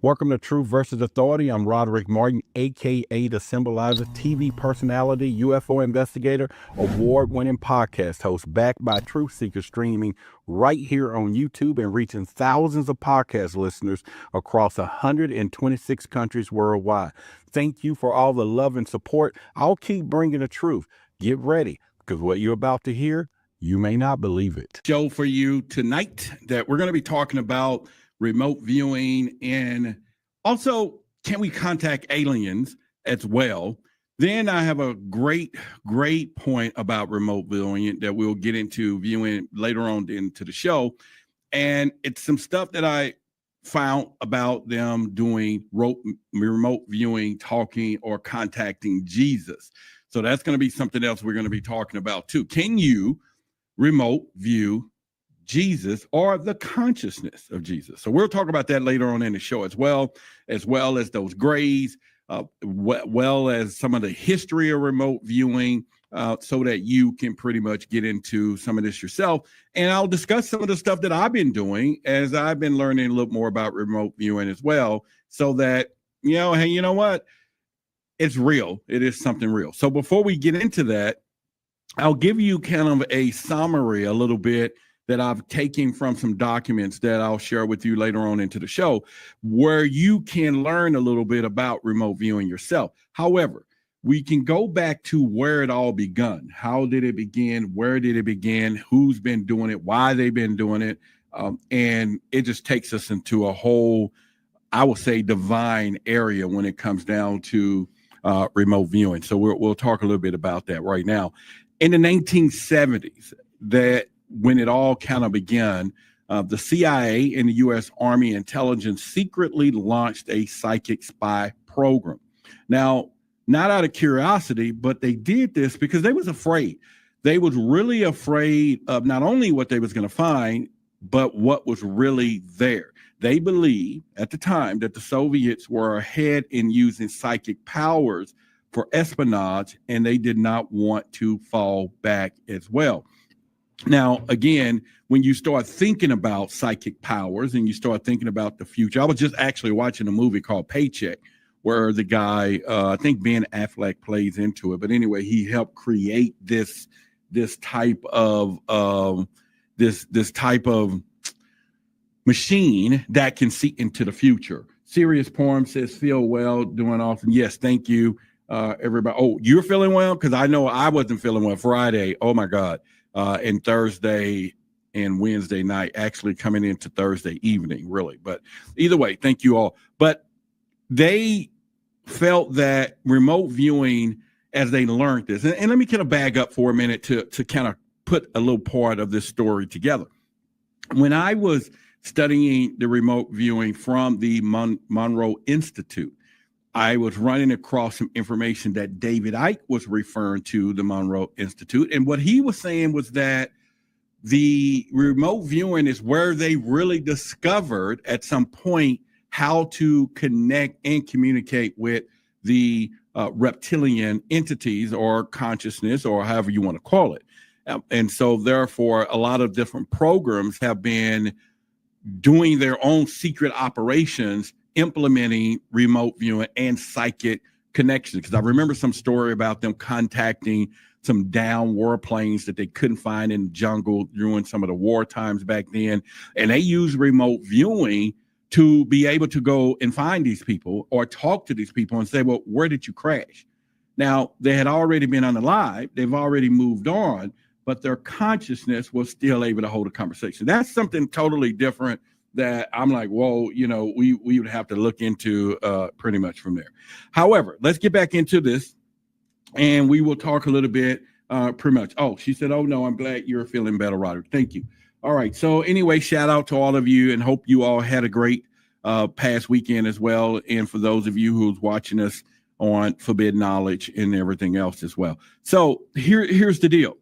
Welcome to Truth versus Authority. I'm Roderick Martin, aka the Symbolizer, TV personality, UFO investigator, award-winning podcast host, backed by Truth Seekers, streaming right here on YouTube and reaching thousands of podcast listeners across 126 countries worldwide. Thank you for all the love and support. I'll keep bringing the truth. Get ready, because what you're about to hear, you may not believe it. Show for you tonight that we're going to be talking about remote viewing, and also, can we contact aliens as well? Then I have a great point about remote viewing that we'll get into viewing later on into the show. And it's some stuff that I found about them doing remote viewing, talking, or contacting Jesus. So that's going to be something else we're going to be talking about too. Can you remote view Jesus or the consciousness of Jesus? So we'll talk about that later on in the show as well as those grays, well as some of the history of remote viewing, so that you can pretty much get into some of this yourself. And I'll discuss some of the stuff that I've been doing as I've been learning a little more about remote viewing as well, so that, hey, you know what? It's real. It is something real. So before we get into that, I'll give you kind of a summary a little bit that I've taken from some documents that I'll share with you later on into the show, where you can learn a little bit about remote viewing yourself. However, we can go back to where it all begun. How did it begin? Where did it begin? Who's been doing it? Why they've been doing it? And it just takes us into a whole, I would say, divine area when it comes down to remote viewing. So we'll talk a little bit about that right now. In the 1970s, when it all kind of began, the CIA and the U.S. Army intelligence secretly launched a psychic spy program. Now, not out of curiosity, but they did this because they was afraid. They was really afraid of not only what they was going to find, but what was really there. They believed at the time that the Soviets were ahead in using psychic powers for espionage, and they did not want to fall back as well. Now, again, when you start thinking about psychic powers and you start thinking about the future, I was just actually watching a movie called Paycheck, where the guy, I think Ben Affleck plays into it, but anyway, he helped create this type of machine that can see into the future. Serious Porn says, feel well, doing awesome. Yes, thank you, everybody. Oh, you're feeling well? Because I know I wasn't feeling well Friday. Oh my God. And Thursday and Wednesday night, actually coming into Thursday evening, really. But either way, thank you all. But they felt that remote viewing, as they learned this, and let me kind of bag up for a minute to kind of put a little part of this story together. When I was studying the remote viewing from the Monroe Institute, I was running across some information that David Icke was referring to, the Monroe Institute. And what he was saying was that the remote viewing is where they really discovered at some point how to connect and communicate with the reptilian entities or consciousness, or however you want to call it. And so therefore, a lot of different programs have been doing their own secret operations, implementing remote viewing and psychic connections. Because I remember some story about them contacting some down warplanes that they couldn't find in the jungle during some of the war times back then. And they used remote viewing to be able to go and find these people or talk to these people and say, well, where did you crash? Now, they had already been unalive. They've already moved on, but their consciousness was still able to hold a conversation. That's something totally different that I'm like, whoa, we would have to look into pretty much from there. However, let's get back into this, and we will talk a little bit pretty much. Oh, she said, oh, no, I'm glad you're feeling better, Roderick. Thank you. All right. So anyway, shout out to all of you, and hope you all had a great past weekend as well. And for those of you who's watching us on Forbidden Knowledge and everything else as well. So here's the deal.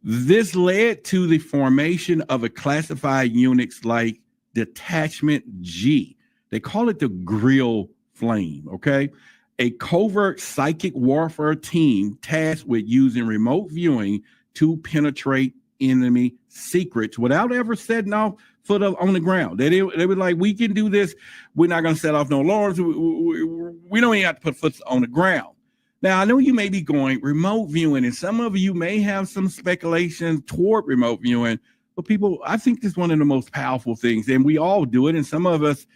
This led to the formation of a classified units like Detachment G. They call it the Grill Flame, okay? A covert psychic warfare team tasked with using remote viewing to penetrate enemy secrets without ever setting off foot on the ground. They were like, we can do this. We're not going to set off no alarms. We don't even have to put foot on the ground. Now, I know you may be going remote viewing, and some of you may have some speculation toward remote viewing, but people, I think this is one of the most powerful things, and we all do it, and some of us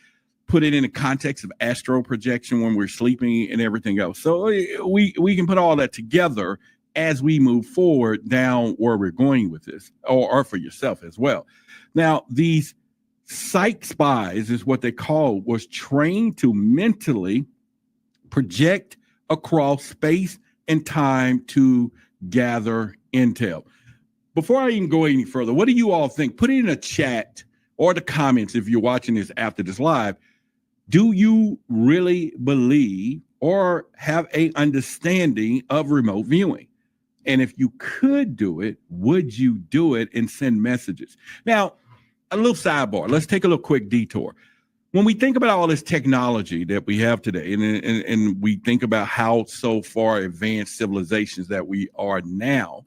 put it in the context of astral projection when we're sleeping and everything else. So we can put all that together as we move forward down where we're going with this, or for yourself as well. Now, these psych spies is what they call, was trained to mentally project across space and time to gather intel. Before I even go any further, what do you all think? Put it in a chat or the comments if you're watching this after this live. Do you really believe or have a understanding of remote viewing? And if you could do it, would you do it and send messages? Now, a little sidebar. Let's take a little quick detour. When we think about all this technology that we have today, and we think about how so far advanced civilizations that we are now,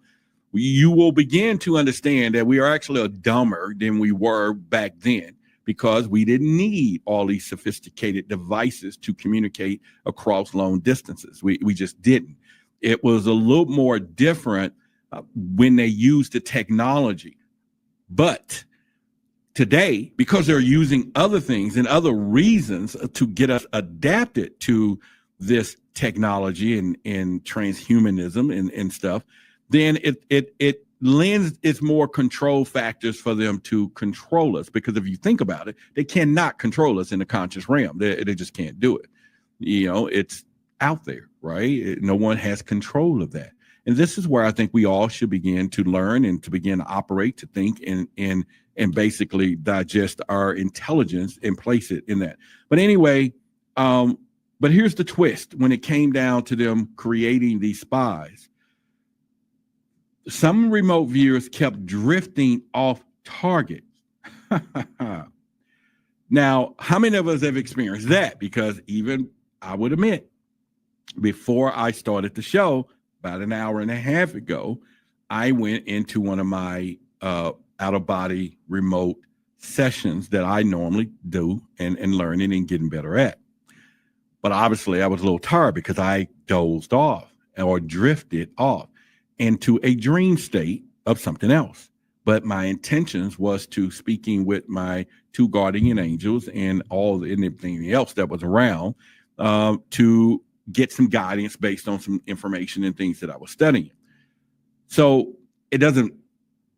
you will begin to understand that we are actually dumber than we were back then, because we didn't need all these sophisticated devices to communicate across long distances. We just didn't. It was a little more different when they used the technology. But today, because they're using other things and other reasons to get us adapted to this technology and transhumanism and stuff, then it lends its more control factors for them to control us. Because if you think about it, they cannot control us in the conscious realm. They just can't do it. You know, it's out there, right? No one has control of that. And this is where I think we all should begin to learn and to begin to operate, to think and basically digest our intelligence and place it in that. But anyway, but here's the twist. When it came down to them creating these spies, some remote viewers kept drifting off target. Now, how many of us have experienced that? Because even I would admit, before I started the show, about an hour and a half ago, I went into one of my out-of-body remote sessions that I normally do and learning and getting better at. But obviously, I was a little tired because I dozed off or drifted off into a dream state of something else. But my intentions was to speaking with my two guardian angels and everything else that was around to get some guidance based on some information and things that I was studying. So it doesn't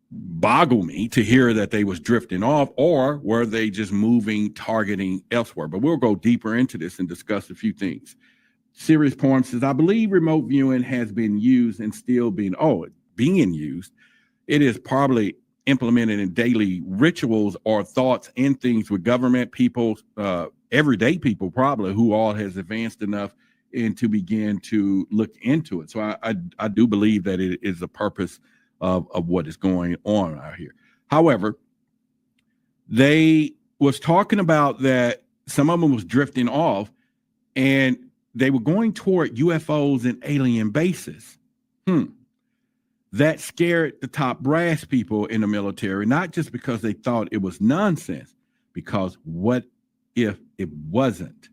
boggle me to hear that they was drifting off, or were they just moving, targeting elsewhere. But we'll go deeper into this and discuss a few things. Serious Poem says, I believe remote viewing has been used and still being used. It is probably implemented in daily rituals or thoughts and things with government people, everyday people probably, who all has advanced enough and to begin to look into it. So I do believe that it is the purpose of what is going on out here. However, they was talking about that some of them was drifting off and they were going toward UFOs and alien bases. That scared the top brass people in the military, not just because they thought it was nonsense, because what if it wasn't?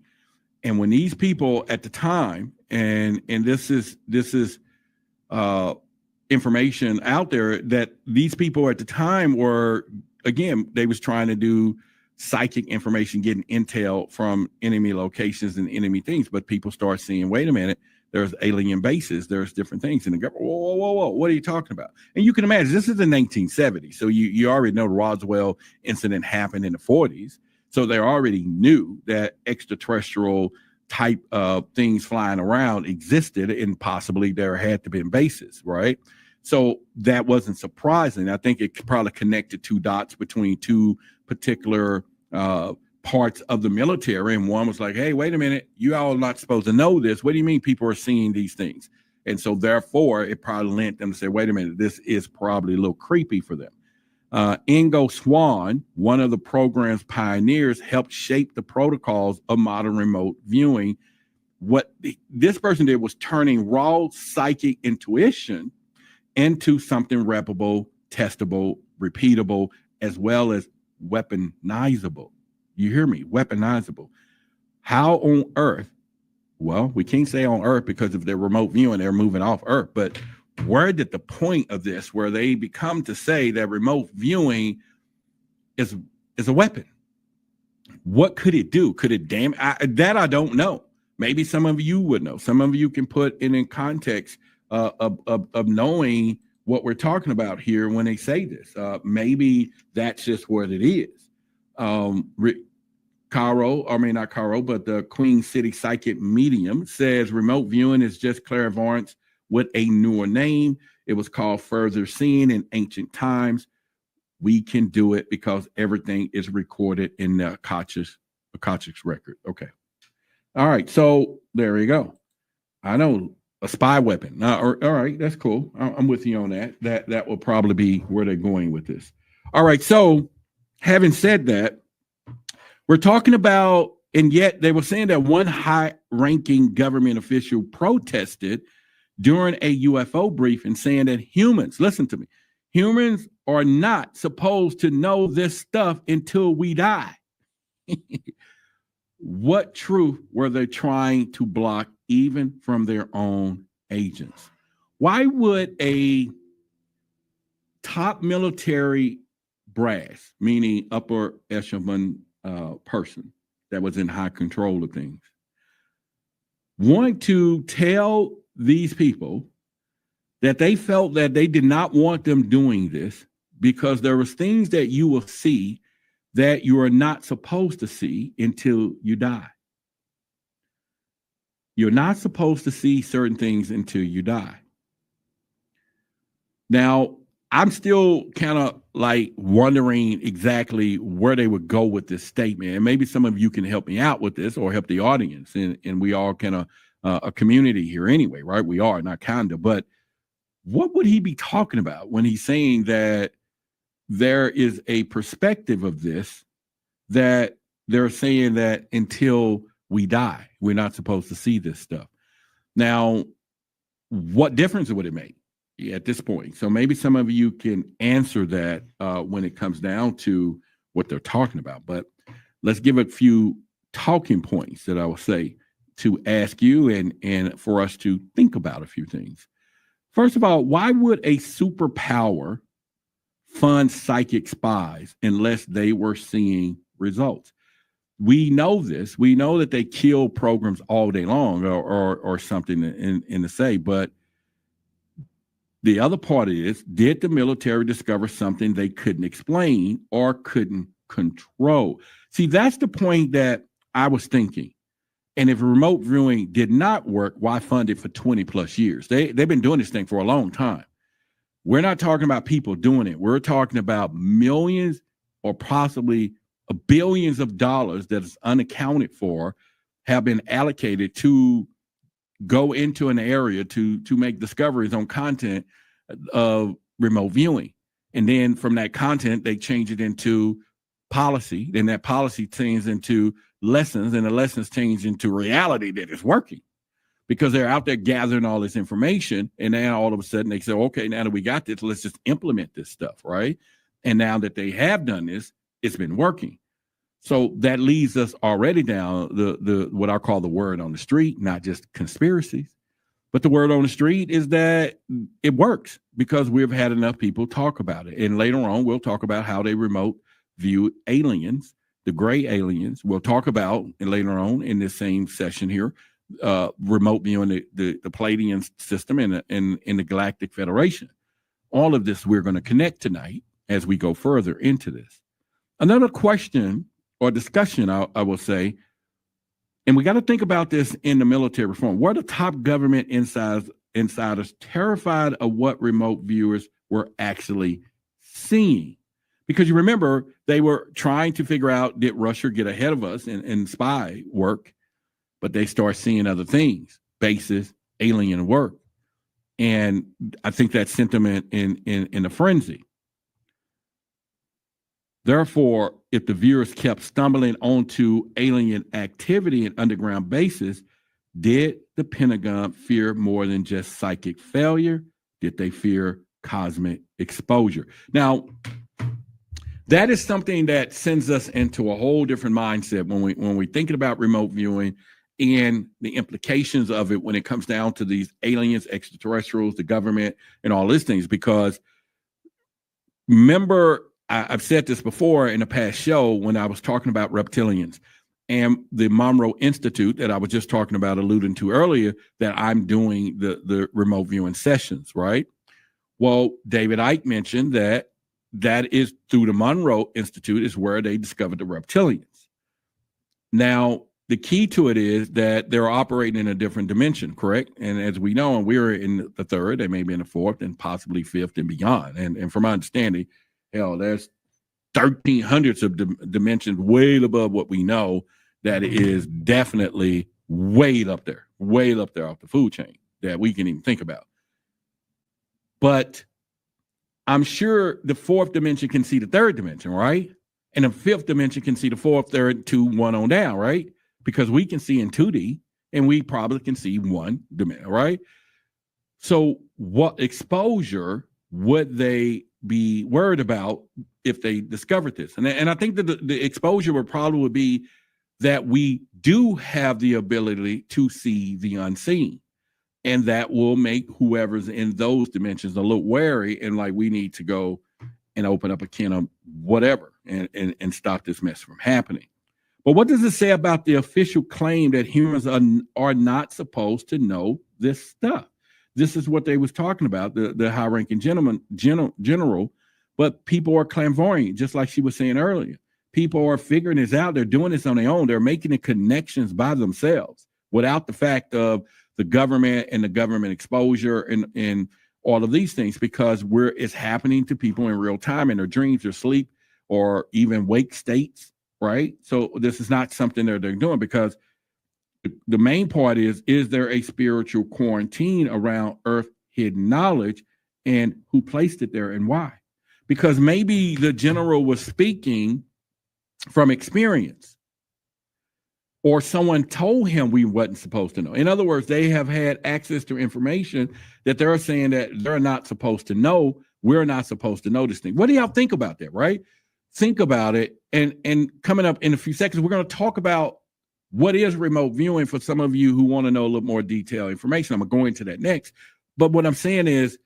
And when these people at the time, and this is information out there, that these people at the time were, again, they was trying to do psychic information, getting intel from enemy locations and enemy things. But people start seeing, wait a minute, there's alien bases, there's different things. And the government, whoa, what are you talking about? And you can imagine, this is the 1970s. So you already know the Roswell incident happened in the 40s. So they already knew that extraterrestrial type of things flying around existed, and possibly there had to be bases, right? So that wasn't surprising. I think it probably connected two dots between two particular parts of the military. And one was like, hey, wait a minute, you all are not supposed to know this. What do you mean people are seeing these things? And so therefore, it probably lent them to say, wait a minute, this is probably a little creepy for them. Ingo Swann, one of the program's pioneers, helped shape the protocols of modern remote viewing. What this person did was turning raw psychic intuition into something replicable testable, repeatable, as well as weaponizable. You hear me? Weaponizable. How on earth? Well, we can't say on earth because if they're remote viewing, they're moving off earth. But where did the point of this, where they become to say that remote viewing is a weapon? What could it do? Could it damage? That I don't know. Maybe some of you would know. Some of you can put it in context of knowing what we're talking about here when they say this. Maybe that's just what it is. Caro, I mean not Caro, but the Queen City Psychic Medium says remote viewing is just clairvoyance with a newer name. It was called further seeing in ancient times. We can do it because everything is recorded in the Akashic record. Okay. All right. So there you go. I know a spy weapon. All right. That's cool. I'm with you on that. That will probably be where they're going with this. All right. So having said that, we're talking about, and yet they were saying that one high-ranking government official protested during a UFO briefing saying that humans, listen to me, humans are not supposed to know this stuff until we die. What truth were they trying to block even from their own agents? Why would a top military brass, meaning upper echelon person that was in high control of things, want to tell these people that they felt that they did not want them doing this because there was things that you will see that you are not supposed to see until you die. You're not supposed to see certain things until you die. Now, I'm still kind of like wondering exactly where they would go with this statement. And maybe some of you can help me out with this or help the audience. And we all kind of a community here anyway, right? We are, not kind of. But what would he be talking about when he's saying that there is a perspective of this, that they're saying that until we die, we're not supposed to see this stuff? Now, what difference would it make at this point? So maybe some of you can answer that when it comes down to what they're talking about. But let's give a few talking points that I will say to ask you and for us to think about a few things. First of all, why would a superpower fund psychic spies unless they were seeing results? We know this. We know that they kill programs all day long or something in the say, but the other part is, did the military discover something they couldn't explain or couldn't control? See, that's the point that I was thinking. And if remote viewing did not work, why fund it for 20 plus years? They've been doing this thing for a long time. We're not talking about people doing it. We're talking about millions or possibly billions of dollars that is unaccounted for have been allocated to go into an area to make discoveries on content of remote viewing. And then from that content, they change it into policy. Then that policy turns into lessons, and the lessons change into reality that is working because they're out there gathering all this information. And then all of a sudden they say, okay, now that we got this, let's just implement this stuff, right? And now that they have done this, it's been working. So that leads us already down the what I call the word on the street, not just conspiracies, but the word on the street is that it works because we've had enough people talk about it. And later on, we'll talk about how they remote view aliens, the gray aliens. We'll talk about, and later on in this same session here, remote viewing the Palladian system in the Galactic Federation. All of this we're going to connect tonight as we go further into this. Another question or discussion, I will say, and we got to think about this in the military reform. Were the top government insiders terrified of what remote viewers were actually seeing? Because you remember, they were trying to figure out, did Russia get ahead of us in spy work? But they start seeing other things, bases, alien work. And I think that sent them in a frenzy. Therefore, if the viewers kept stumbling onto alien activity in underground bases, did the Pentagon fear more than just psychic failure? Did they fear cosmic exposure. Now, that is something that sends us into a whole different mindset when we're thinking about remote viewing and the implications of it when it comes down to these aliens, extraterrestrials, the government, and all these things. Because remember, I've said this before in a past show when I was talking about reptilians and the Monroe Institute that I was just talking about, alluding to earlier, that I'm doing the remote viewing sessions, right? Well, David Icke mentioned that is through the Monroe Institute is where they discovered the reptilians. Now, the key to it is that they're operating in a different dimension, correct? And as we know, and we're in the third, they may be in the fourth and possibly fifth and beyond. And from my understanding, hell, there's 1,300s of dimensions way above what we know that is definitely way up there off the food chain that we can even think about. But I'm sure the fourth dimension can see the third dimension, right? And the fifth dimension can see the fourth, third, 2, 1 on down, right? Because we can see in 2D and we probably can see one dimension, right? So what exposure would they be worried about if they discovered this? And I think that the exposure would probably be that we do have the ability to see the unseen. And that will make whoever's in those dimensions a little wary and like, we need to go and open up a can of whatever and stop this mess from happening. But what does it say about the official claim that humans are not supposed to know this stuff? This is what they was talking about, the high-ranking general, but people are clairvoyant, just like she was saying earlier. People are figuring this out. They're doing this on their own. They're making the connections by themselves without the fact of the government and the government exposure and all of these things, because it's happening to people in real time in their dreams or sleep or even wake states, right? So this is not something that they're doing, because the main part is there a spiritual quarantine around Earth hidden knowledge, and who placed it there and why? Because maybe the general was speaking from experience, or someone told him we wasn't supposed to know. In other words, they have had access to information that they're saying that they're not supposed to know. We're not supposed to know this thing. What do y'all think about that, right? Think about it. And coming up in a few seconds, we're going to talk about what is remote viewing for some of you who want to know a little more detailed information. I'm going to go into that next. But what I'm saying is,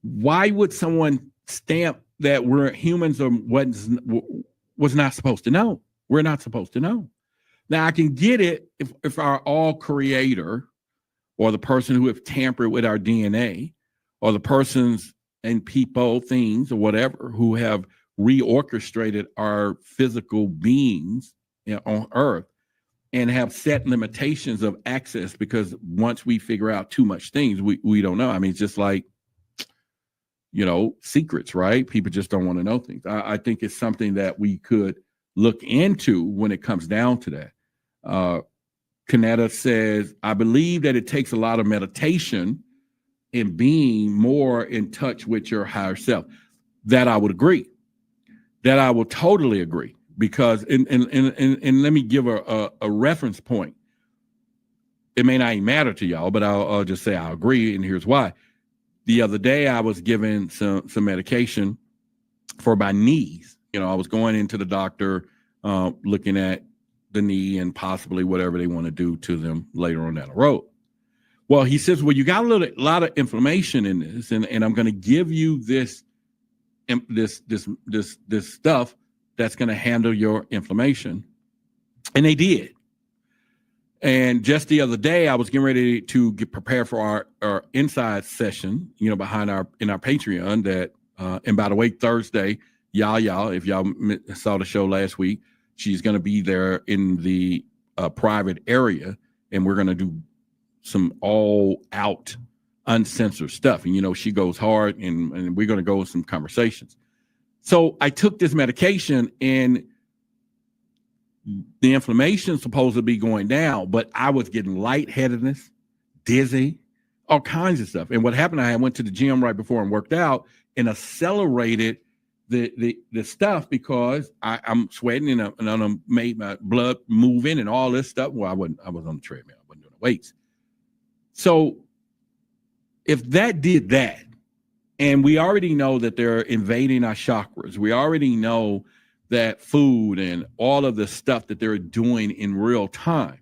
why would someone stamp that we're humans or was not supposed to know? We're not supposed to know. Now, I can get it if our all creator, or the person who have tampered with our DNA, or the persons and people, things, or whatever, who have reorchestrated our physical beings on Earth and have set limitations of access, because once we figure out too much things, we don't know. I mean, it's just like, secrets, right? People just don't want to know things. I think it's something that we could look into when it comes down to that. Kaneda says, I believe that it takes a lot of meditation and being more in touch with your higher self. That I would agree. That I will totally agree. Because, and let me give a reference point. It may not even matter to y'all, but I'll just say I agree, and here's why. The other day, I was given some medication for my knees. I was going into the doctor, looking at the knee and possibly whatever they want to do to them later on down the road. Well, he says, well, you got a lot of inflammation in this, and I'm going to give you this stuff that's going to handle your inflammation. And they did. And just the other day, I was getting ready to get prepared for our inside session, behind in our Patreon. That and by the way, Thursday, y'all, if y'all saw the show last week, she's going to be there in the private area, and we're going to do some all-out uncensored stuff. And she goes hard, and we're going to go with some conversations. So I took this medication, and the inflammation is supposed to be going down, but I was getting lightheadedness, dizzy, all kinds of stuff. And what happened, I went to the gym right before and worked out and accelerated the stuff, because I'm sweating and I made my blood move in and all this stuff. Well, I was on the treadmill. I wasn't doing the weights. So if that did that, And we already know that they're invading our chakras. We already know that food and all of the stuff that they're doing in real time.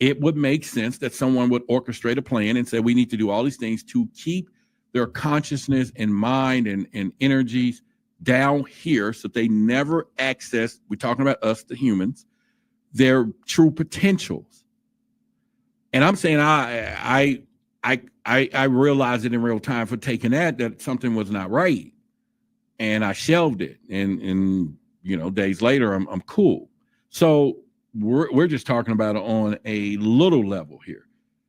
It would make sense that someone would orchestrate a plan and say, we need to do all these things to keep their consciousness and mind and energies down here so they never access, we're talking about us, the humans, their true potentials. And I'm saying I realized it in real time for taking that something was not right. And I shelved it. And days later, I'm cool. So we're just talking about it on a little level here.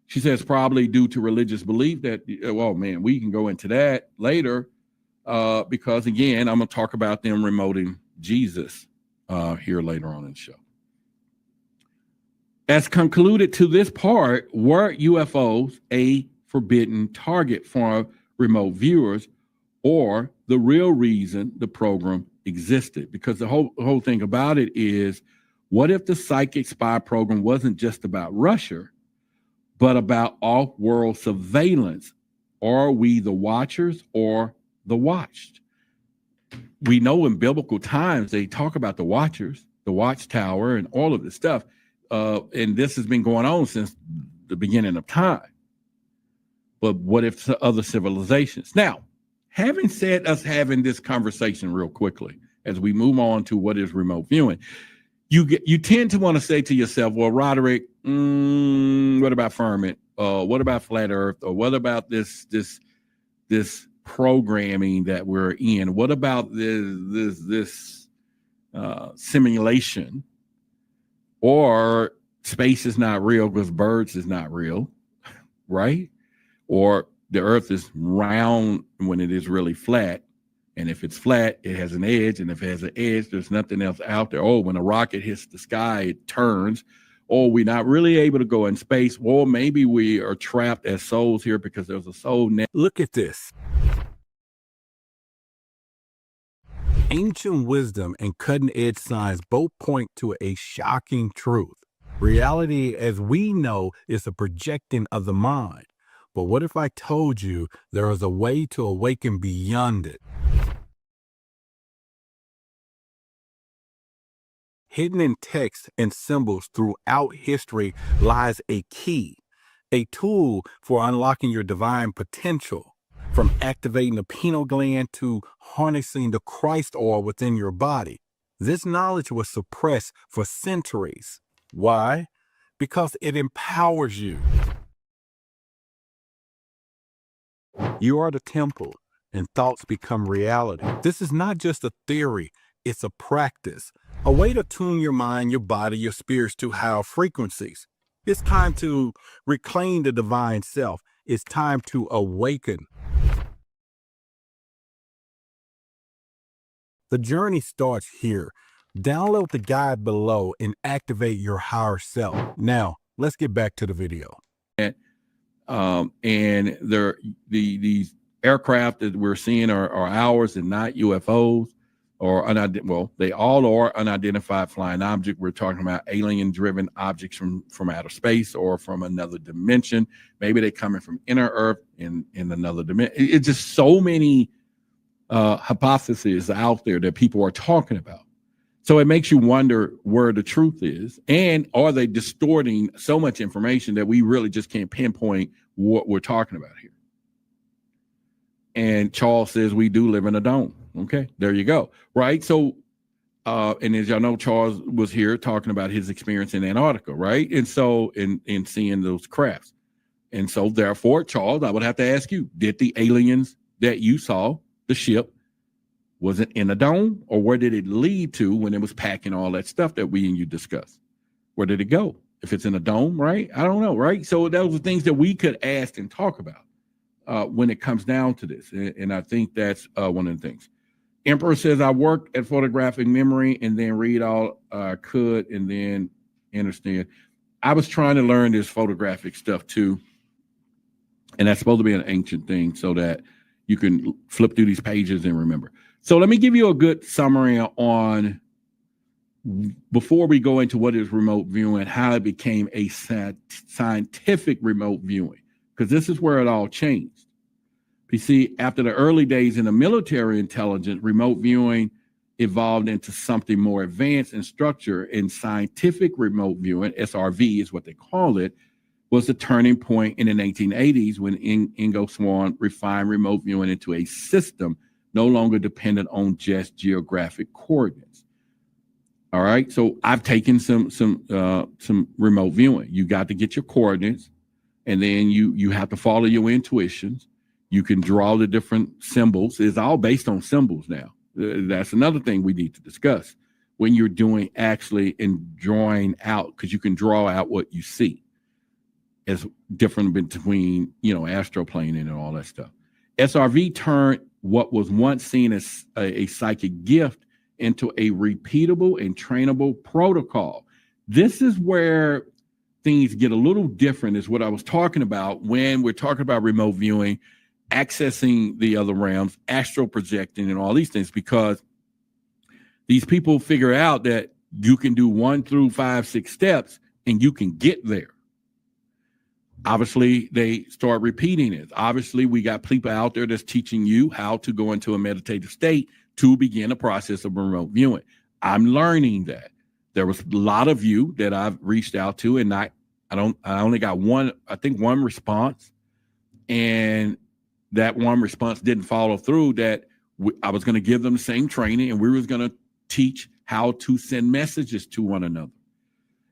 She says probably due to religious belief that, well, man, we can go into that later because, again, I'm going to talk about them remoting Jesus here later on in the show. As concluded to this part, were UFOs a forbidden target for remote viewers or the real reason the program existed? Because the whole thing about it is, what if the psychic spy program wasn't just about Russia, but about off-world surveillance? Are we the watchers or the watched? We know in biblical times they talk about the watchers, the watchtower, and all of this stuff. And this has been going on since the beginning of time. But what if other civilizations? Now, having said us having this conversation real quickly, as we move on to what is remote viewing, you tend to want to say to yourself, well, Roderick, what about firmament? What about flat Earth? Or what about this programming that we're in? What about this simulation? Or space is not real because birds is not real, right? Or the Earth is round when it is really flat. And if it's flat, it has an edge. And if it has an edge, there's nothing else out there. Oh, when a rocket hits the sky, it turns. Or we're not really able to go in space. Or maybe we are trapped as souls here because there's a soul net. Look at this. Ancient wisdom and cutting-edge science both point to a shocking truth. Reality, as we know, is a projecting of the mind. But what if I told you there is a way to awaken beyond it? Hidden in text and symbols throughout history lies a key, a tool for unlocking your divine potential. From activating the pineal gland to harnessing the Christ oil within your body. This knowledge was suppressed for centuries. Why? Because it empowers you. You are the temple, and thoughts become reality. This is not just a theory, it's a practice. A way to tune your mind, your body, your spirits to higher frequencies. It's time to reclaim the divine self. It's time to awaken. The journey starts here. Download the guide below and activate your higher self. Now, let's get back to the video. And these aircraft that we're seeing are ours and not UFOs, or they all are unidentified flying object. We're talking about alien-driven objects from outer space or from another dimension. Maybe they're coming from inner Earth in another dimension. It's just so many hypotheses out there that people are talking about. So it makes you wonder where the truth is, and are they distorting so much information that we really just can't pinpoint what we're talking about here? And Charles says we do live in a dome. Okay, there you go. Right. So, and as y'all know, Charles was here talking about his experience in Antarctica, right? And so in seeing those crafts. And so therefore, Charles, I would have to ask you, did the aliens that you saw, the ship, was it in a dome, or where did it lead to when it was packing all that stuff that we and you discussed? Where did it go? If it's in a dome, right? I don't know, right? So those are things that we could ask and talk about when it comes down to this. And I think that's one of the things. Emperor says, I worked at photographic memory and then read all I could and then understand. I was trying to learn this photographic stuff too. And that's supposed to be an ancient thing so that you can flip through these pages and remember. So let me give you a good summary on, before we go into what is remote viewing, how it became a scientific remote viewing, because this is where it all changed. You see, after the early days in the military intelligence, remote viewing evolved into something more advanced in structure. In scientific remote viewing, SRV is what they call it, was the turning point in the 1980s when Ingo Swann refined remote viewing into a system no longer dependent on just geographic coordinates. All right, so I've taken some remote viewing. You got to get your coordinates, and then you have to follow your intuitions. You can draw the different symbols. It's all based on symbols now. That's another thing we need to discuss when you're doing actually and drawing out, because you can draw out what you see. It's different between, astroplaning and all that stuff. SRV turned what was once seen as a psychic gift into a repeatable and trainable protocol. This is where things get a little different, is what I was talking about when we're talking about remote viewing, accessing the other realms, astral projecting, and all these things, because these people figure out that you can do 1 through 5, 6 steps and you can get there. Obviously, they start repeating it. Obviously, we got people out there that's teaching you how to go into a meditative state to begin a process of remote viewing. I'm learning that. There was a lot of you that I've reached out to, and I only got one response, and that one response didn't follow through. That I was going to give them the same training, and we was going to teach how to send messages to one another.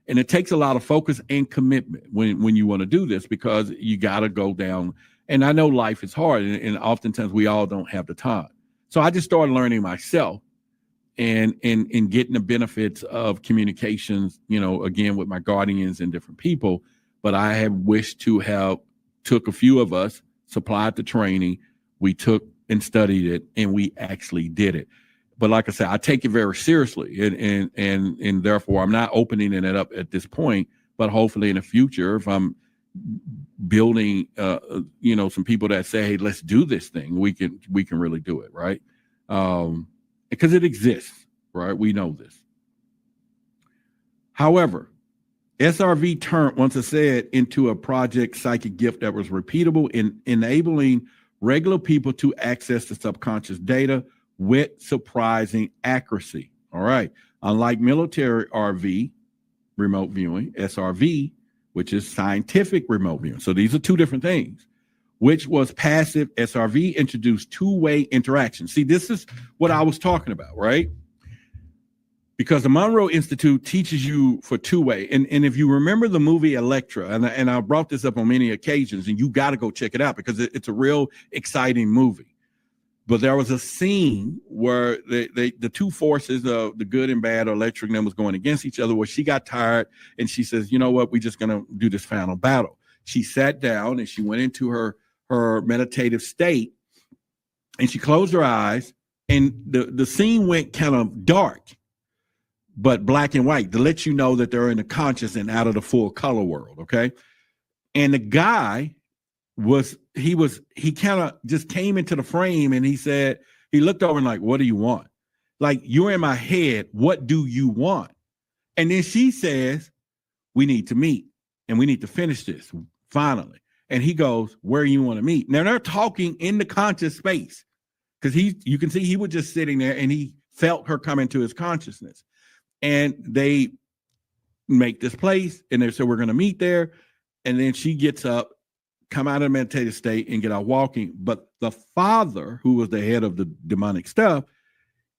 And it takes a lot of focus and commitment when you want to do this, because you got to go down. And I know life is hard, and oftentimes we all don't have the time. So I just started learning myself and getting the benefits of communications, again, with my guardians and different people. But I have wished to have took a few of us, supplied the training, we took and studied it, and we actually did it. But like I said, I take it very seriously, and therefore I'm not opening it up at this point. But hopefully in the future, if I'm building, some people that say, "Hey, let's do this thing," we can really do it, right? Because it exists, right? We know this. However, SRV turned, once I said, into a project psychic gift that was repeatable in enabling regular people to access the subconscious data with surprising accuracy. All right. Unlike military RV, remote viewing, SRV, which is scientific remote viewing. So these are two different things, which was passive. SRV introduced two-way interaction. See, this is what I was talking about, right? Because the Monroe Institute teaches you for two-way. And if you remember the movie Electra, and I brought this up on many occasions, and you got to go check it out because it's a real exciting movie. But there was a scene where the two forces of the good and bad, electric, and them was going against each other, where she got tired and she says, you know what, we're just going to do this final battle. She sat down and she went into her meditative state, and she closed her eyes, and the scene went kind of dark, but black and white, to let you know that they're in the conscious and out of the full color world, okay? And the guy he kind of just came into the frame, and he said, he looked over and like, what do you want? Like, you're in my head. What do you want? And then she says, we need to meet and we need to finish this finally. And he goes, where do you want to meet? Now they're talking in the conscious space, because you can see he was just sitting there and he felt her come into his consciousness, and they make this place, and they said, we're going to meet there. And then she gets up, come out of the meditative state, and get out walking. But the father, who was the head of the demonic stuff,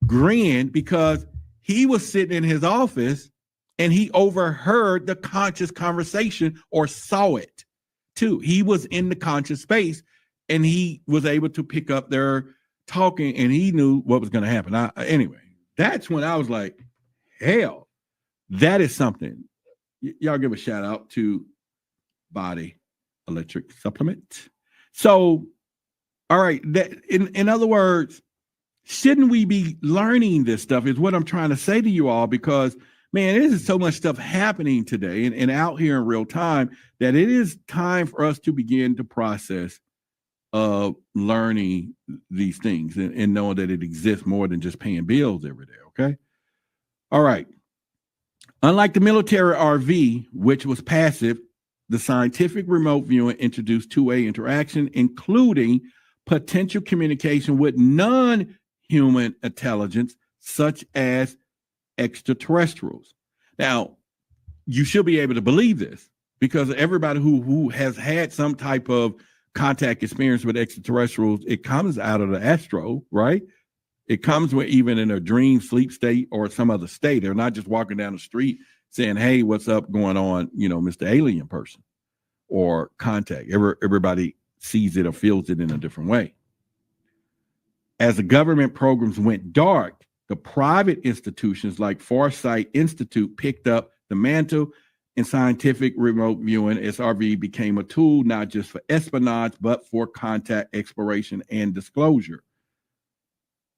grinned because he was sitting in his office and he overheard the conscious conversation, or saw it too. He was in the conscious space and he was able to pick up their talking, and he knew what was going to happen. Anyway, that's when I was like, hell, that is something. Y'all give a shout out to Body Electric Supplement. So, all right, that in other words, shouldn't we be learning this stuff, is what I'm trying to say to you all, because man, there's so much stuff happening today and out here in real time, that it is time for us to begin to process learning these things and knowing that it exists more than just paying bills every day. Okay. All right. Unlike the military RV, which was passive, the scientific remote viewing introduced two-way interaction, including potential communication with non-human intelligence, such as extraterrestrials. Now, you should be able to believe this because everybody who has had some type of contact experience with extraterrestrials, it comes out of the astro, right? It comes with even in a dream, sleep state, or some other state. They're not just walking down the street saying, "Hey, what's up going on?" Mr. Alien person or contact. Everybody sees it or feels it in a different way. As the government programs went dark, the private institutions like Farsight Institute picked up the mantle, and scientific remote viewing, SRV, became a tool not just for espionage, but for contact exploration and disclosure.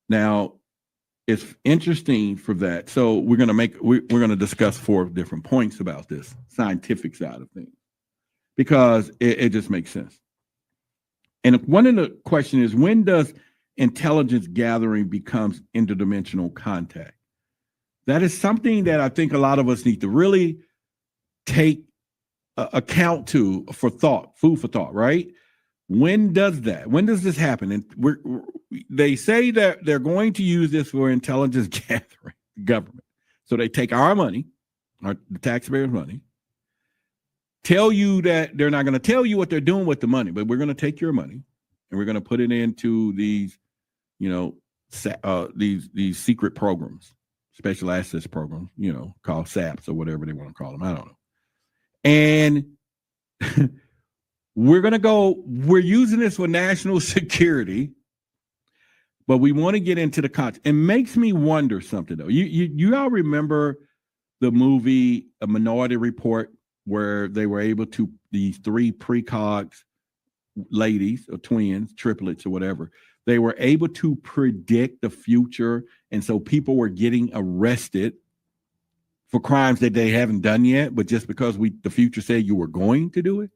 Now, it's interesting for that. So we're going to discuss 4 different points about this scientific side of things because it just makes sense. And one of the question is, when does intelligence gathering becomes interdimensional contact? That is something that I think a lot of us need to really take account to for thought, food for thought, right? When does that? When does this happen? And they say that they're going to use this for intelligence gathering, government. So they take our money, the taxpayers' money, tell you that they're not going to tell you what they're doing with the money, but we're going to take your money and we're going to put it into these, these secret programs, special access programs, called SAPs or whatever they want to call them. I don't know. And we're using this for national security, but we want to get into the content. It makes me wonder something though. You all remember the movie A Minority Report, where they were able to, these 3 precogs ladies or twins, triplets or whatever, they were able to predict the future. And so people were getting arrested for crimes that they haven't done yet, but just because the future said you were going to do it,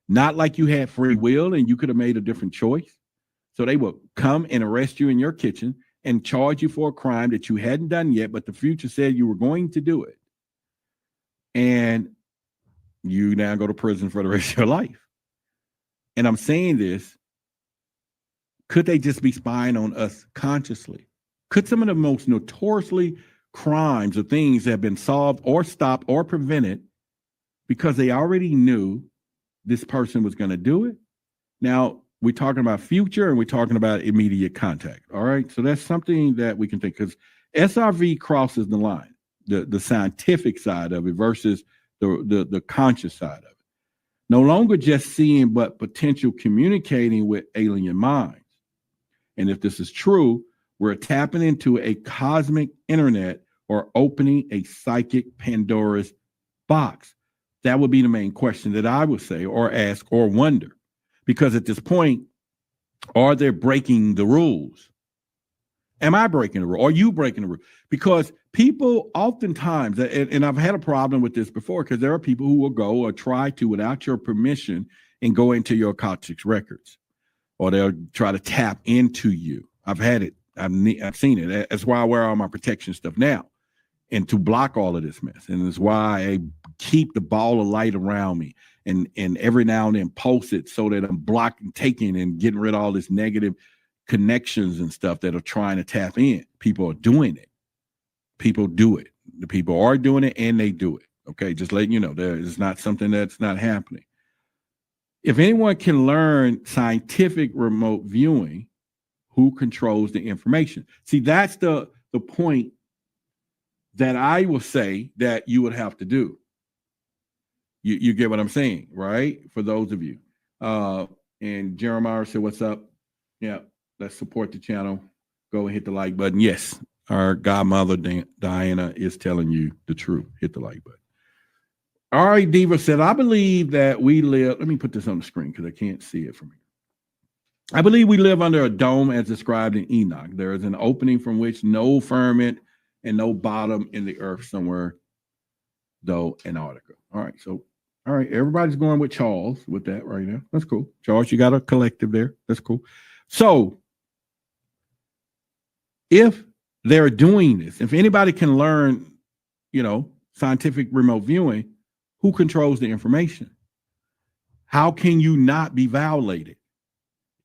not like you had free will and you could have made a different choice. So they will come and arrest you in your kitchen and charge you for a crime that you hadn't done yet, but the future said you were going to do it. And you now go to prison for the rest of your life. And I'm saying this, could they just be spying on us consciously? Could some of the most notoriously crimes or things have been solved or stopped or prevented because they already knew this person was going to do it? Now, we're talking about future and we're talking about immediate contact. All right. So that's something that we can think, because SRV crosses the line, the scientific side of it versus the conscious side of it. No longer just seeing, but potential communicating with alien minds. And if this is true, we're tapping into a cosmic internet or opening a psychic Pandora's box. That would be the main question that I would say or ask or wonder. Because at this point, are they breaking the rules? Am I breaking the rule? Are you breaking the rule? Because people oftentimes, and I've had a problem with this before, because there are people who will go or try to, without your permission, and go into your occultic records, or they'll try to tap into you. I've had it. I've seen it. That's why I wear all my protection stuff now, and to block all of this mess. And it's why I keep the ball of light around me, and every now and then post it so that I'm blocking, taking, and getting rid of all this negative connections and stuff that are trying to tap in. People are doing it. People do it. The people are doing it and they do it. Okay, just letting you know, there is not something that's not happening. If anyone can learn scientific remote viewing, who controls the information? See, that's the point that I will say that you would have to do. You get what I'm saying, right? For those of you. And Jeremiah said, what's up? Yeah, let's support the channel. Go and hit the like button. Yes, our godmother, Diana, is telling you the truth. Hit the like button. All right, Diva said, I believe that we live, let me put this on the screen because I can't see it from here. I believe we live under a dome as described in Enoch. There is an opening from which no firmament and no bottom in the earth somewhere, though Antarctica. All right, so, all right, everybody's going with Charles with that right now. That's cool. Charles, you got a collective there. That's cool. So, if they're doing this, if anybody can learn, scientific remote viewing, who controls the information? How can you not be violated?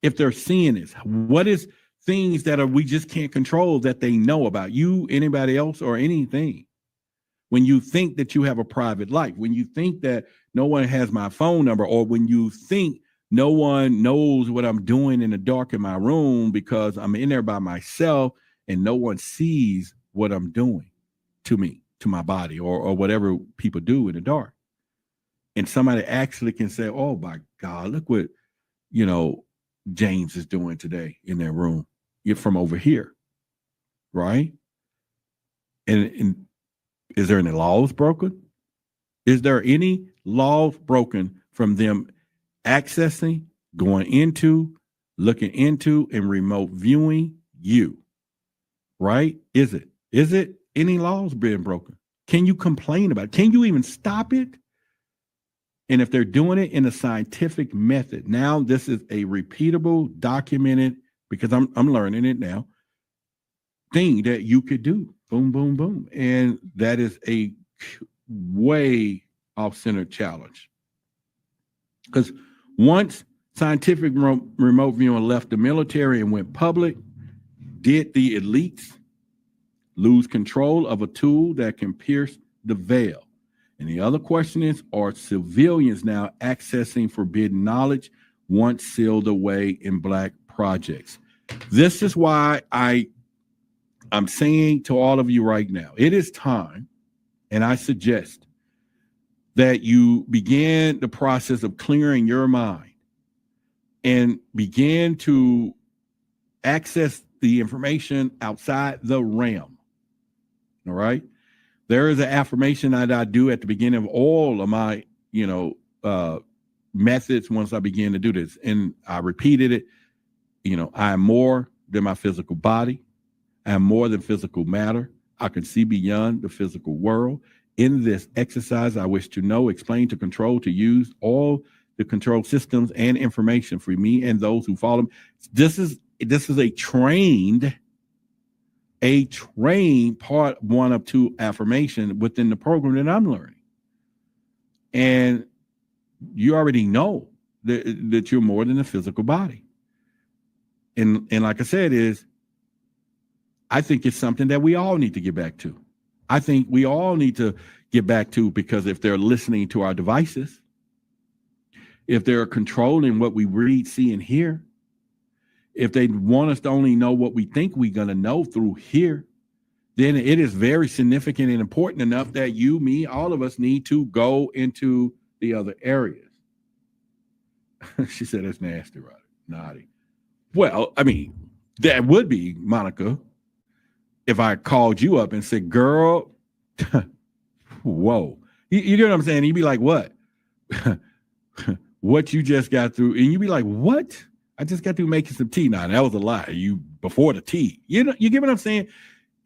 if they're seeing this? What is things that we just can't control that they know about you, anybody else, or anything? When you think that you have a private life, when you think that no one has my phone number, or when you think no one knows what I'm doing in the dark in my room because I'm in there by myself and no one sees what I'm doing to me, to my body, or whatever people do in the dark. And somebody actually can say, oh my God, look what, James is doing today in their room. You're from over here, right? And is there any laws broken? Is there any laws broken from them accessing, going into, looking into, and remote viewing you? Right? Is it any laws being broken? Can you complain about it? Can you even stop it? And if they're doing it in a scientific method, now this is a repeatable, documented, because I'm learning it now, thing that you could do. Boom, boom, boom. And that is a way off-centered challenge. Because once scientific remote viewing left the military and went public, did the elites lose control of a tool that can pierce the veil? And the other question is, are civilians now accessing forbidden knowledge once sealed away in black projects? This is why I'm saying to all of you right now, it is time, and I suggest that you begin the process of clearing your mind and begin to access the information outside the realm. All right? There is an affirmation that I do at the beginning of all of my, methods once I begin to do this. And I repeated it, I am more than my physical body. I am more than physical matter. I can see beyond the physical world. In this exercise, I wish to know, explain, to control, to use all the control systems and information for me and those who follow me. This is a trained part 1 of 2 affirmation within the program that I'm learning. And you already know that you're more than a physical body. And like I said, I think it's something that we all need to get back to. I think we all need to get back to, because if they're listening to our devices, if they're controlling what we read, see, and hear, if they want us to only know what we think we're going to know through here, then it is very significant and important enough that you, me, all of us need to go into the other areas. She said, that's nasty, right? Naughty. Well, I mean, that would be, Monica, if I called you up and said, girl, whoa. You get what I'm saying? You'd be like, what? What you just got through? And you'd be like, what? I just got through making some tea. Now, that was a lie. You before the tea. You get what I'm saying?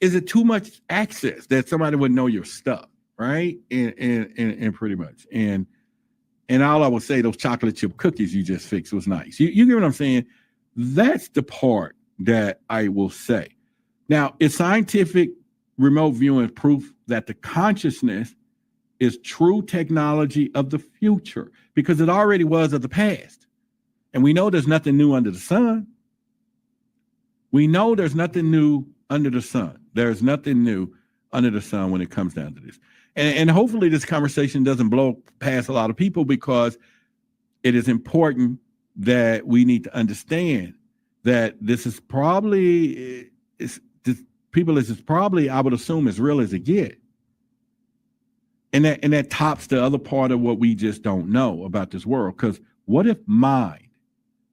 Is it too much access that somebody would know your stuff, right? And pretty much. And all I would say, those chocolate chip cookies you just fixed was nice. You get what I'm saying? That's the part that I will say. Now, is scientific remote viewing proof that the consciousness is true technology of the future? Because it already was of the past. And we know there's nothing new under the sun. We know there's nothing new under the sun. There's nothing new under the sun when it comes down to this. And hopefully this conversation doesn't blow past a lot of people, because it is important that we need to understand that this is probably, this is probably, I would assume, as real as it gets. And that tops the other part of what we just don't know about this world. Because what if mind,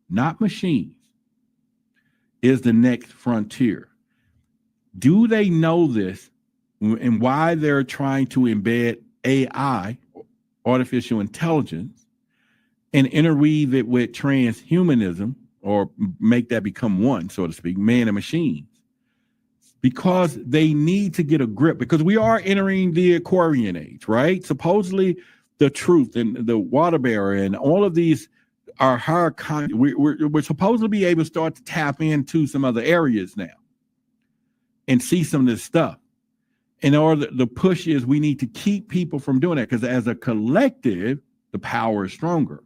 not machines, is the next frontier? Do they know this, and why they're trying to embed AI, artificial intelligence, and interweave it with transhumanism, or make that become one, so to speak, man and machines? Because they need to get a grip, because we are entering the Aquarian age, right? Supposedly the truth and the water bearer and all of these are higher we're supposed to be able to start to tap into some other areas now and see some of this stuff. In order, the push is we need to keep people from doing that, because as a collective, the power is stronger.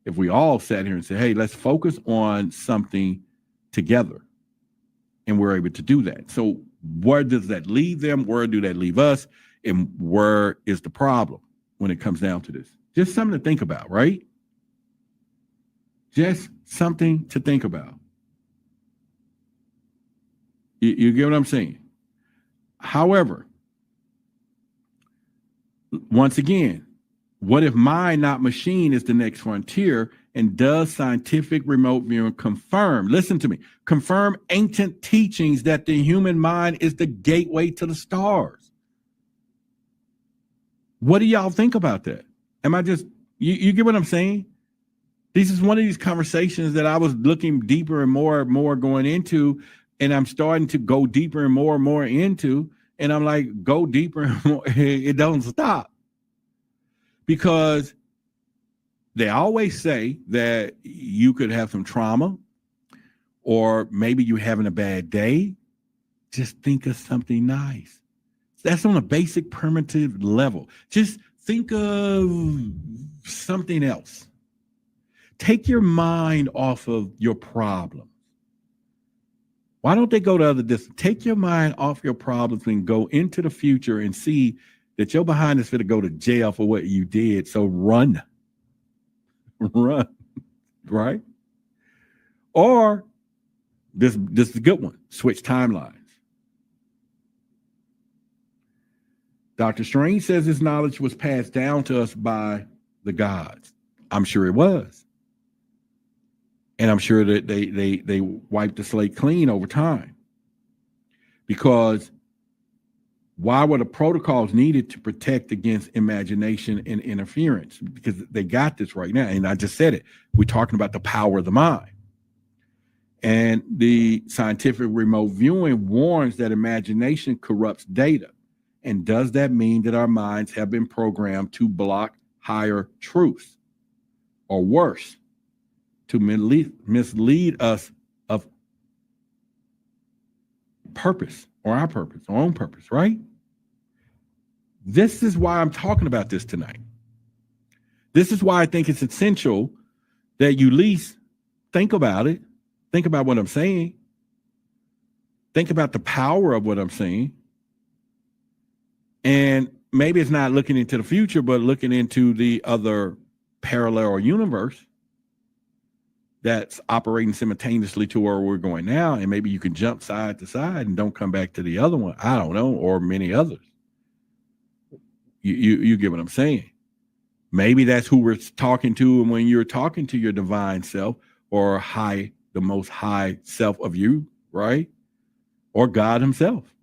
if we all sat here and said, hey, let's focus on something together, and we're able to do that. So where does that leave them? Where do that leave us? And where is the problem when it comes down to this? Just something to think about, right? Just something to think about. You get what I'm saying? However, once again, what if mind, not machine, is the next frontier? And does scientific remote viewing confirm, listen to me, confirm ancient teachings that the human mind is the gateway to the stars? What do y'all think about that? Am I just, you get what I'm saying? This is one of these conversations that I was looking deeper and more going into, and I'm starting to go deeper and more into, and I'm like, go deeper and more. It doesn't stop. Because they always say that you could have some trauma, or maybe you're having a bad day. Just think of something nice. That's on a basic primitive level. Just think of something else. Take your mind off of your problems. Why don't they go to other distance? Take your mind off your problems and go into the future and see that your behind is fit to go to jail for what you did. So run, right? Or this is a good one. Switch timelines. Dr. Strange says his knowledge was passed down to us by the gods. I'm sure it was. And I'm sure that they wiped the slate clean over time. Because why were the protocols needed to protect against imagination and interference? Because they got this right now. And I just said it. We're talking about the power of the mind. And the scientific remote viewing warns that imagination corrupts data. And does that mean that our minds have been programmed to block higher truths, or worse, to mislead us of purpose, or our purpose, our own purpose, right? This is why I'm talking about this tonight. This is why I think it's essential that you at least think about it. Think about what I'm saying. Think about the power of what I'm saying. And maybe it's not looking into the future, but looking into the other parallel universe that's operating simultaneously to where we're going now. And maybe you can jump side to side and don't come back to the other one. I don't know, or many others. You get what I'm saying? Maybe that's who we're talking to. And when you're talking to your divine self, or the most high self of you, right? Or God himself,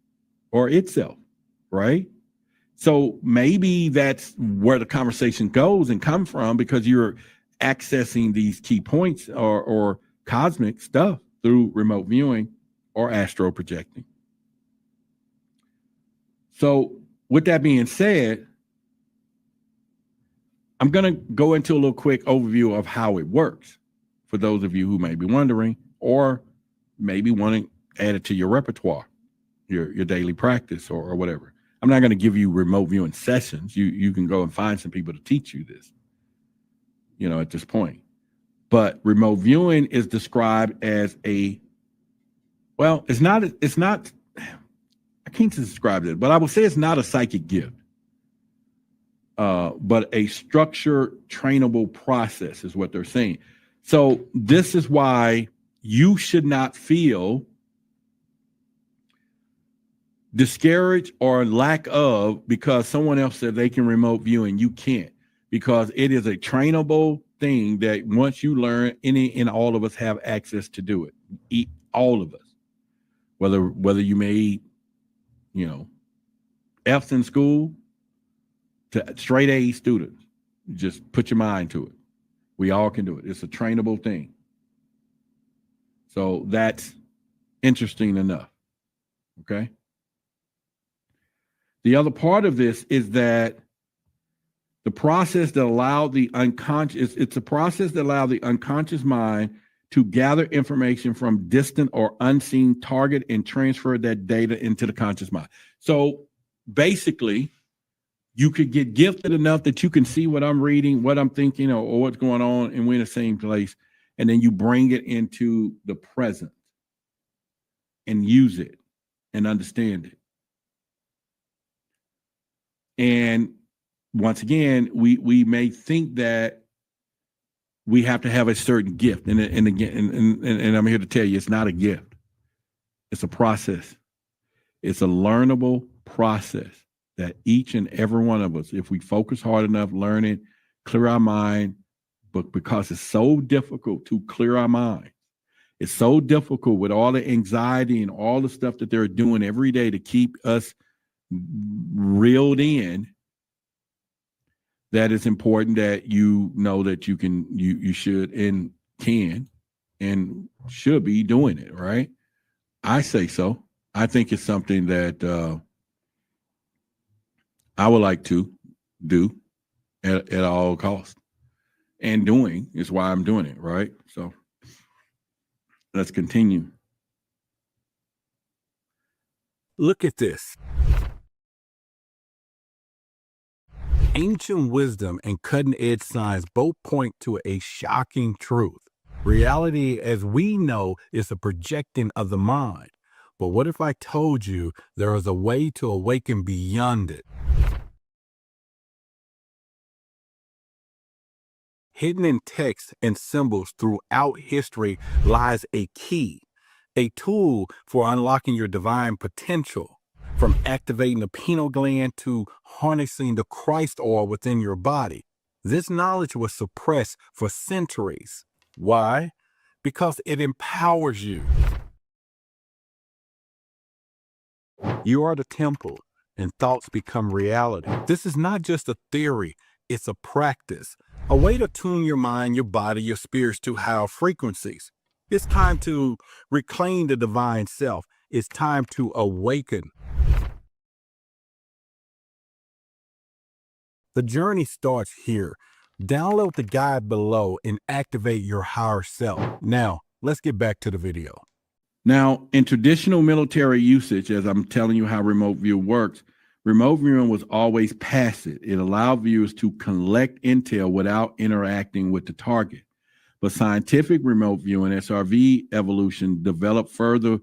or itself, right? So maybe that's where the conversation goes and come from, because you're accessing these key points or cosmic stuff through remote viewing or astral projecting. So with that being said, I'm going to go into a little quick overview of how it works for those of you who may be wondering, or maybe want to add it to your repertoire, your daily practice, or whatever. I'm not going to give you remote viewing sessions. You can go and find some people to teach you this, at this point. But remote viewing is described as it's not, I can't describe it, but I would say it's not a psychic gift, but a structured, trainable process is what they're saying. So this is why you should not feel discouraged or lack of because someone else said they can remote view and you can't, because it is a trainable thing that once you learn, any and all of us have access to do it. All of us, whether you made, F's in school to straight A students, just put your mind to it. We all can do it. It's a trainable thing. So that's interesting enough. Okay. The other part of this is that the process that allowed the unconscious, it's a process that allowed the unconscious mind to gather information from distant or unseen target and transfer that data into the conscious mind. So basically, You could get gifted enough that you can see what I'm reading, what I'm thinking, or what's going on, and we're in the same place. And then you bring it into the present and use it and understand it. And once again, we may think that we have to have a certain gift. And again, and I'm here to tell you, it's not a gift. It's a process. It's a learnable process that each and every one of us, if we focus hard enough, learn it, clear our mind, but because it's so difficult to clear our mind, it's so difficult with all the anxiety and all the stuff that they're doing every day to keep us reeled in, that it's important that you know that you can, you should and can and should be doing it, right? I say so. I think it's something that I would like to do at all costs. And doing is why I'm doing it, right? So let's continue. Look at this. Ancient wisdom and cutting-edge science both point to a shocking truth. Reality, as we know, is a projecting of the mind. But what if I told you there is a way to awaken beyond it? Hidden in text and symbols throughout history lies a key, a tool for unlocking your divine potential, from activating the pineal gland to harnessing the Christ oil within your body. This knowledge was suppressed for centuries. Why? Because it empowers you. You are the temple, and thoughts become reality. This is not just a theory, it's a practice, a way to tune your mind, your body, your spirits to higher frequencies. It's time to reclaim the divine self. It's time to awaken. The journey starts here. Download the guide below and activate your higher self. Now, let's get back to the video. Now, in traditional military usage, as I'm telling you how remote view works, remote viewing was always passive. It allowed viewers to collect intel without interacting with the target. But scientific remote viewing, SRV evolution, developed further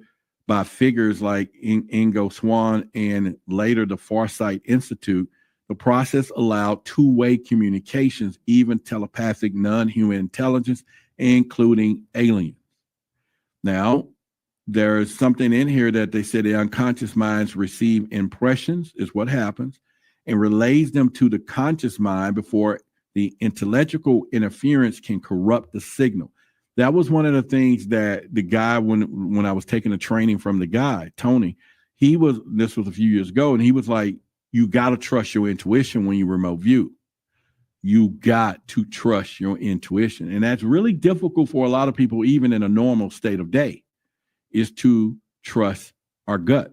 by figures like Ingo Swann and later the Farsight Institute. The process allowed two-way communications, even telepathic non-human intelligence, including aliens. Now, there's something in here that they said the unconscious minds receive impressions, is what happens, and relays them to the conscious mind before the intellectual interference can corrupt the signal. That was one of the things that the guy, when I was taking the training from the guy, Tony, this was a few years ago, and he was like, you got to trust your intuition when you remote view. You got to trust your intuition. And that's really difficult for a lot of people, even in a normal state of day, is to trust our gut.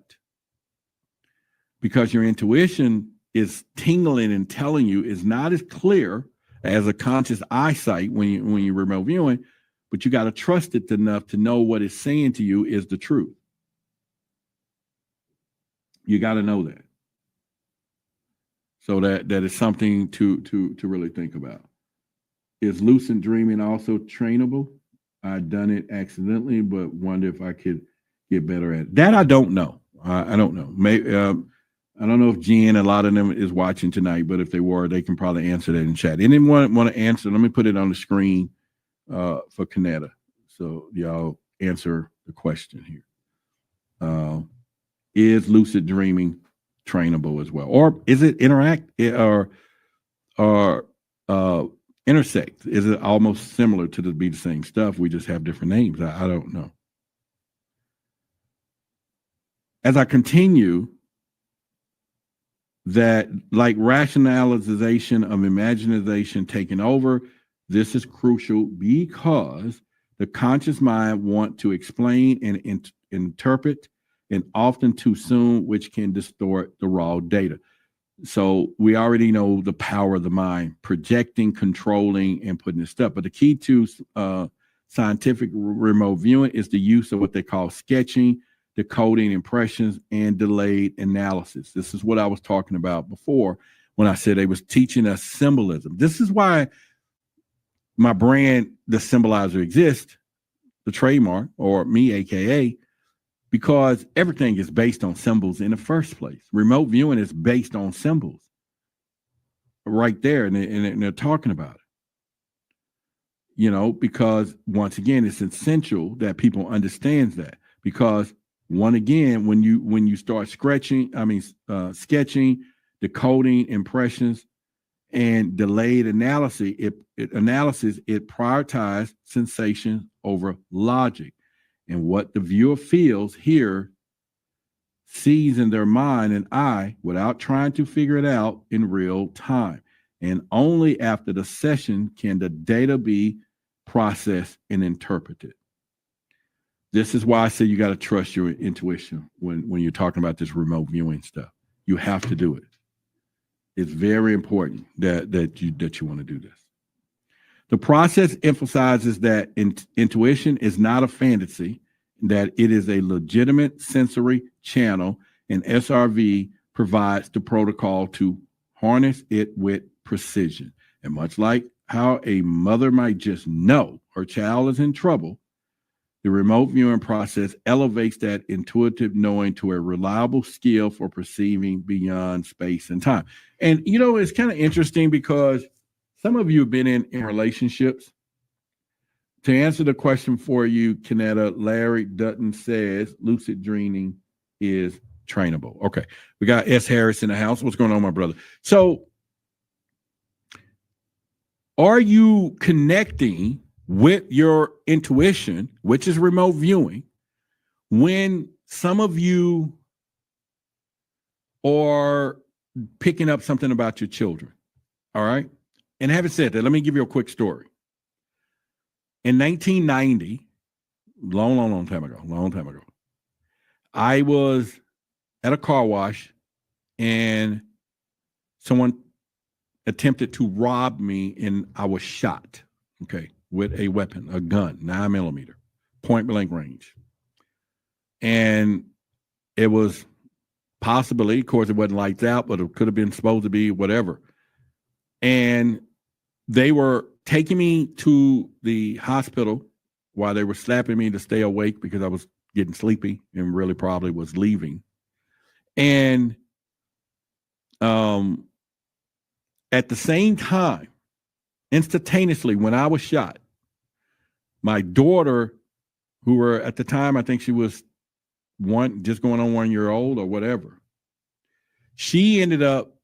Because your intuition is tingling and telling you is not as clear as a conscious eyesight when you're remote viewing, but you got to trust it enough to know what it's saying to you is the truth. You got to know that. So that is something to really think about. Is lucid dreaming also trainable? I've done it accidentally, but wonder if I could get better at it. That I don't know. I don't know. Maybe I don't know if Jen, a lot of them is watching tonight, but if they were, they can probably answer that in chat. Anyone want to answer? Let me put it on the screen for Kaneda, so y'all answer the question here. Is lucid dreaming trainable as well, or is it intersect? Is it almost similar to be the same stuff? We just have different names. I don't know. As I continue, that like rationalization of imagination taking over, this is crucial because the conscious mind wants to explain and interpret, and often too soon, which can distort the raw data. So we already know the power of the mind, projecting, controlling, and putting this stuff. But the key to scientific remote viewing is the use of what they call sketching, decoding impressions, and delayed analysis. This is what I was talking about before when I said they was teaching us symbolism. This is why my brand, the Symbolizer, exists, the trademark, or me, AKA, because everything is based on symbols in the first place. Remote viewing is based on symbols right there, and they're talking about it. You know, because once again, it's essential that people understands that, because when you start sketching, decoding impressions, and delayed analysis, it prioritizes sensation over logic, and what the viewer feels, hears, sees in their mind and eye without trying to figure it out in real time. And only after the session can the data be processed and interpreted. This is why I say you got to trust your intuition when you're talking about this remote viewing stuff. You have to do it. It's very important that you want to do this. The process emphasizes that intuition is not a fantasy, that it is a legitimate sensory channel, and SRV provides the protocol to harness it with precision. And much like how a mother might just know her child is in trouble, the remote viewing process elevates that intuitive knowing to a reliable skill for perceiving beyond space and time. And, you know, it's kind of interesting because some of you have been in relationships. To answer the question for you, Kanetta, Larry Dutton says lucid dreaming is trainable. Okay. We got S. Harris in the house. What's going on, my brother? So are you connecting with your intuition, which is remote viewing, when some of you are picking up something about your children? All right. And having said that, let me give you a quick story. In 1990, long time ago, I was at a car wash and someone attempted to rob me, and I was shot, okay, with a weapon, a gun, 9mm, point blank range. And it was possibly, of course, it wasn't lights out, but it could have been supposed to be whatever. And they were taking me to the hospital while they were slapping me to stay awake because I was getting sleepy and really probably was leaving. And at the same time, instantaneously, when I was shot, my daughter, who were at the time, I think she was just going on 1 year old or whatever, she ended up,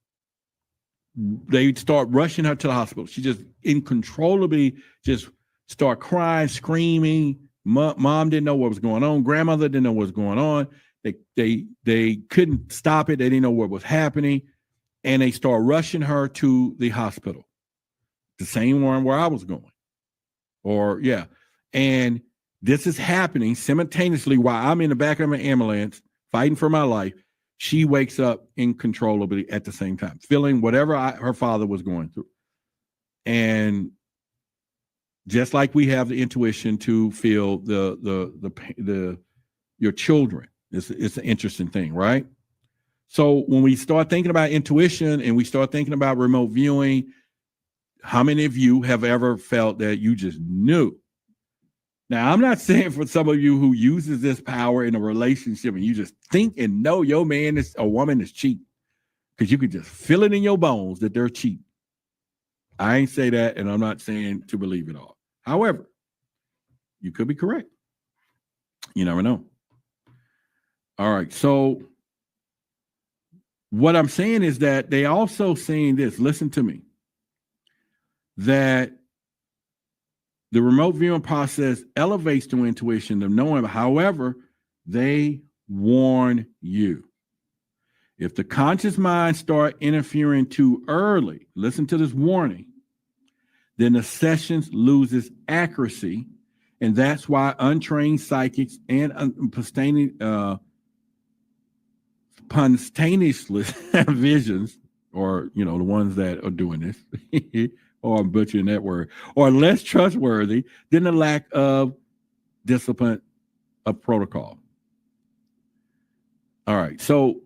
they start rushing her to the hospital. She just uncontrollably just start crying, screaming. Mom didn't know what was going on. Grandmother didn't know what was going on. They couldn't stop it. They didn't know what was happening. And they start rushing her to the hospital, the same one where I was going. And this is happening simultaneously while I'm in the back of an ambulance fighting for my life. She wakes up uncontrollably at the same time, feeling whatever her father was going through. And just like we have the intuition to feel your children, it's an interesting thing, right? So when we start thinking about intuition and we start thinking about remote viewing, how many of you have ever felt that you just knew? Now, I'm not saying for some of you who uses this power in a relationship and you just think and know your man is a woman is cheating because you could just feel it in your bones that they're cheating. I ain't say that, and I'm not saying to believe it all. However, you could be correct. You never know. All right, so what I'm saying is that they also saying this, listen to me, that the remote viewing process elevates to intuition of knowing. However, they warn you. If the conscious mind start interfering too early, listen to this warning, then the sessions loses accuracy. And that's why untrained psychics and spontaneous visions, or, the ones that are doing this, or I'm butchering that word, or less trustworthy than the lack of discipline of protocol. All right. So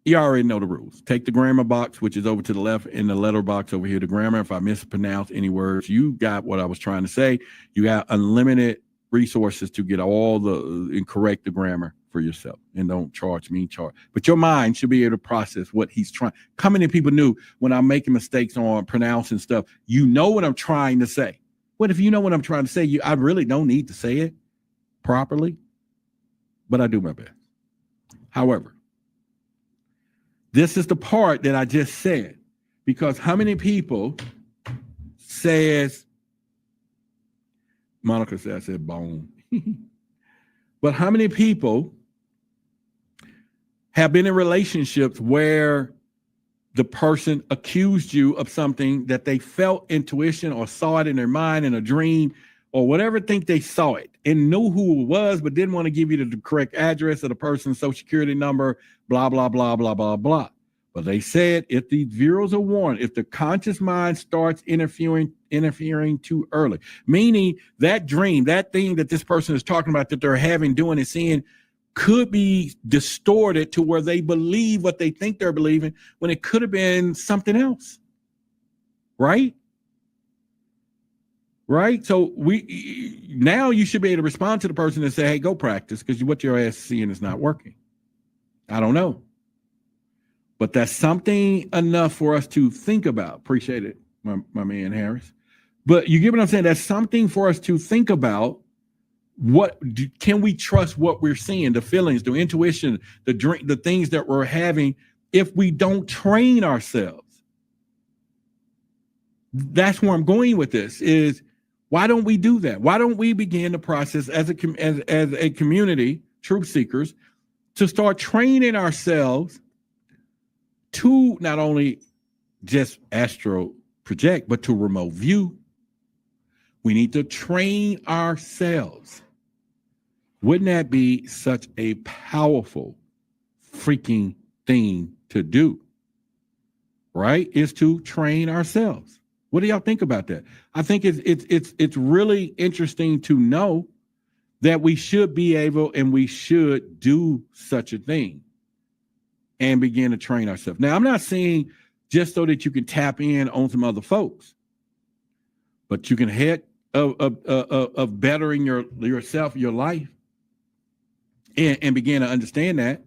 You already know the rules. Take the grammar box, which is over to the left, and the letter box over here, the grammar. If I mispronounce any words, you got what I was trying to say. You got unlimited resources to get all the and correct the grammar for yourself, and don't charge me. But your mind should be able to process what he's trying. How many people knew when I'm making mistakes on pronouncing stuff? You know what I'm trying to say. What if you know what I'm trying to say? I really don't need to say it properly, but I do my best. However, this is the part that I just said, because how many people says, Monica said, I said bone, but how many people have been in relationships where the person accused you of something that they felt intuition or saw it in their mind in a dream or whatever, think they saw it and knew who it was, but didn't want to give you the correct address of the person's social security number, blah, blah, blah, blah, blah, blah. But they said if these bureaus are warned, if the conscious mind starts interfering too early, meaning that dream, that thing that this person is talking about that they're having, doing and seeing could be distorted to where they believe what they think they're believing when it could have been something else. Right? Right. So now you should be able to respond to the person and say, hey, go practice, because what your ass is seeing is not working. I don't know. But that's something enough for us to think about. Appreciate it, my man Harris. But you get what I'm saying? That's something for us to think about. Can we trust what we're seeing, the feelings, the intuition, the things that we're having, if we don't train ourselves? That's where I'm going with this is, why don't we do that? Why don't we begin the process as a community, truth seekers, to start training ourselves to not only just astral project, but to remote view? We need to train ourselves. Wouldn't that be such a powerful freaking thing to do? Right? Is to train ourselves. What do y'all think about that? I think it's really interesting to know that we should be able and we should do such a thing and begin to train ourselves. Now, I'm not saying just so that you can tap in on some other folks, but you can head of bettering yourself, your life, and begin to understand that.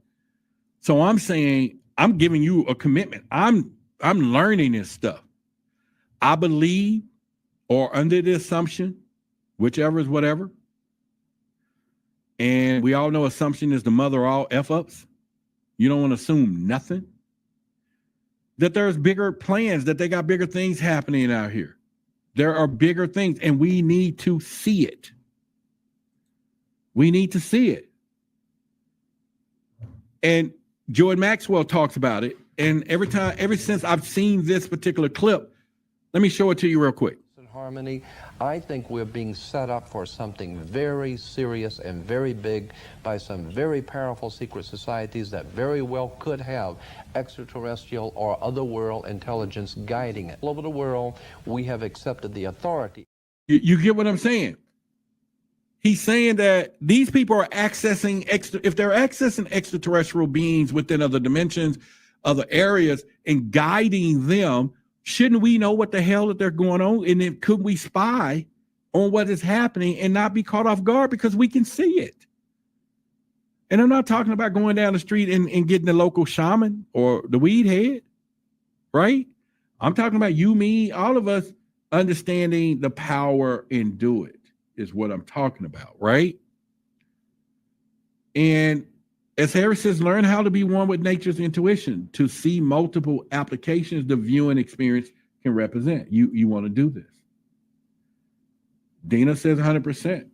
So I'm saying, I'm giving you a commitment. I'm learning this stuff. I believe, or under the assumption, whichever is whatever. And we all know assumption is the mother of all F-ups. You don't want to assume nothing. That there's bigger plans, that they got bigger things happening out here. There are bigger things, and we need to see it. We need to see it. And Jordan Maxwell talks about it. And ever since I've seen this particular clip, let me show it to you real quick. Harmony, I think we're being set up for something very serious and very big by some very powerful secret societies that very well could have extraterrestrial or otherworld intelligence guiding it. All over the world, we have accepted the authority. You get what I'm saying? He's saying that these people are accessing if they're accessing extraterrestrial beings within other dimensions, other areas, and guiding them. Shouldn't we know what the hell that they're going on? And then could we spy on what is happening and not be caught off guard because we can see it? And I'm not talking about going down the street and getting the local shaman or the weed head, right? I'm talking about you, me, all of us understanding the power and do it is what I'm talking about, right? And as Harris says, learn how to be one with nature's intuition, to see multiple applications the viewing experience can represent. You want to do this. Dina says 100%.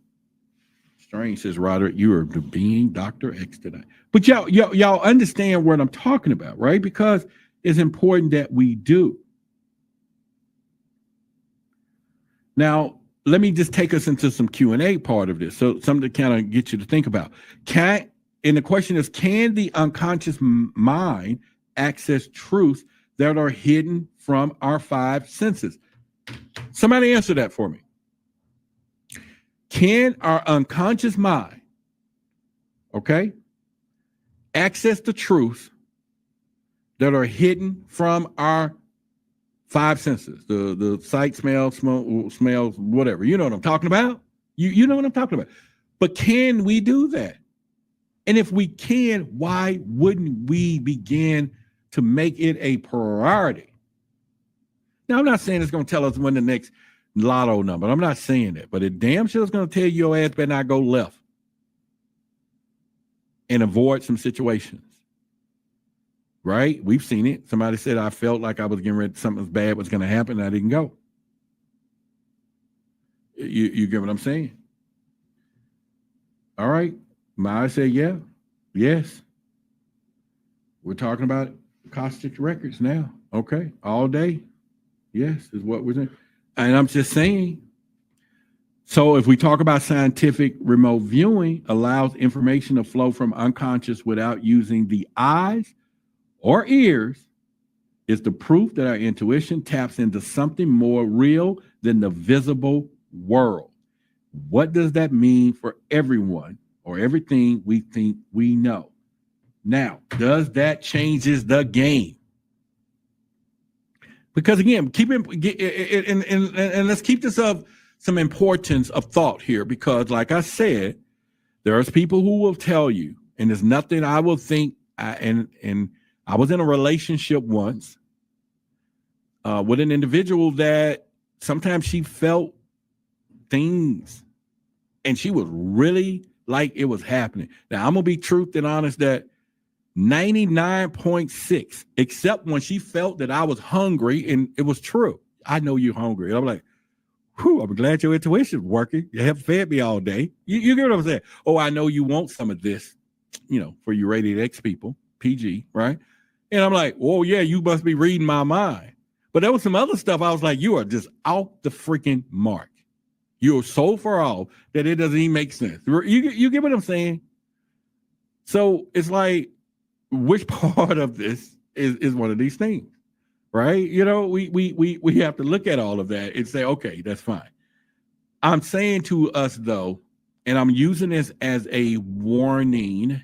Strange says, Roderick, you are the being Dr. X tonight. But y'all understand what I'm talking about, right? Because it's important that we do. Now, let me just take us into some Q&A part of this. So something to kind of get you to think about. And the question is, can the unconscious mind access truths that are hidden from our five senses? Somebody answer that for me. Can our unconscious mind, access the truth that are hidden from our five senses, the sight, smell, smells, whatever. You know what I'm talking about? You know what I'm talking about. But can we do that? And if we can, why wouldn't we begin to make it a priority? Now, I'm not saying it's going to tell us when the next lotto number. I'm not saying that, but it damn sure is going to tell you your ass better not go left and avoid some situations. Right? We've seen it. Somebody said I felt like I was getting ready, something bad was going to happen. And I didn't go. You get what I'm saying? All right. Maya said, yeah. Yes. We're talking about caustic records now. Okay. All day. Yes, is what we're saying. And I'm just saying. So if we talk about scientific remote viewing allows information to flow from unconscious without using the eyes or ears, is the proof that our intuition taps into something more real than the visible world. What does that mean for everyone or everything we think we know? Now, does that changes the game? Because again, and let's keep this of some importance of thought here, because like I said, there's people who will tell you, and there's nothing I will think, and I was in a relationship once with an individual that sometimes she felt things and she was really like it was happening. Now, I'm going to be truth and honest that 99.6, except when she felt that I was hungry, and it was true. I know you're hungry. And I'm like, whew, I'm glad your intuition's working. You have fed me all day. You get what I'm saying? Oh, I know you want some of this, for you rated X people, PG, right? And I'm like, oh, yeah, you must be reading my mind. But there was some other stuff I was like, you are just off the freaking mark. You're so far off that it doesn't even make sense. You get what I'm saying? So it's like, which part of this is one of these things, right? We have to look at all of that and say, okay, that's fine. I'm saying to us, though, and I'm using this as a warning,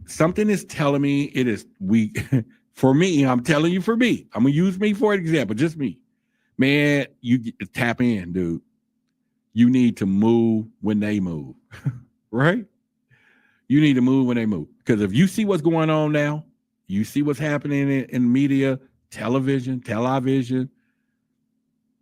something is telling me it is for me, I'm telling you for me. I'm going to use me for an example, just me. Man, you tap in, dude. You need to move when they move, right? You need to move when they move. Because if you see what's going on now, you see what's happening in media, television,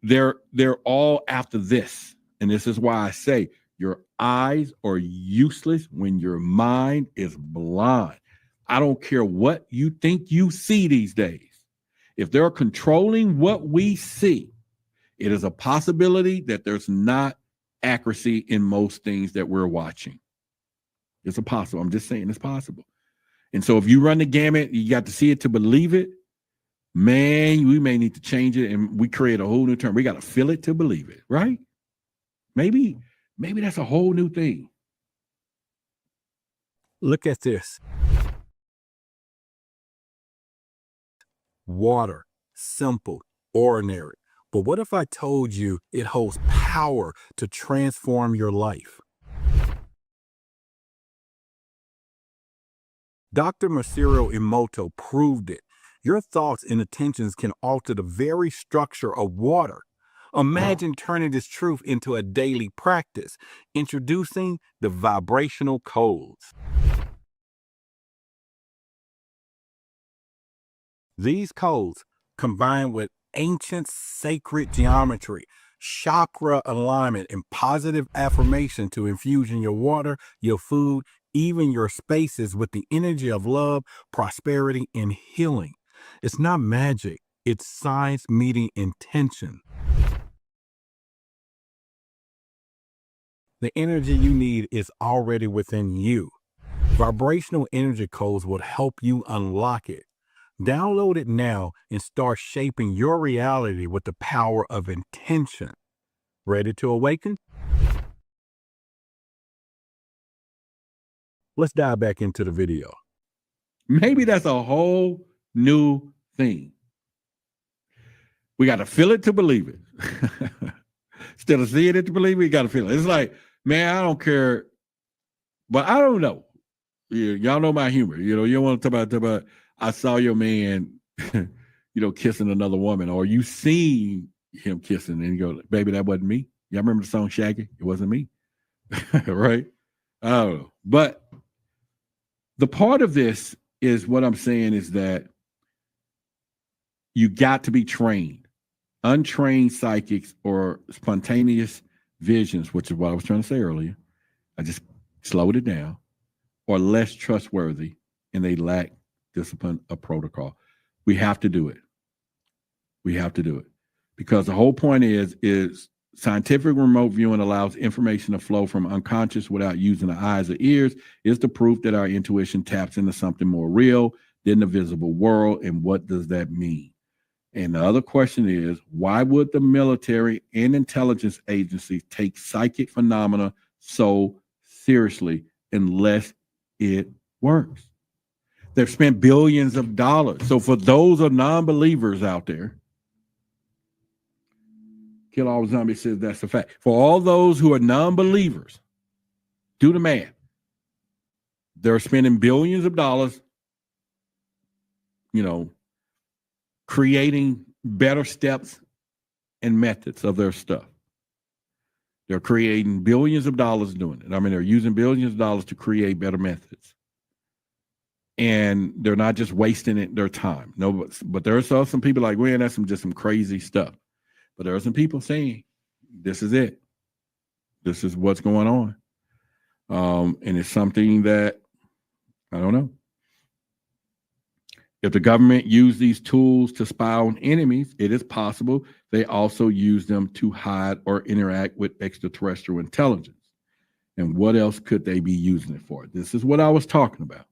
they're all after this. And this is why I say your eyes are useless when your mind is blind. I don't care what you think you see these days. If they're controlling what we see, it is a possibility that there's not accuracy in most things that we're watching. It's possible. I'm just saying it's possible. And so if you run the gamut, you got to see it to believe it, man, we may need to change it and we create a whole new term. We got to feel it to believe it, right? Maybe that's a whole new thing. Look at this. Water, simple, ordinary. But what if I told you it holds power to transform your life? Dr. Masaru Emoto proved it. Your thoughts and intentions can alter the very structure of water. Imagine turning this truth into a daily practice, introducing the vibrational codes. These codes, combined with ancient sacred geometry, chakra alignment, and positive affirmation to infuse in your water, your food, even your spaces with the energy of love, prosperity, and healing. It's not magic. It's science meeting intention. The energy you need is already within you. Vibrational energy codes will help you unlock it. Download it now and start shaping your reality with the power of intention. Ready to awaken? Let's dive back into the video. Maybe that's a whole new thing. We got to feel it to believe it. Instead of seeing it to believe it, you got to feel it. It's like, man, I don't care, but I don't know. Yeah, y'all know my humor. You don't want to talk about I saw your man, kissing another woman, or you seen him kissing, and you go, baby, that wasn't me. Y'all remember the song Shaggy? It wasn't me. Right? I don't know. But the part of this is what I'm saying is that you got to be trained. Untrained psychics or spontaneous visions, which is what I was trying to say earlier. I just slowed it down, or less trustworthy, and they lack discipline or protocol. We have to do it. We have to do it. Because the whole point is scientific remote viewing allows information to flow from unconscious without using the eyes or ears, is the proof that our intuition taps into something more real than the visible world. And what does that mean? And the other question is, why would the military and intelligence agencies take psychic phenomena so seriously unless it works? They've spent billions of dollars. So for those of non-believers out there, Kill All Zombie says that's a fact. For all those who are non-believers, do the math. They're spending billions of dollars, creating better steps and methods of their stuff. They're creating billions of dollars doing it. I mean, they're using billions of dollars to create better methods. And they're not just wasting their time. No, but there are some people like, well, that's just some crazy stuff. But there are some people saying, this is it. This is what's going on. And it's something that, I don't know. If the government used these tools to spy on enemies, it is possible they also use them to hide or interact with extraterrestrial intelligence. And what else could they be using it for? This is what I was talking about.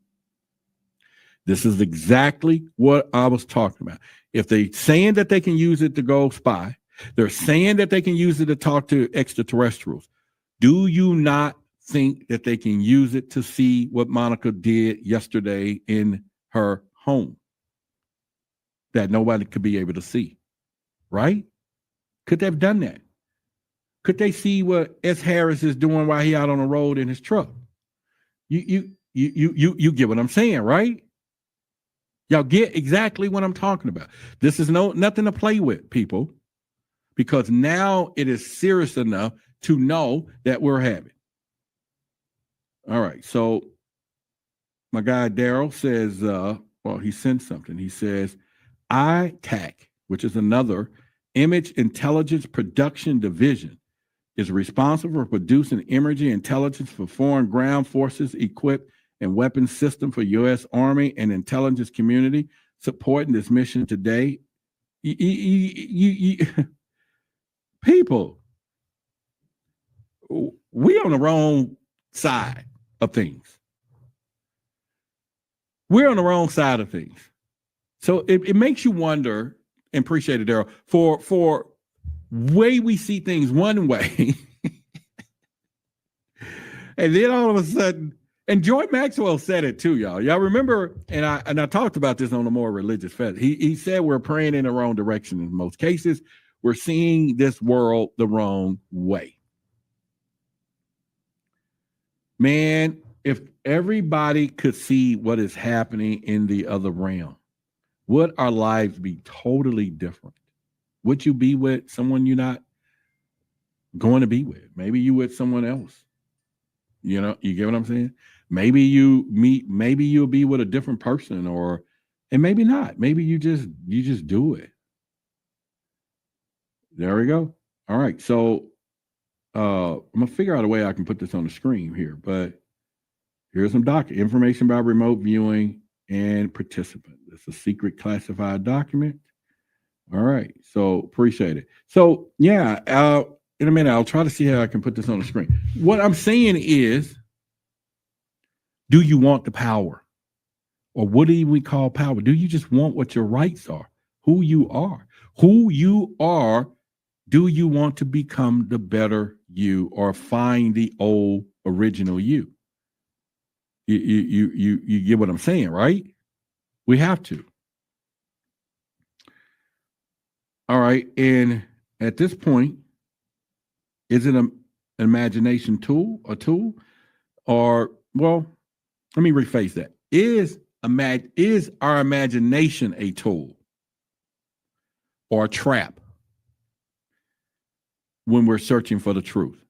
This is exactly what I was talking about. If they're saying that they can use it to go spy, they're saying that they can use it to talk to extraterrestrials. Do you not think that they can use it to see what Monica did yesterday in her home that nobody could be able to see? Right? Could they have done that? Could they see what S. Harris is doing while he out on the road in his truck? You get what I'm saying, right? Y'all get exactly what I'm talking about. This is nothing to play with, people, because now it is serious enough to know that we're having. All right. So my guy Daryl says, he sent something. He says, ITAC, which is another image intelligence production division, is responsible for producing imaging intelligence for foreign ground forces equipped and weapons system for U.S. Army and intelligence community, supporting this mission today. People, we on the wrong side of things. We're on the wrong side of things. So it makes you wonder, and appreciate it, Daryl, for way we see things one way, and then all of a sudden, and Joy Maxwell said it too, y'all. Y'all remember, and I talked about this on a more religious fest. He said we're praying in the wrong direction in most cases. We're seeing this world the wrong way. Man, if everybody could see what is happening in the other realm, would our lives be totally different? Would you be with someone you're not going to be with? Maybe you with someone else. You get what I'm saying? Maybe you'll be with a different person, and maybe not. Maybe you just do it. There we go. All right. So I'm gonna figure out a way I can put this on the screen here, but here's some information about remote viewing and participant. It's a secret classified document. All right. So appreciate it. So yeah, in a minute, I'll try to see how I can put this on the screen. What I'm saying is, do you want the power? Or what do we call power? Do you just want what your rights are? Who you are? Who you are, do you want to become the better you or find the old original you? You get what I'm saying, right? We have to. All right. And at this point, is it an imagination tool, or, well, Let me rephrase that. Is our imagination a tool or a trap when we're searching for the truth?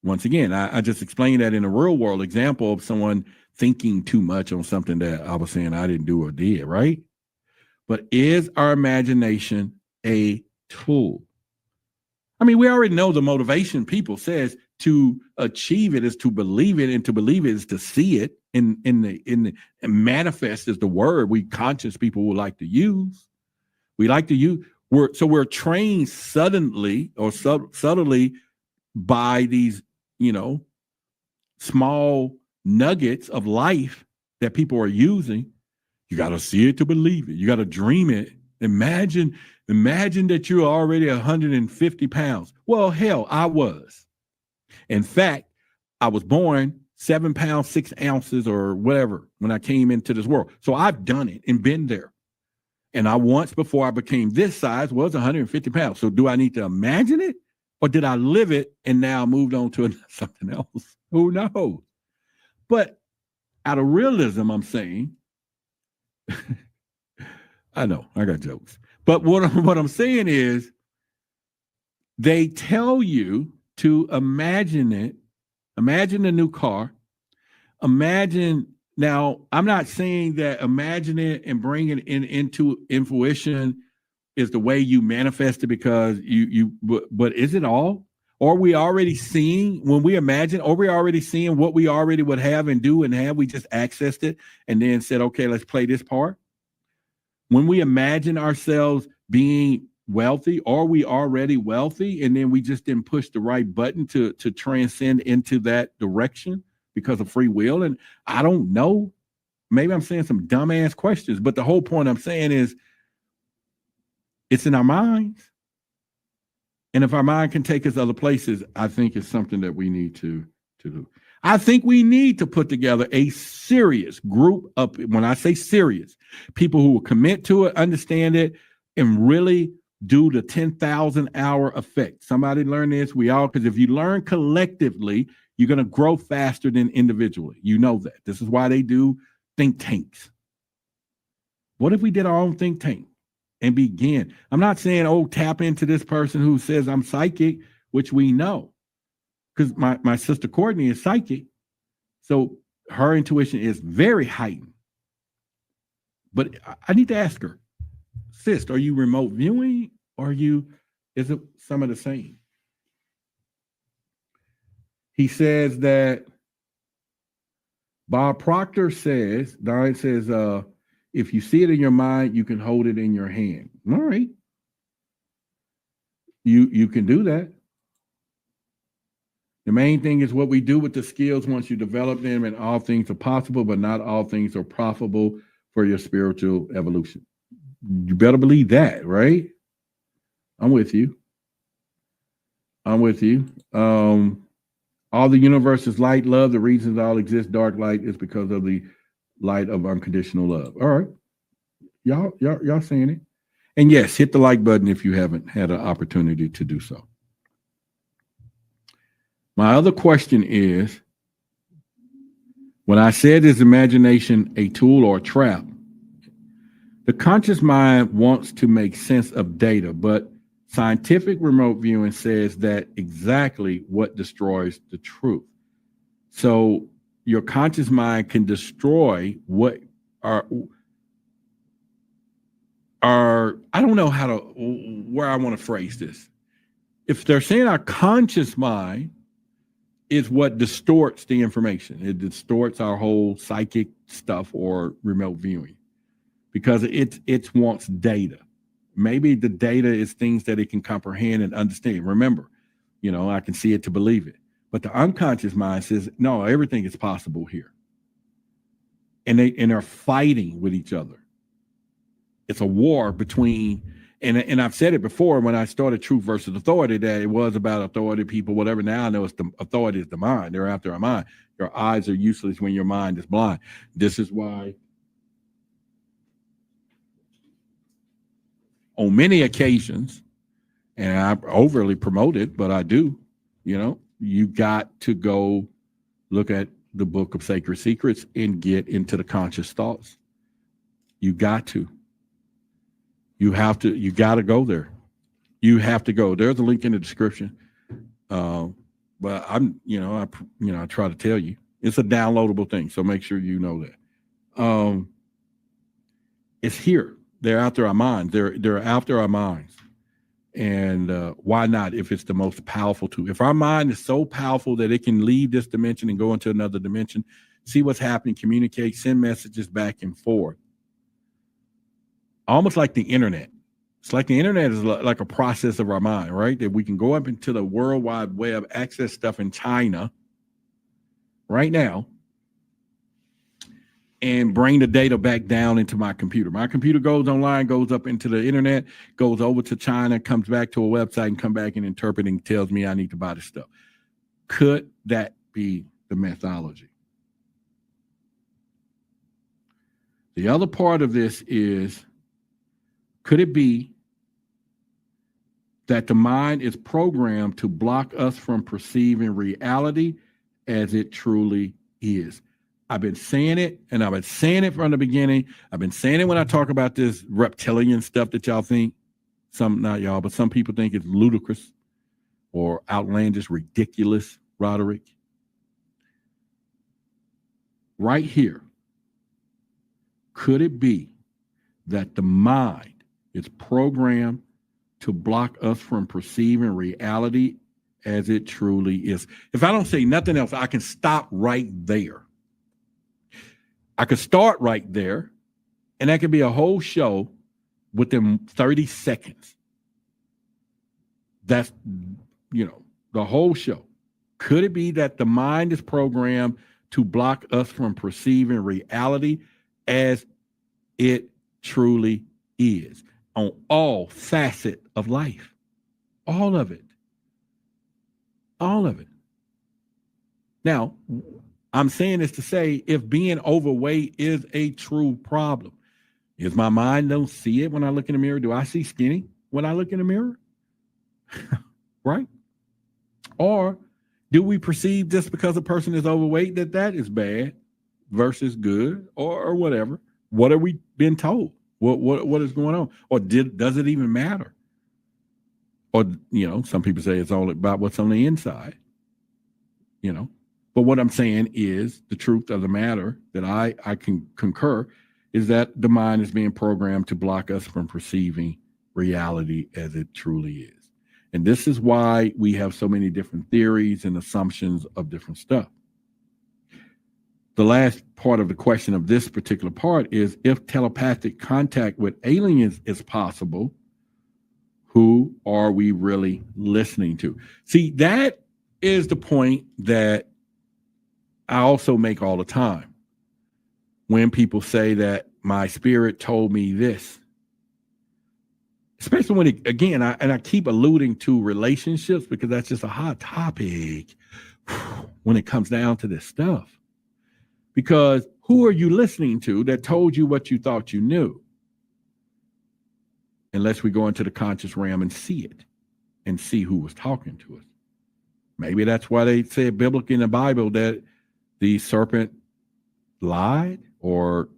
Once again, I just explained that in a real world example of someone thinking too much on something that I was saying I didn't do or did, right? But is our imagination a tool? I mean, we already know the motivation people says to achieve it is to believe it, and to believe it is to see it in the manifest is the word we conscious people would like to use. We like to use we're trained subtly by these, small nuggets of life that people are using. You got to see it to believe it. You got to dream it. Imagine that you're already 150 pounds. Well, hell, I was. In fact, I was born 7 pounds, 6 ounces or whatever when I came into this world. So I've done it and been there. And I once, before I became this size, was 150 pounds. So do I need to imagine it? Or did I live it and now moved on to something else? Who knows? But out of realism, I'm saying, I know, I got jokes. But what I'm saying is, they tell you to imagine it. Imagine a new car. Imagine. Now, I'm not saying that imagine it and bring it into fruition is the way you manifest it, because but is it all? Or are we already seeing, when we imagine, are we already seeing what we already would have and do and have? We just accessed it and then said, okay, let's play this part. When we imagine ourselves being wealthy, are we already wealthy? And then we just didn't push the right button to transcend into that direction because of free will. And I don't know. Maybe I'm saying some dumbass questions, but the whole point I'm saying is it's in our minds. And if our mind can take us other places, I think it's something that we need to do. I think we need to put together a serious group of, when I say serious, people who will commit to it, understand it, and really do the 10,000 hour effect. Somebody learn this. Because if you learn collectively, you're going to grow faster than individually. You know that. This is why they do think tanks. What if we did our own think tank and begin? I'm not saying, tap into this person who says I'm psychic, which we know. Because my sister Courtney is psychic. So her intuition is very heightened. But I need to ask her, sis, are you remote viewing or is it some of the same? He says that Bob Proctor says, Diane says, if you see it in your mind, you can hold it in your hand. All right. You can do that. The main thing is what we do with the skills once you develop them, and all things are possible, but not all things are profitable for your spiritual evolution. You better believe that, right? I'm with you. All the universe is light, love. The reasons all exist, dark light, is because of the light of unconditional love. All right. Y'all saying it. And yes, hit the like button if you haven't had an opportunity to do so. My other question is, when I said is imagination a tool or a trap, the conscious mind wants to make sense of data, but scientific remote viewing says that exactly what destroys the truth. So your conscious mind can destroy what are I don't know where I want to phrase this. If they're saying our conscious mind is what distorts the information, it distorts our whole psychic stuff or remote viewing, because it wants data. Maybe the data is things that it can comprehend and understand. Remember, I can see it to believe it. But the unconscious mind says, no, everything is possible here. And they're fighting with each other. It's a war between, and I've said it before when I started Truth versus Authority, that it was about authority, people, whatever. Now I know it's the authority is the mind. They're after our mind. Your eyes are useless when your mind is blind. This is why on many occasions, and I overly promote it, but I do, you got to go look at the book of Sacred Secrets and get into the conscious thoughts. You got to. You have to. You got to go there. You have to go. There's a link in the description. But I try to tell you, it's a downloadable thing. So make sure you know that. It's here. They're after our minds. They're after our minds. And why not if it's the most powerful tool? If our mind is so powerful that it can leave this dimension and go into another dimension, see what's happening, communicate, send messages back and forth. Almost like the internet. It's like the internet is like a process of our mind, right? That we can go up into the World Wide Web, access stuff in China right now, and bring the data back down into my computer. My computer goes online, goes up into the internet, goes over to China, comes back to a website and come back and interpret and tells me I need to buy this stuff. Could that be the methodology? The other part of this is, could it be that the mind is programmed to block us from perceiving reality as it truly is? I've been saying it, and I've been saying it from the beginning. I've been saying it when I talk about this reptilian stuff that y'all think, some, not y'all, but some people think it's ludicrous or outlandish, ridiculous, Roderick. Right here, could it be that the mind is programmed to block us from perceiving reality as it truly is? If I don't say nothing else, I can stop right there. I could start right there, and that could be a whole show within 30 seconds. That's, the whole show. Could it be that the mind is programmed to block us from perceiving reality as it truly is on all facets of life? All of it. All of it. Now, I'm saying this to say, if being overweight is a true problem, is my mind don't see it when I look in the mirror? Do I see skinny when I look in the mirror? Right? Or do we perceive just because a person is overweight that is bad versus good or whatever? What are we being told? What is going on? Or does it even matter? Or, some people say it's all about what's on the inside, But what I'm saying is the truth of the matter that I can concur is that the mind is being programmed to block us from perceiving reality as it truly is. And this is why we have so many different theories and assumptions of different stuff. The last part of the question of this particular part is, if telepathic contact with aliens is possible, who are we really listening to? See, that is the point that I also make all the time. When people say that my spirit told me this, especially when I keep alluding to relationships because that's just a hot topic when it comes down to this stuff. Because who are you listening to that told you what you thought you knew? Unless we go into the conscious realm and see it and see who was talking to us. Maybe that's why they say biblically in the Bible that the serpent lied or,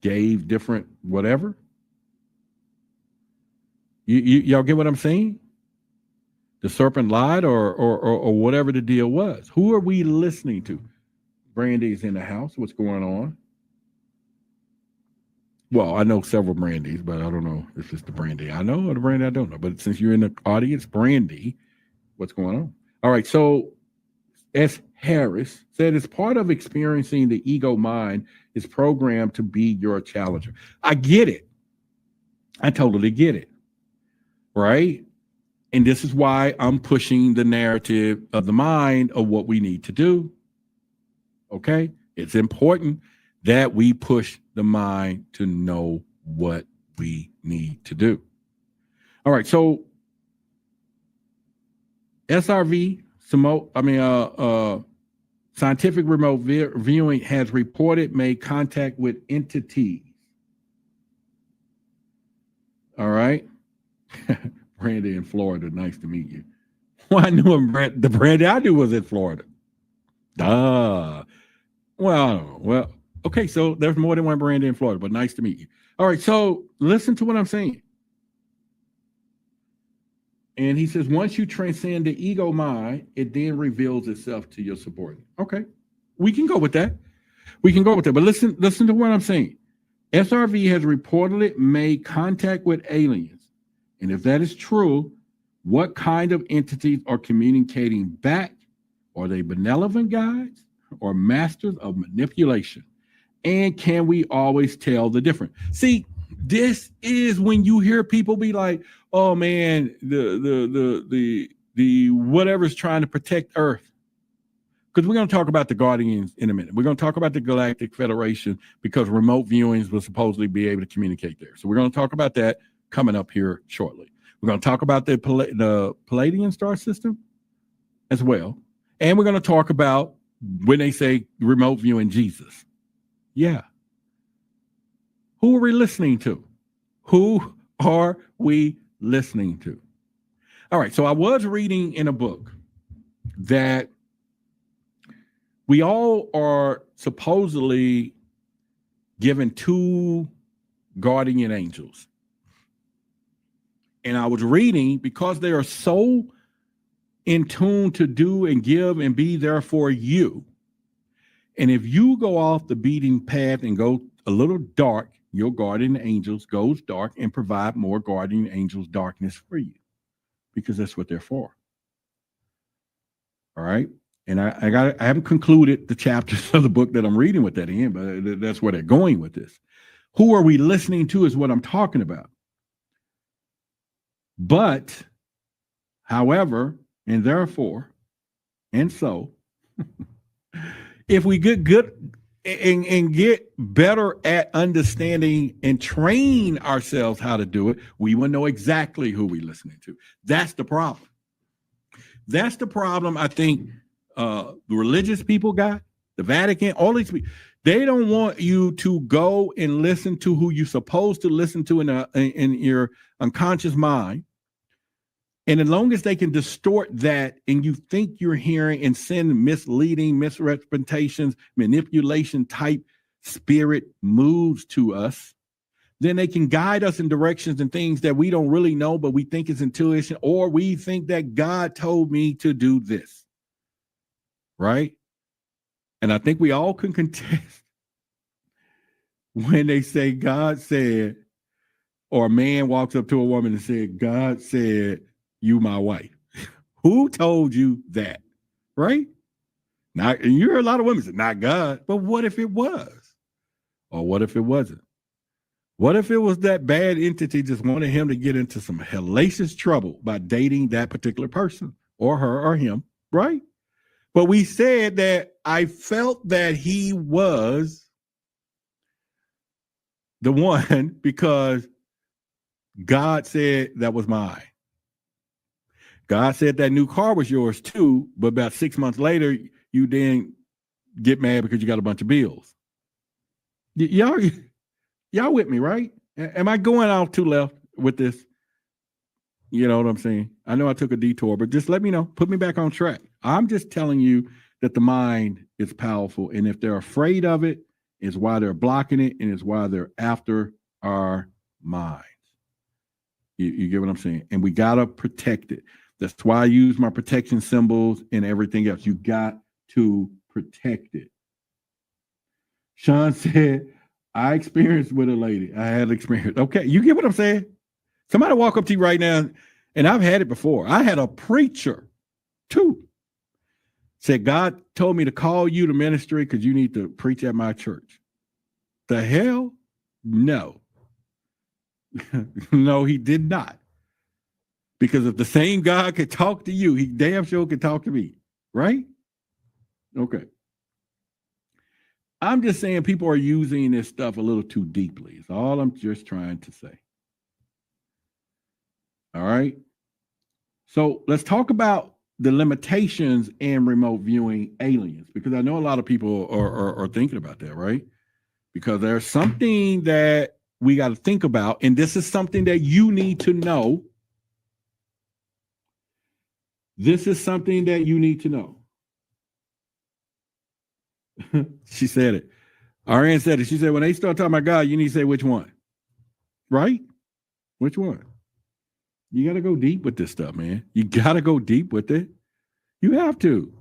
gave different whatever. Y'all get what I'm saying? The serpent lied or whatever the deal was. Who are we listening to? Brandy's in the house. What's going on? Well, I know several Brandys, but I don't know if it's the Brandy I know or the Brandy I don't know. But since you're in the audience, Brandy, what's going on? All right, so S. Harris said, as part of experiencing the ego mind is programmed to be your challenger. I get it. I totally get it. Right? And this is why I'm pushing the narrative of the mind of what we need to do. Okay? It's important that we push the mind to know what we need to do. All right, so SRV, scientific remote viewing has reported made contact with entities. All right. Brandy in Florida, nice to meet you. Well, I knew him, the Brandy I knew was in Florida. Well, I don't know. Well, okay, so there's more than one Brandon in Florida, but nice to meet you. All right, so listen to what I'm saying. And he says, once you transcend the ego mind, it then reveals itself to your subordinate. Okay, we can go with that. We can go with that. But listen to what I'm saying. SRV has reportedly made contact with aliens. And if that is true, what kind of entities are communicating back? Are they benevolent guides or masters of manipulation? And can we always tell the difference? See, this is when you hear people be like, "Oh man, the whatever's trying to protect Earth." Because we're going to talk about the Guardians in a minute. We're going to talk about the Galactic Federation because remote viewings will supposedly be able to communicate there. So we're going to talk about that coming up here shortly. We're going to talk about the Palladian star system as well. And we're going to talk about when they say remote viewing Jesus. Yeah. Who are we listening to? Who are we listening to? All right. So I was reading in a book that we all are supposedly given 2 guardian angels. And I was reading because they are so in tune to do and give and be there for you. And if you go off the beaten path and go a little dark, your guardian angels goes dark and provide more guardian angels darkness for you, because that's what they're for. All right. And I haven't concluded the chapters of the book that I'm reading with that in, but that's where they're going with this. Who are we listening to is what I'm talking about. But, however, and therefore, and so, if we get good and get better at understanding and train ourselves how to do it, we will know exactly who we're listening to. That's the problem. That's the problem I think the religious people got, the Vatican, all these people. They don't want you to go and listen to who you're supposed to listen to in your unconscious mind. And as long as they can distort that and you think you're hearing and send misleading, misrepresentations, manipulation type spirit moods to us, then they can guide us in directions and things that we don't really know, but we think it's intuition, or we think that God told me to do this. Right? And I think we all can contest when they say God said, or a man walks up to a woman and said, God said, you my wife. Who told you that? Right? Not, and you hear a lot of women say, not God. But what if it was? Or what if it wasn't? What if it was that bad entity just wanted him to get into some hellacious trouble by dating that particular person, or her or him, right? But we said that I felt that he was the one because God said that was mine. God said that new car was yours too, but about 6 months later, you then get mad because you got a bunch of bills. Y'all with me, right? Am I going off too left with this? You know what I'm saying? I know I took a detour, but just let me know. Put me back on track. I'm just telling you that the mind is powerful. And if they're afraid of it, it's why they're blocking it, and it's why they're after our minds. You get what I'm saying? And we got to protect it. That's why I use my protection symbols and everything else. You got to protect it. Sean said, I experienced with a lady. I had experience. Okay, you get what I'm saying? Somebody walk up to you right now, and I've had it before. I had a preacher, too, said, God told me to call you to ministry because you need to preach at my church. The hell? No. No, he did not. Because if the same God could talk to you, he damn sure could talk to me, right? Okay. I'm just saying people are using this stuff a little too deeply. It's all I'm just trying to say. All right. So let's talk about the limitations in remote viewing aliens, because I know a lot of people are thinking about that, right? Because there's something that we got to think about, and this is something that you need to know. This is something that you need to know. She said it. RN said it. She said, when they start talking about God, you need to say which one. Right? Which one? You got to go deep with this stuff, man. You got to go deep with it. You have to.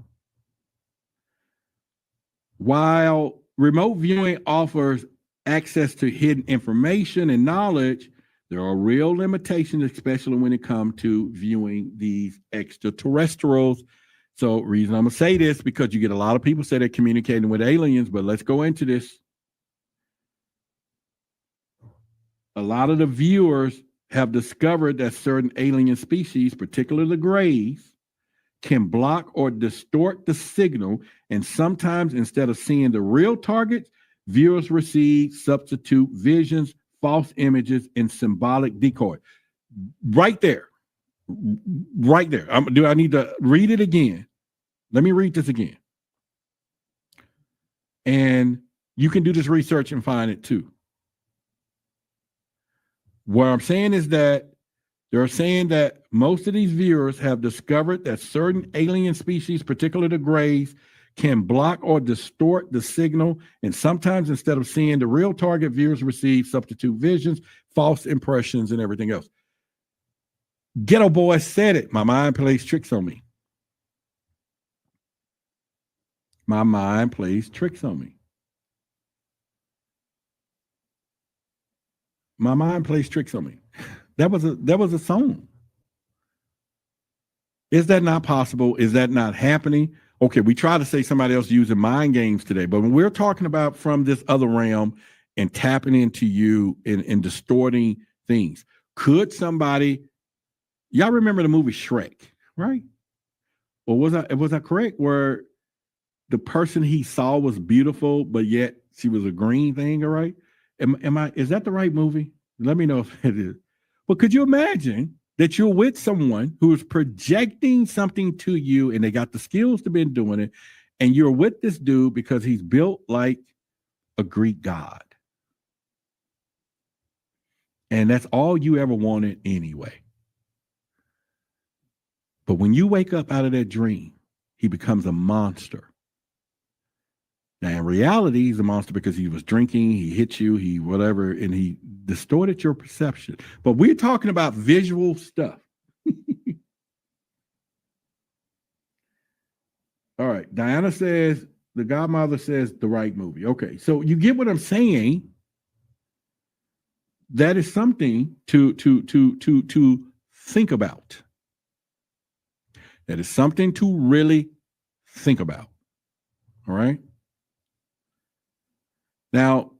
While remote viewing offers access to hidden information and knowledge, there are real limitations, especially when it comes to viewing these extraterrestrials. So, reason I'm going to say this, because you get a lot of people say they're communicating with aliens, but let's go into this. A lot of the viewers have discovered that certain alien species, particularly the grays, can block or distort the signal, and sometimes instead of seeing the real targets, viewers receive substitute visions, false images, and symbolic decoy. Right there. Right there. Do I need to read it again? Let me read this again. And you can do this research and find it too. What I'm saying is that they're saying that most of these viewers have discovered that certain alien species, particularly the grays, can block or distort the signal, and sometimes instead of seeing the real target, viewers receive substitute visions, false impressions, and everything else. Ghetto Boy said it. My mind plays tricks on me. My mind plays tricks on me. My mind plays tricks on me. That was a song. Is that not possible? Is that not happening? Okay, we try to say somebody else using mind games today, but when we're talking about from this other realm and tapping into you and distorting things, could somebody, y'all remember the movie Shrek, right? Or was I correct? Where the person he saw was beautiful, but yet she was a green thing, all right? Is that the right movie? Let me know if it is. But could you imagine that you're with someone who is projecting something to you and they got the skills to be doing it, and you're with this dude because he's built like a Greek god. And that's all you ever wanted anyway. But when you wake up out of that dream, he becomes a monster. Now, in reality, he's a monster because he was drinking, he hit you, he whatever, and he distorted your perception. But we're talking about visual stuff. All right. Diana says, the godmother says the right movie. Okay. So you get what I'm saying? That is something to think about. That is something to really think about. All right. Now,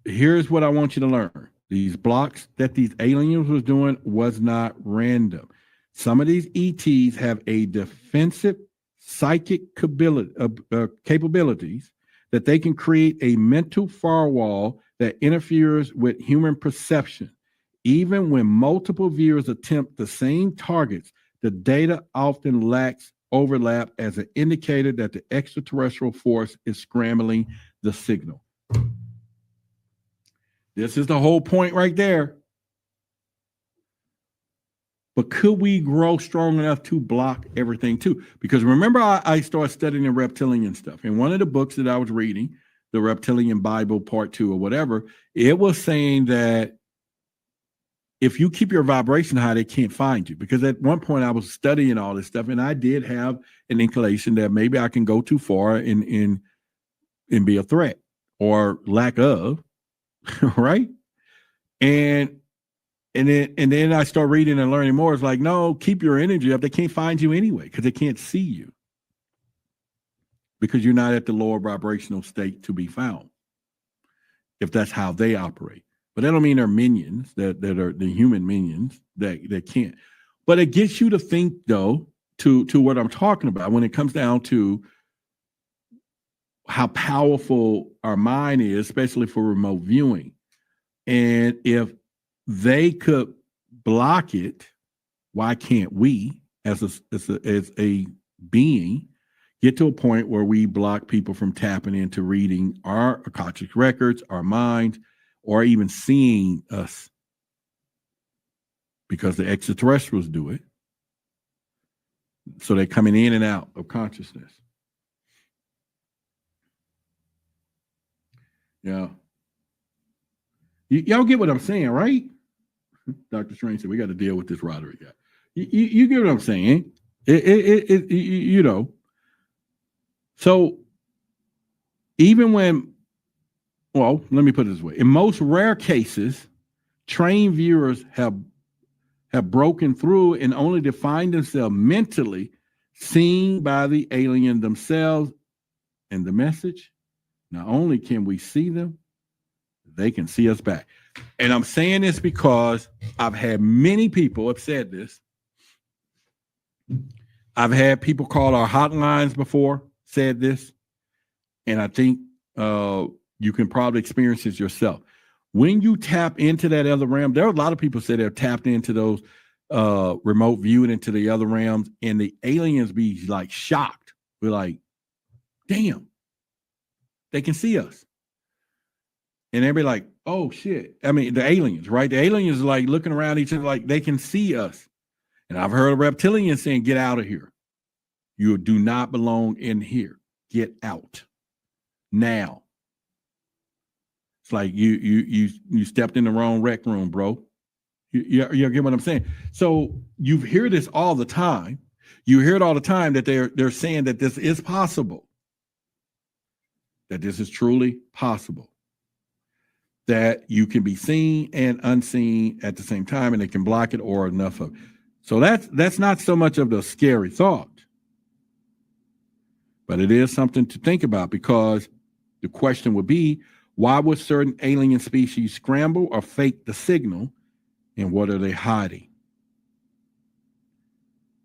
here's what I want you to learn. These blocks that these aliens was doing was not random. Some of these ETs have a defensive psychic capabilities that they can create a mental firewall that interferes with human perception. Even when multiple viewers attempt the same targets, the data often lacks overlap as an indicator that the extraterrestrial force is scrambling the signal. This is the whole point right there. But could we grow strong enough to block everything too? Because remember, I started studying the reptilian stuff. And one of the books that I was reading, the Reptilian Bible Part 2 or whatever, it was saying that if you keep your vibration high, they can't find you. Because at one point I was studying all this stuff, and I did have an inclination that maybe I can go too far and be a threat or lack of. Right. And then I start reading and learning more. It's like, no, keep your energy up. They can't find you anyway because they can't see you because you're not at the lower vibrational state to be found, if that's how they operate. But that don't mean they're minions that are the human minions that can't. But it gets you to think, though, to what I'm talking about when it comes down to how powerful our mind is, especially for remote viewing. And if they could block it, why can't we, as a being, get to a point where we block people from tapping into reading our Akashic records, our minds, or even seeing us? Because the extraterrestrials do it. So they're coming in and out of consciousness. Yeah. Y'all get what I'm saying, right? Dr. Strange said, we got to deal with this Roderick guy. You get what I'm saying? You know. So even when, well, let me put it this way. In most rare cases, trained viewers have broken through and only to find themselves mentally seen by the alien themselves. And the message, not only can we see them, they can see us back. And I'm saying this because I've had many people have said this. I've had people call our hotlines before, said this. And I think you can probably experience this yourself. When you tap into that other realm, there are a lot of people say they're tapped into those remote viewing into the other realms, and the aliens be like shocked. We're like, damn, they can see us. And they'll be like, oh shit. I mean, the aliens, right? The aliens are like looking around each other like they can see us. And I've heard a reptilian saying, get out of here. You do not belong in here. Get out now. It's like you stepped in the wrong rec room, bro. You get what I'm saying? So you hear this all the time. You hear it all the time that they're saying that this is possible. That this is truly possible. That you can be seen and unseen at the same time, and they can block it or enough of it. So that's not so much of the scary thought. But it is something to think about, because the question would be, why would certain alien species scramble or fake the signal? And what are they hiding?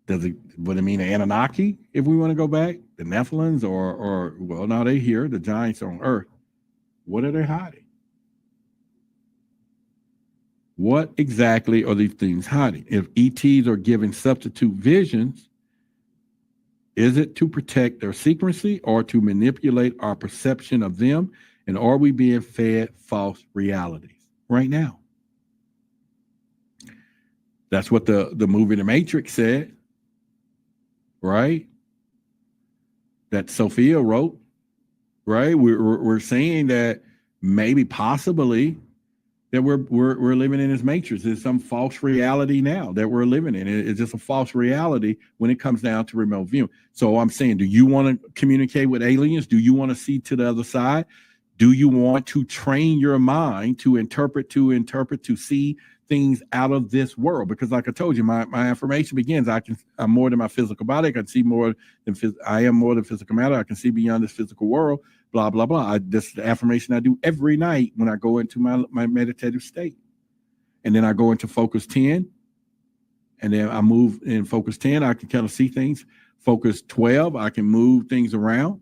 Would it mean the Anunnaki, if we want to go back? The Nephilims or well, now they're here, the giants on Earth. What are they hiding? What exactly are these things hiding? If ETs are given substitute visions, is it to protect their secrecy or to manipulate our perception of them? And are we being fed false realities right now? That's what the movie The Matrix said, right? That Sophia wrote, right? We're saying that maybe possibly that we're living in this matrix. There's some false reality now that we're living in. It's just a false reality when it comes down to remote viewing. So I'm saying, do you want to communicate with aliens? Do you want to see to the other side? Do you want to train your mind to interpret, to see things out of this world? Because like I told you, my affirmation begins, I'm more than my physical body. I can see more than I am more than physical matter. I can see beyond this physical world, blah, blah, blah. This is the affirmation I do every night when I go into my meditative state. And then I go into focus 10. And then I move in focus 10. I can kind of see things. Focus 12, I can move things around.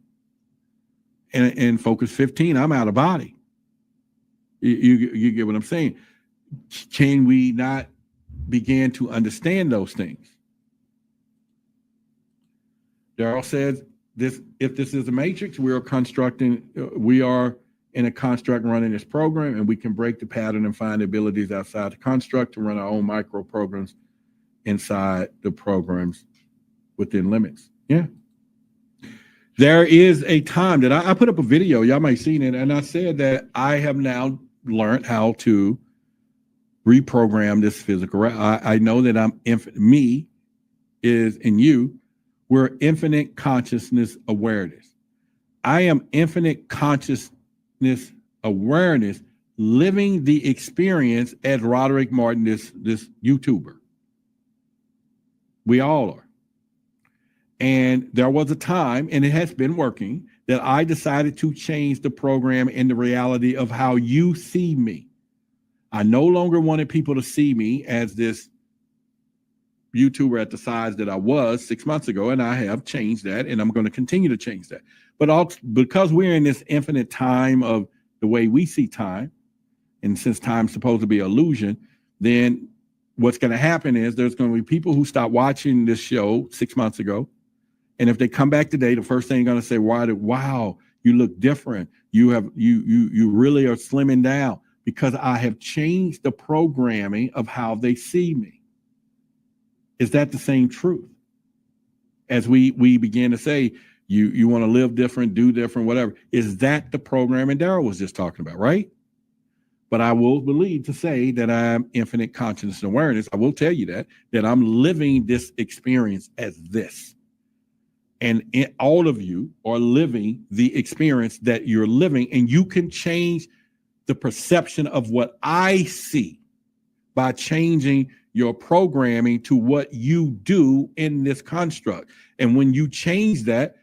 And focus 15, I'm out of body. You get what I'm saying? Can we not begin to understand those things? Daryl says, if this is a matrix, we are in a construct running this program, and we can break the pattern and find abilities outside the construct to run our own micro programs inside the programs within limits. Yeah. There is a time that I put up a video, y'all might have seen it, and I said that I have now learned how to reprogram this physical. I know that I'm infinite. Me is in you. We're infinite consciousness awareness. I am infinite consciousness awareness, living the experience as Roderick Martin, this YouTuber. We all are. And there was a time, and it has been working, that I decided to change the program and the reality of how you see me. I no longer wanted people to see me as this YouTuber at the size that I was 6 months ago, and I have changed that, and I'm going to continue to change that. But also, because we're in this infinite time of the way we see time, and since time's supposed to be an illusion, then what's going to happen is there's going to be people who stopped watching this show 6 months ago. And if they come back today, the first thing they're going to say, wow, you look different. You really are slimming down, because I have changed the programming of how they see me. Is that the same truth? As we begin to say, You want to live different, do different, whatever. Is that the programming Daryl was just talking about, right? But I will believe to say that I'm infinite consciousness and awareness. I will tell you that I'm living this experience as this. And all of you are living the experience that you're living, and you can change the perception of what I see by changing your programming to what you do in this construct. And when you change that,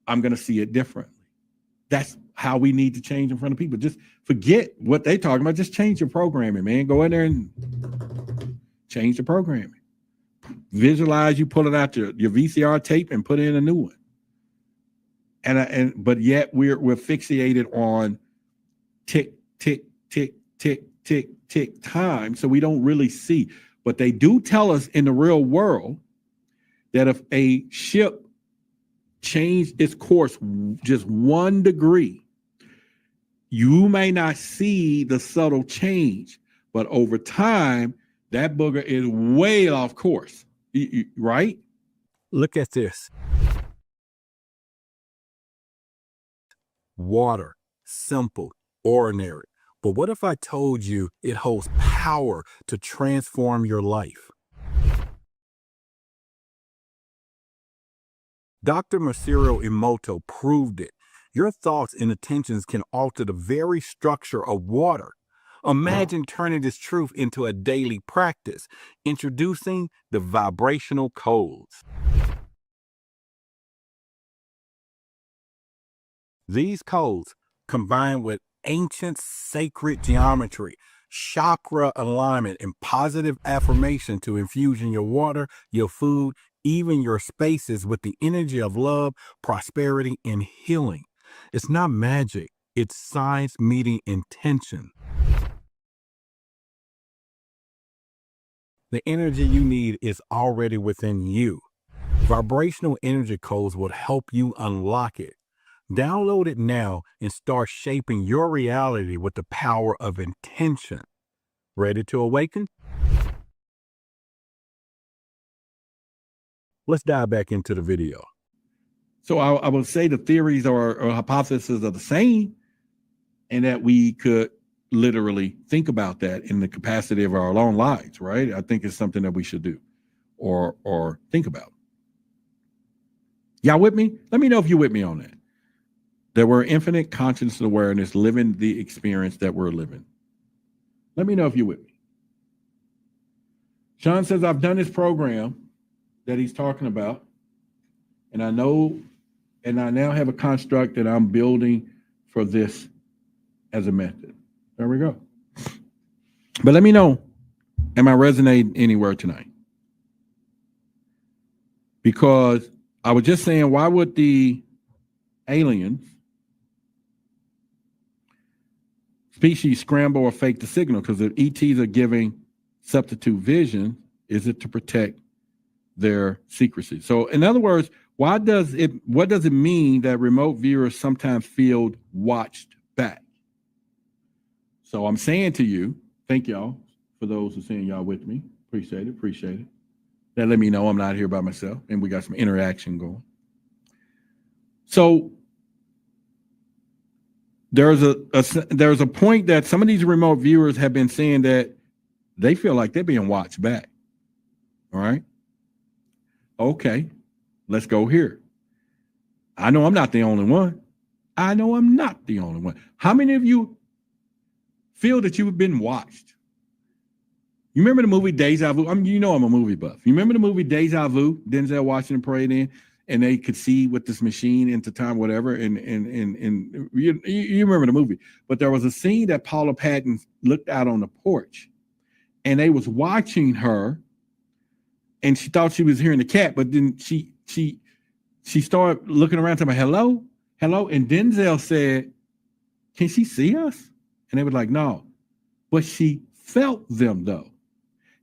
I'm going to see it differently. That's how we need to change in front of people. Just forget what they're talking about. Just change your programming, man. Go in there and change the programming. Visualize you pulling out your VCR tape and put in a new one. But yet we're fixated on tick, tick, tick, tick, tick, tick time. So we don't really see. But they do tell us in the real world that if a ship changed its course just 1 degree, you may not see the subtle change, but over time, that booger is way off course, right? Look at this. Water, simple, ordinary. But what if I told you it holds power to transform your life? Dr. Masaru Emoto proved it. Your thoughts and intentions can alter the very structure of water. Imagine turning this truth into a daily practice, introducing the vibrational codes. These codes, combined with ancient sacred geometry, chakra alignment, and positive affirmation to infuse in your water, your food, even your spaces with the energy of love, prosperity, and healing. It's not magic. It's science meeting intention. The energy you need is already within you. Vibrational energy codes will help you unlock it. Download it now and start shaping your reality with the power of intention. Ready to awaken? Let's dive back into the video. So I would say the theories or hypotheses are the same, and that we could literally think about that in the capacity of our own lives, right? I think it's something that we should do or think about. Y'all with me? Let me know if you're with me on that. That we're infinite conscious awareness living the experience that we're living. Let me know if you're with me. Sean says, I've done this program that he's talking about, and I now have a construct that I'm building for this as a method. There we go. But let me know, am I resonating anywhere tonight? Because I was just saying, why would the aliens species scramble or fake the signal? Because if ETs are giving substitute vision, is it to protect their secrecy? So in other words, what does it mean that remote viewers sometimes feel watched back? So I'm saying to you, thank y'all for those who are saying y'all with me. Appreciate it. That let me know I'm not here by myself and we got some interaction going. So there's a point that some of these remote viewers have been saying that they feel like they're being watched back. All right. Okay, let's go here. I know I'm not the only one. How many of you feel that you've been watched? You remember the movie Deja Vu? I mean, you know I'm a movie buff. You remember the movie Deja Vu? Denzel Washington prayed in, and they could see with this machine into time, whatever. And you remember the movie. But there was a scene that Paula Patton looked out on the porch, and they was watching her, and she thought she was hearing the cat, but then she started looking around to me, hello. And Denzel said, can she see us? And they were like, no. But she felt them though.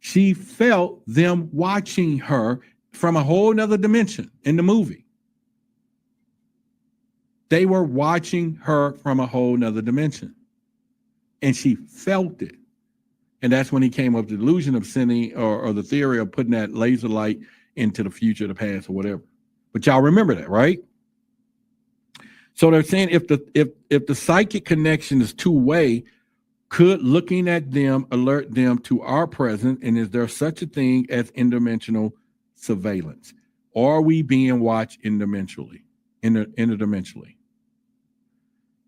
She felt them watching her from a whole nother dimension in the movie. They were watching her from a whole nother dimension. And she felt it. And that's when he came up with the delusion of sending or the theory of putting that laser light into the future, the past, or whatever. But y'all remember that, right? So they're saying if the psychic connection is two-way, could looking at them alert them to our presence? And is there such a thing as interdimensional surveillance? Are we being watched interdimensionally? Interdimensionally?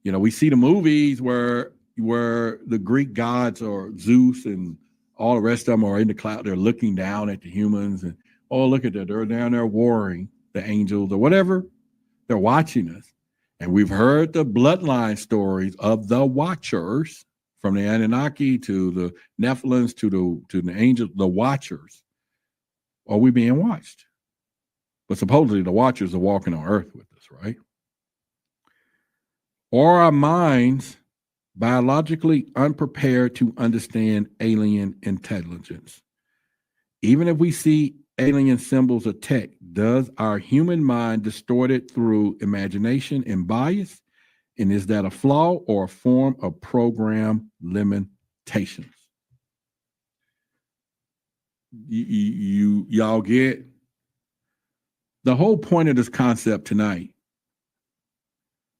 You know, we see the movies where the Greek gods or Zeus and all the rest of them are in the cloud. They're looking down at the humans and, oh, look at that. They're down there warring, the angels or whatever. They're watching us. And we've heard the bloodline stories of the watchers, from the Anunnaki to the Nephilims to the angels, the watchers. Are we being watched? But supposedly the watchers are walking on earth with us, right? Are our minds biologically unprepared to understand alien intelligence? Even if we see alien symbols of tech, does our human mind distort it through imagination and bias? And is that a flaw or a form of program limitations? Y'all get the whole point of this concept tonight,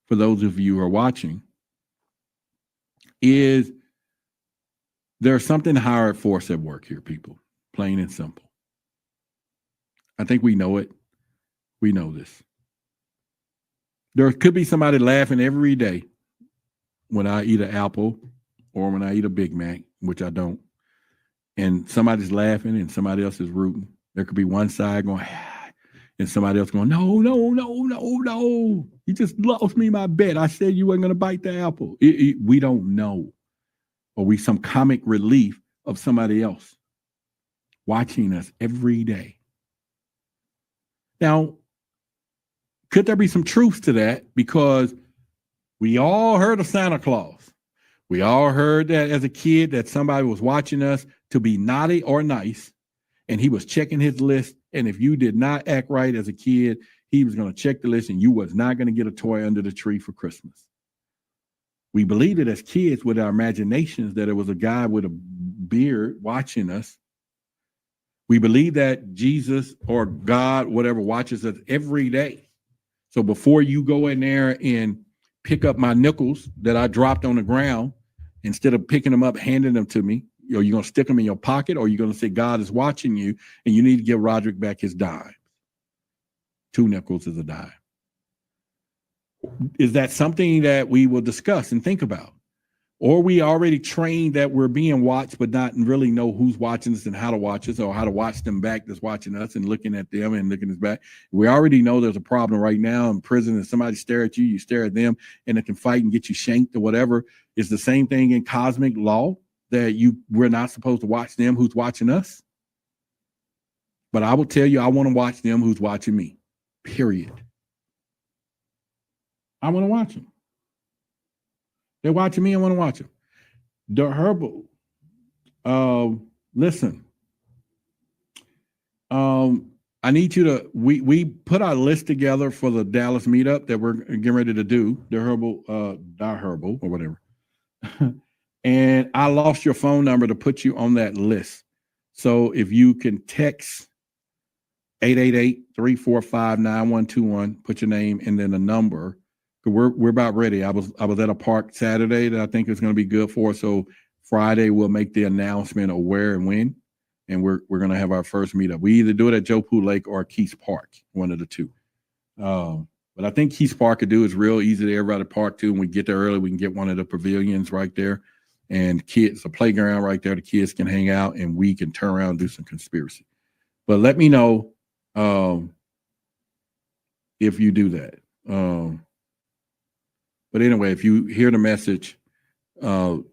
for those of you who are watching, is there's something higher at force at work here, people. Plain and simple. I think we know it. We know this. There could be somebody laughing every day when I eat an apple or when I eat a Big Mac, which I don't, and somebody's laughing and somebody else is rooting. There could be one side going, ah, and somebody else going, no, no, no, no, no. You just lost me my bet. I said you weren't going to bite the apple. We don't know. Or we some comic relief of somebody else watching us every day. Now, could there be some truth to that? Because we all heard of Santa Claus. We all heard that as a kid that somebody was watching us to be naughty or nice, and he was checking his list. And if you did not act right as a kid, he was going to check the list and you was not going to get a toy under the tree for Christmas. We believed it as kids with our imaginations that it was a guy with a beard watching us. We believe that Jesus or God, whatever, watches us every day. So before you go in there and pick up my nickels that I dropped on the ground, instead of picking them up, handing them to me, you're going to stick them in your pocket, or you're going to say, God is watching you and you need to give Roderick back his dime. 2 nickels is a dime. Is that something that we will discuss and think about? Or we already trained that we're being watched, but not really know who's watching us and how to watch us, or how to watch them back that's watching us and looking at them and looking at us back. We already know there's a problem right now in prison, and somebody stare at you, you stare at them, and it can fight and get you shanked or whatever. It's the same thing in cosmic law, that we're not supposed to watch them who's watching us. But I will tell you, I want to watch them who's watching me, period. I want to watch them. They're watching me. I want to watch them. The Herbal. Listen. I need you to. We put our list together for the Dallas meetup that we're getting ready to do. The Herbal, or whatever. And I lost your phone number to put you on that list. So if you can text 888-345-9121, put your name and then a number. We're about ready. I was at a park Saturday that I think is going to be good for us. So Friday we'll make the announcement of where and when, and we're going to have our first meetup. We either do it at Joe Poo Lake or Keys Park, one of the two. But I think Keys Park could do is real easy to everybody park to. When we get there early, we can get one of the pavilions right there, and kids, a playground right there. The kids can hang out, and we can turn around and do some conspiracy. But let me know if you do that. But anyway, if you hear the message, look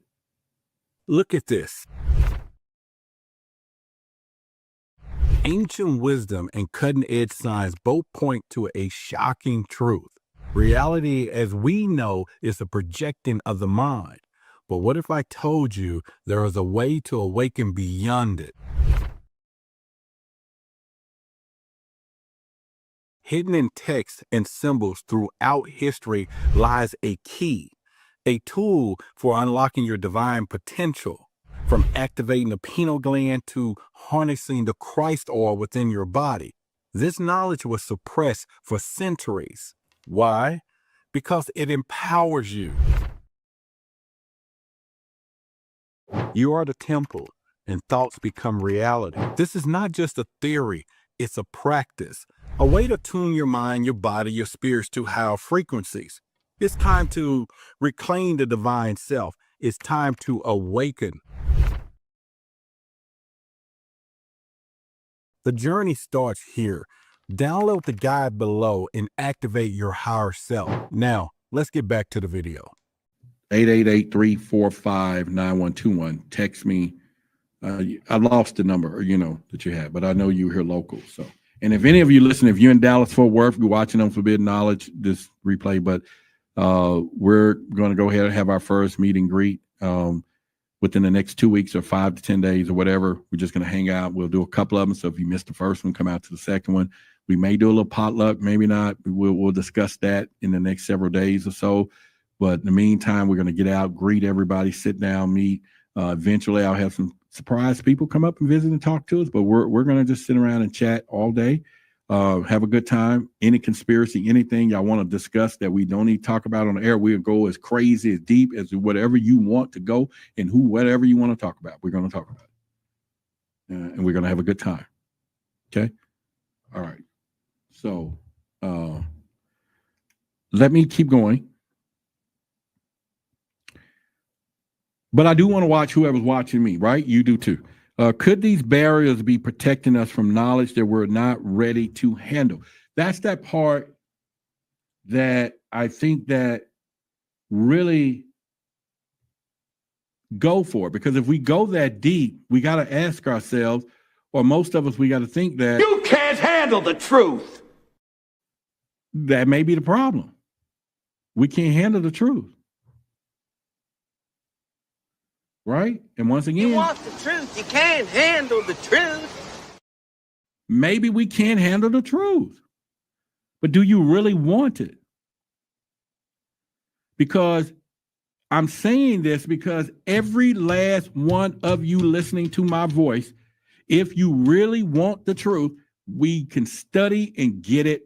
at this. Ancient wisdom and cutting-edge science both point to a shocking truth. Reality, as we know, is the projecting of the mind. But what if I told you there is a way to awaken beyond it? Hidden in text and symbols throughout history lies a key, a tool for unlocking your divine potential, from activating the pineal gland to harnessing the Christ oil within your body. This knowledge was suppressed for centuries. Why? because it empowers you. You are the temple, and thoughts become reality. This is not just a theory, it's a practice, a way to tune your mind, your body, your spirits to higher frequencies. It's time to reclaim the divine self. It's time to awaken. The journey starts here. Download the guide below and activate your higher self. Now, let's get back to the video. 888-345-9121. Text me. I lost the number, that you had, but I know you're here local. So, and if any of you listen, if you're in Dallas, Fort Worth, you're watching on Forbidden Knowledge, this replay, but we're going to go ahead and have our first meet and greet within the next 2 weeks or 5 to 10 days or whatever. We're just going to hang out. We'll do a couple of them. So if you missed the first one, come out to the second one. We may do a little potluck, maybe not. We'll discuss that in the next several days or so. But in the meantime, we're going to get out, greet everybody, sit down, meet. Eventually, I'll have some surprise people come up and visit and talk to us. But we're going to just sit around and chat all day, have a good time. Any conspiracy, anything y'all want to discuss that we don't need to talk about on the air, we'll go as crazy, as deep as whatever you want to go, and whatever you want to talk about, we're going to talk about it. And we're going to have a good time. Okay? All right. So let me keep going. But I do want to watch whoever's watching me, right? You do too. Could these barriers be protecting us from knowledge that we're not ready to handle? That's that part that I think that really go for. Because if we go that deep, we got to ask ourselves, or most of us, we got to think that you can't handle the truth. That may be the problem. We can't handle the truth. Right? And once again, You want the truth. You can't handle the truth. maybe we can't handle the truth. But do you really want it? Because I'm saying this because every last one of you listening to my voice, if you really want the truth, we can study and get it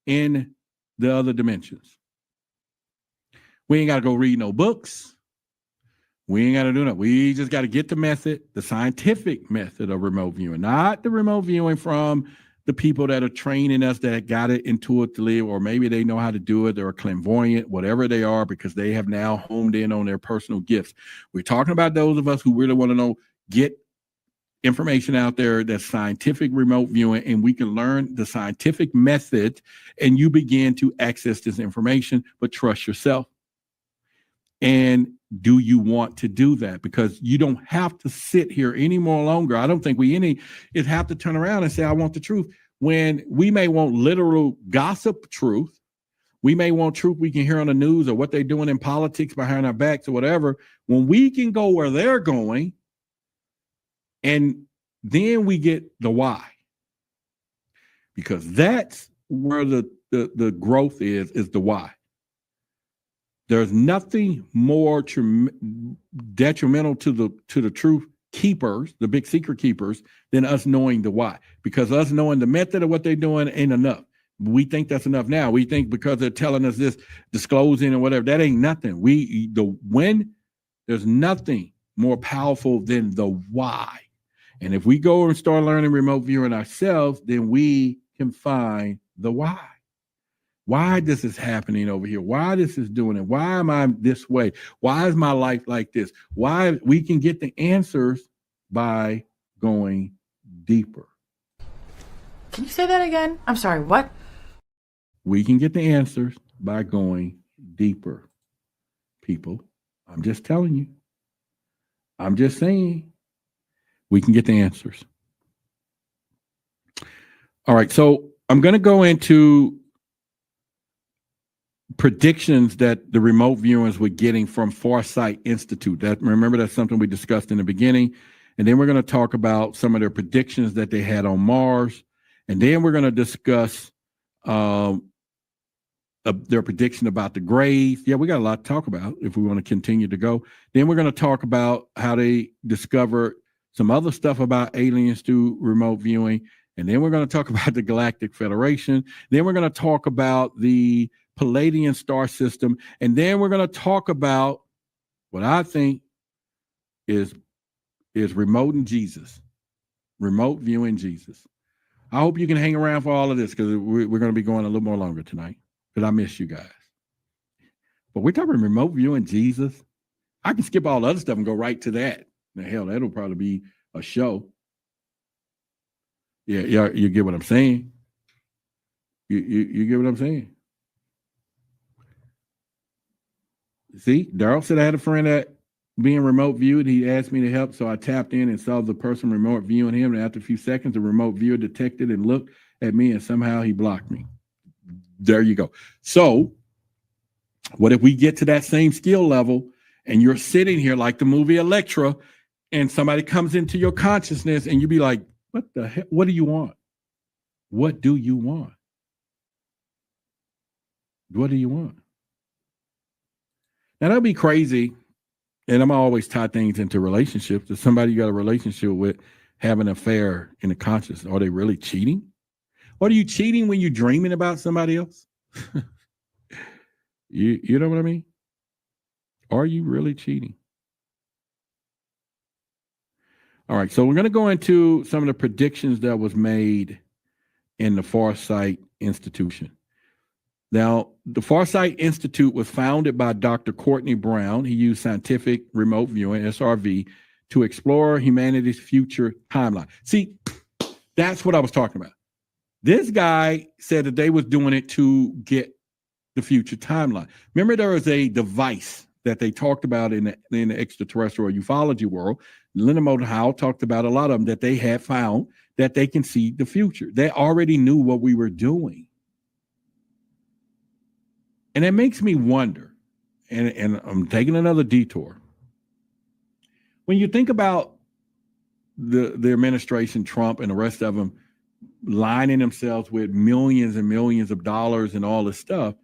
in the other dimensions. We ain't got to go read no books. We ain't got to do that. We just got to get the method, the scientific method of remote viewing, not the remote viewing from the people that are training us that got it intuitively, or maybe they know how to do it. They're clairvoyant, whatever they are, because they have now homed in on their personal gifts. We're talking about those of us who really want to know, get information out there that's scientific remote viewing, and we can learn the scientific method, and you begin to access this information, but trust yourself. And do you want to do that? Because you don't have to sit here any more longer. I don't think it have to turn around and say, I want the truth. When we may want literal gossip truth, we may want truth we can hear on the news or what they're doing in politics behind our backs or whatever. When we can go where they're going, and then we get the why. Because that's where the growth is the why. There's nothing more detrimental to the truth keepers, the big secret keepers, than us knowing the why. Because us knowing the method of what they're doing ain't enough. We think that's enough now. We think because they're telling us this, disclosing or whatever, that ain't nothing. There's nothing more powerful than the why. And if we go and start learning remote viewing ourselves, then we can find the why. Why this is happening over here, why this is doing it, why am I this way, why is my life like this, why we can get the answers by going deeper. Can you say that again? I'm sorry, what? We can get the answers by going deeper, people. I'm just telling you. I'm just saying we can get the answers. All right, so I'm going to go into predictions that the remote viewers were getting from Farsight Institute. Remember, that's something we discussed in the beginning. And then we're going to talk about some of their predictions that they had on Mars. And then we're going to discuss their prediction about the grave. Yeah, we got a lot to talk about if we want to continue to go. Then we're going to talk about how they discovered some other stuff about aliens through remote viewing. And then we're going to talk about the Galactic Federation. Then we're going to talk about the Palladian star system. And then we're going to talk about what I think is remote and Jesus, remote viewing Jesus. I hope you can hang around for all of this because we're going to be going a little more longer tonight because I miss you guys. But we're talking remote viewing Jesus. I can skip all the other stuff and go right to that. Now, hell, that'll probably be a show. Yeah, you get what I'm saying? You get what I'm saying? See, Darryl said I had a friend that being remote viewed. He asked me to help, so I tapped in and saw the person remote viewing him. And after a few seconds, the remote viewer detected and looked at me, and somehow he blocked me. There you go. So, what if we get to that same skill level and you're sitting here like the movie Elektra, and somebody comes into your consciousness and you be like, what the heck? What do you want? What do you want? What do you want? Now, that'd be crazy. And I'm always tie things into relationships. If somebody you got a relationship with have an affair in the conscious, are they really cheating? Or are you cheating when you're dreaming about somebody else? You know what I mean? Are you really cheating? All right, so we're going to go into some of the predictions that was made in the Farsight Institution. Now, the Farsight Institute was founded by Dr. Courtney Brown. He used scientific remote viewing, SRV, to explore humanity's future timeline. See, that's what I was talking about. This guy said that they was doing it to get the future timeline. Remember, there was a device that they talked about in the extraterrestrial ufology world. Leonard Moulton Howe talked about a lot of them that they had found that they can see the future. They already knew what we were doing. And it makes me wonder, and I'm taking another detour. When you think about the administration, Trump and the rest of them lining themselves with millions and millions of dollars and all this stuff,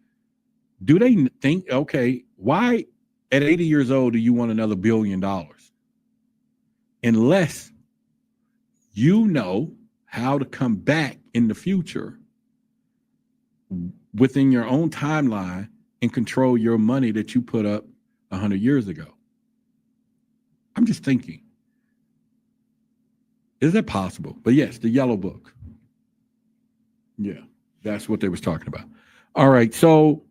do they think, okay, why at 80 years old do you want another $1 billion? Unless you know how to come back in the future within your own timeline and control your money that you put up 100 years ago. I'm just thinking, is that possible? But yes, the yellow book. Yeah, that's what they was talking about. All right, so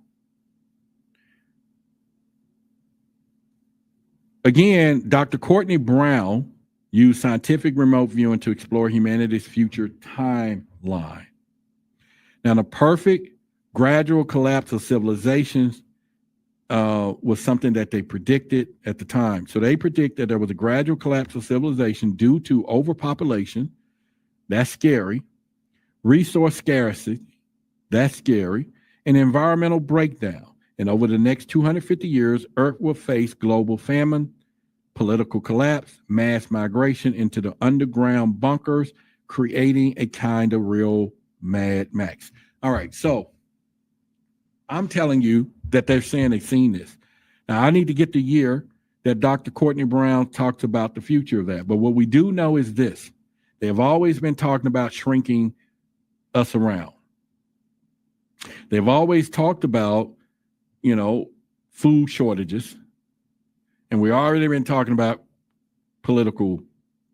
again, Dr. Courtney Brown used scientific remote viewing to explore humanity's future timeline. Now, the perfect gradual collapse of civilizations was something that they predicted at the time. So they predicted there was a gradual collapse of civilization due to overpopulation. That's scary. Resource scarcity. That's scary. And environmental breakdown. And over the next 250 years, Earth will face global famine, political collapse, mass migration into the underground bunkers, creating a kind of real Mad Max. All right, so I'm telling you that they're saying they've seen this. Now, I need to get the year that Dr. Courtney Brown talks about the future of that. But what we do know is this. They have always been talking about shrinking us around. They've always talked about, food shortages. And we already been talking about political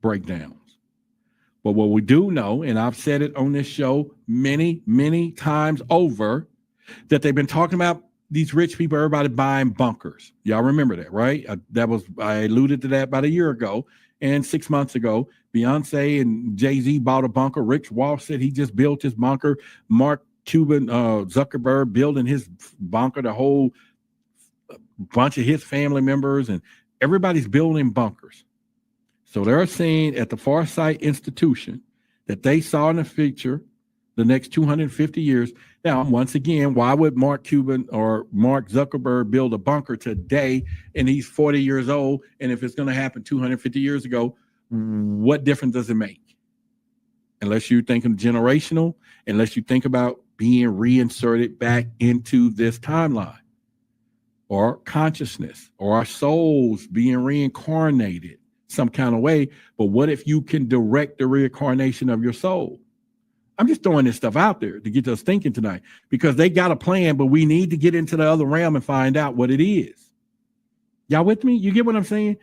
breakdowns. But what we do know, and I've said it on this show many, many times over, that they've been talking about these rich people, everybody buying bunkers. Y'all remember that, right? I alluded to that about a year ago. And 6 months ago, Beyonce and Jay-Z bought a bunker. Rick Walsh said he just built his bunker. Mark Cuban, Zuckerberg building his bunker, the whole bunch of his family members, and everybody's building bunkers. So they're saying at the Farsight Institution that they saw in the future the next 250 years. Now, once again, why would Mark Cuban or Mark Zuckerberg build a bunker today and he's 40 years old? And if it's going to happen 250 years ago, what difference does it make? Unless you're thinking generational, unless you think about being reinserted back into this timeline or consciousness or our souls being reincarnated some kind of way. But what if you can direct the reincarnation of your soul? I'm just throwing this stuff out there to get us thinking tonight, because they got a plan, but we need to get into the other realm and find out what it is. Y'all with me? You get what I'm saying?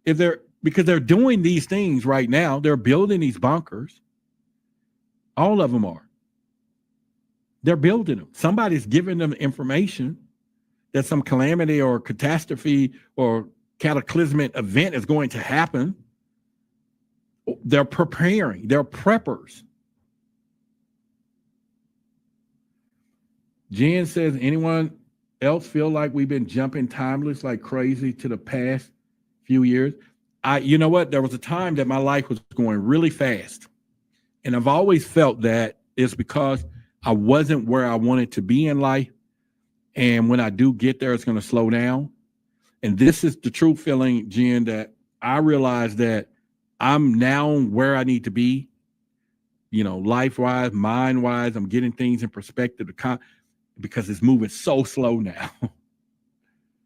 Because they're doing these things right now. They're building these bunkers. All of them are. They're building them. Somebody's giving them information that some calamity or catastrophe or cataclysmic event is going to happen. They're preparing. They're preppers. Jen says, anyone else feel like we've been jumping timeless like crazy to the past few years? You know what? There was a time that my life was going really fast. And I've always felt that it's because I wasn't where I wanted to be in life. And when I do get there, it's going to slow down. And this is the true feeling, Jen, that I realize that I'm now where I need to be, life-wise, mind-wise. I'm getting things in perspective because it's moving so slow now.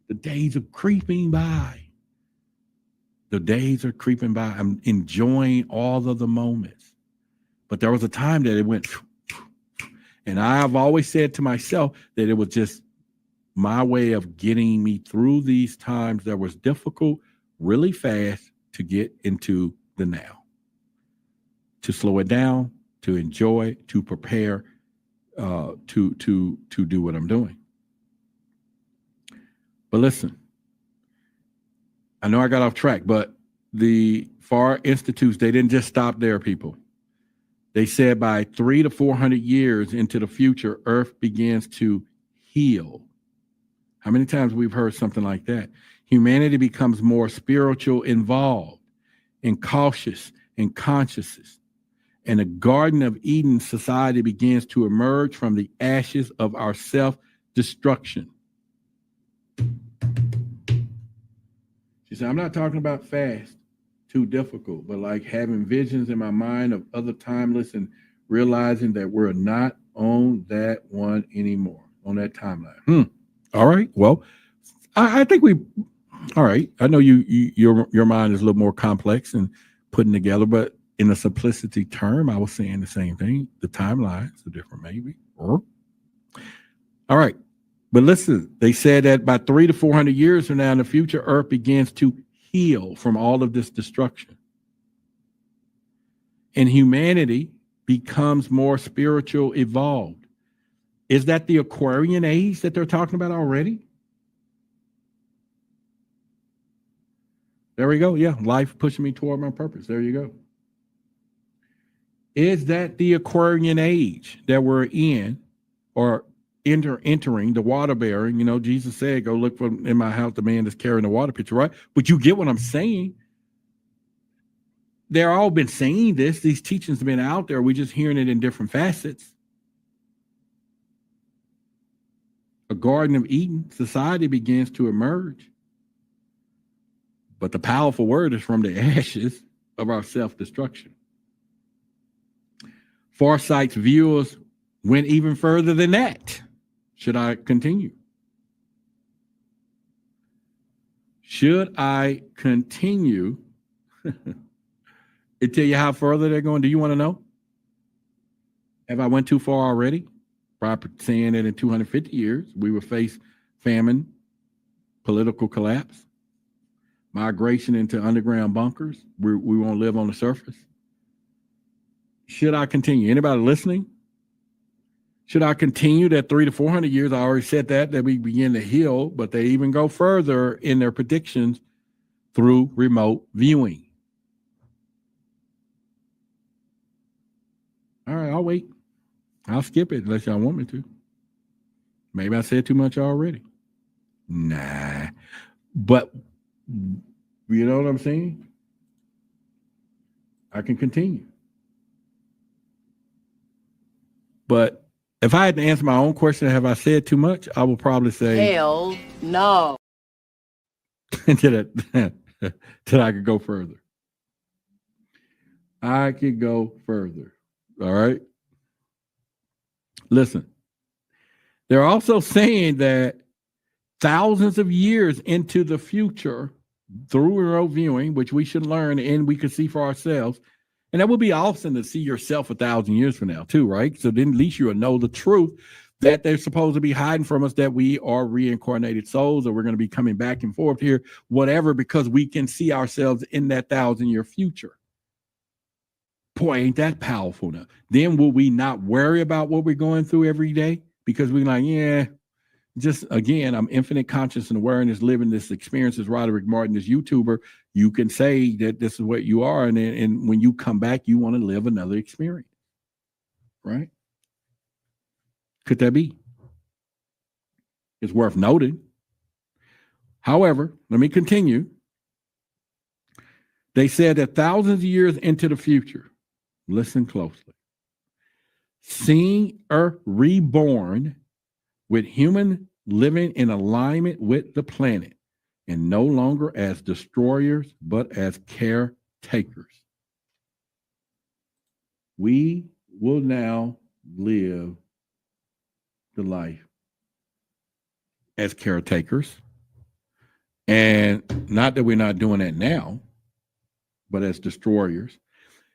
The days are creeping by. I'm enjoying all of the moments. But there was a time that it went, and I've always said to myself that it was just my way of getting me through these times that was difficult really fast to get into the now, to slow it down, to enjoy, to prepare, to do what I'm doing. But listen, I know I got off track, but the FAR Institutes, they didn't just stop there, people. They said by 300 to 400 years into the future, Earth begins to heal. How many times we've heard something like that? Humanity becomes more spiritual involved and cautious and conscious. And the Garden of Eden society begins to emerge from the ashes of our self-destruction. She said, I'm not talking about fast, too difficult, but like having visions in my mind of other timeless and realizing that we're not on that one anymore, on that timeline. All right. Well, I think all right. I know your mind is a little more complex and putting together, but in a simplicity term, I was saying the same thing. The timelines are different, maybe. All right. But listen, they said that by 300 to 400 years from now in the future, Earth begins to heal from all of this destruction. And humanity becomes more spiritual evolved. Is that the Aquarian age that they're talking about already? There we go. Yeah, life pushing me toward my purpose. There you go. Is that the Aquarian age that we're in, or entering the water bearing? Jesus said, go look for in my house the man that's carrying the water pitcher, right? But you get what I'm saying. They're all been saying this. These teachings have been out there. We're just hearing it in different facets. A Garden of Eden society begins to emerge. But the powerful word is from the ashes of our self-destruction. Farsight's viewers went even further than that. Should I continue? Should I continue? It tell you how further they're going. Do you want to know? Have I went too far already? By saying that in 250 years, we will face famine, political collapse, migration into underground bunkers. We won't live on the surface. Should I continue? Anybody listening? Should I continue that 300 to 400 years? I already said that we begin to heal, but they even go further in their predictions through remote viewing. All right, I'll wait. I'll skip it unless y'all want me to. Maybe I said too much already. Nah. But you know what I'm saying? I can continue. But if I had to answer my own question, have I said too much? I would probably say Hell no. Till I could go further. I could go further. All right. Listen, they're also saying that thousands of years into the future, through remote viewing, which we should learn and we could see for ourselves, And that would be awesome to see yourself 1,000 years from now, too, right? So then at least you'll know the truth that they're supposed to be hiding from us, that we are reincarnated souls, or we're going to be coming back and forth here, whatever, because we can see ourselves in that 1,000-year future. Boy, ain't that powerful now. Then will we not worry about what we're going through every day? Because we're like, yeah, just again, I'm infinite conscious and awareness, living this experience as Roderick Martin, this YouTuber. You can say that this is what you are. And when you come back, you want to live another experience, right? Could that be? It's worth noting. However, let me continue. They said that thousands of years into the future, listen closely, seeing Earth reborn with human living in alignment with the planet and no longer as destroyers, but as caretakers. We will now live the life as caretakers. And not that we're not doing that now, but as destroyers.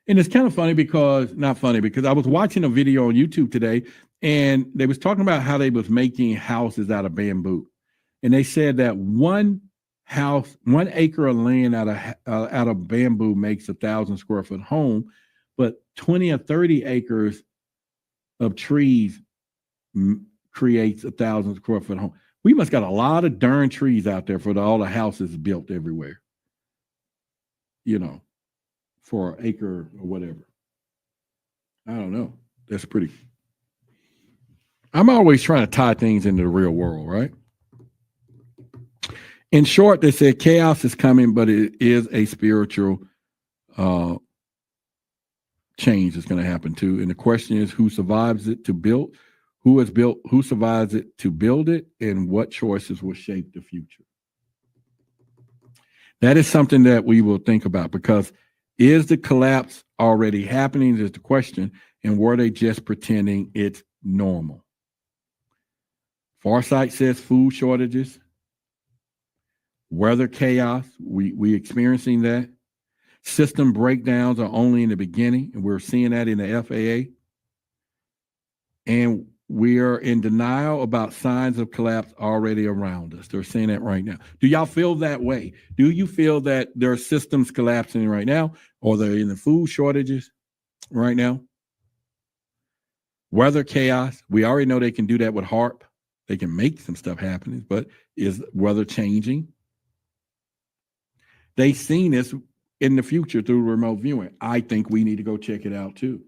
And it's kind of funny because I was watching a video on YouTube today, and they was talking about how they was making houses out of bamboo. And they said that one house, 1 acre of land out of bamboo makes 1,000 square foot home, but 20 or 30 acres of trees creates 1,000 square foot home. We must got a lot of darn trees out there for all the houses built everywhere, for an acre or whatever. I don't know. That's pretty. I'm always trying to tie things into the real world, right? In short, they said chaos is coming, but it is a spiritual change that's going to happen too. And the question is, who survives it to build? Who survives it to build it, and what choices will shape the future? That is something that we will think about, because is the collapse already happening is the question, and were they just pretending it's normal? Farsight says food shortages, weather chaos, we experiencing that. System breakdowns are only in the beginning, and we're seeing that in the FAA. And we are in denial about signs of collapse already around us. They're saying that right now. Do y'all feel that way? Do you feel that there are systems collapsing right now, or they're in the food shortages right now? Weather chaos. We already know they can do that with HARP. They can make some stuff happen, but is weather changing? They've seen this in the future through remote viewing. I think we need to go check it out too.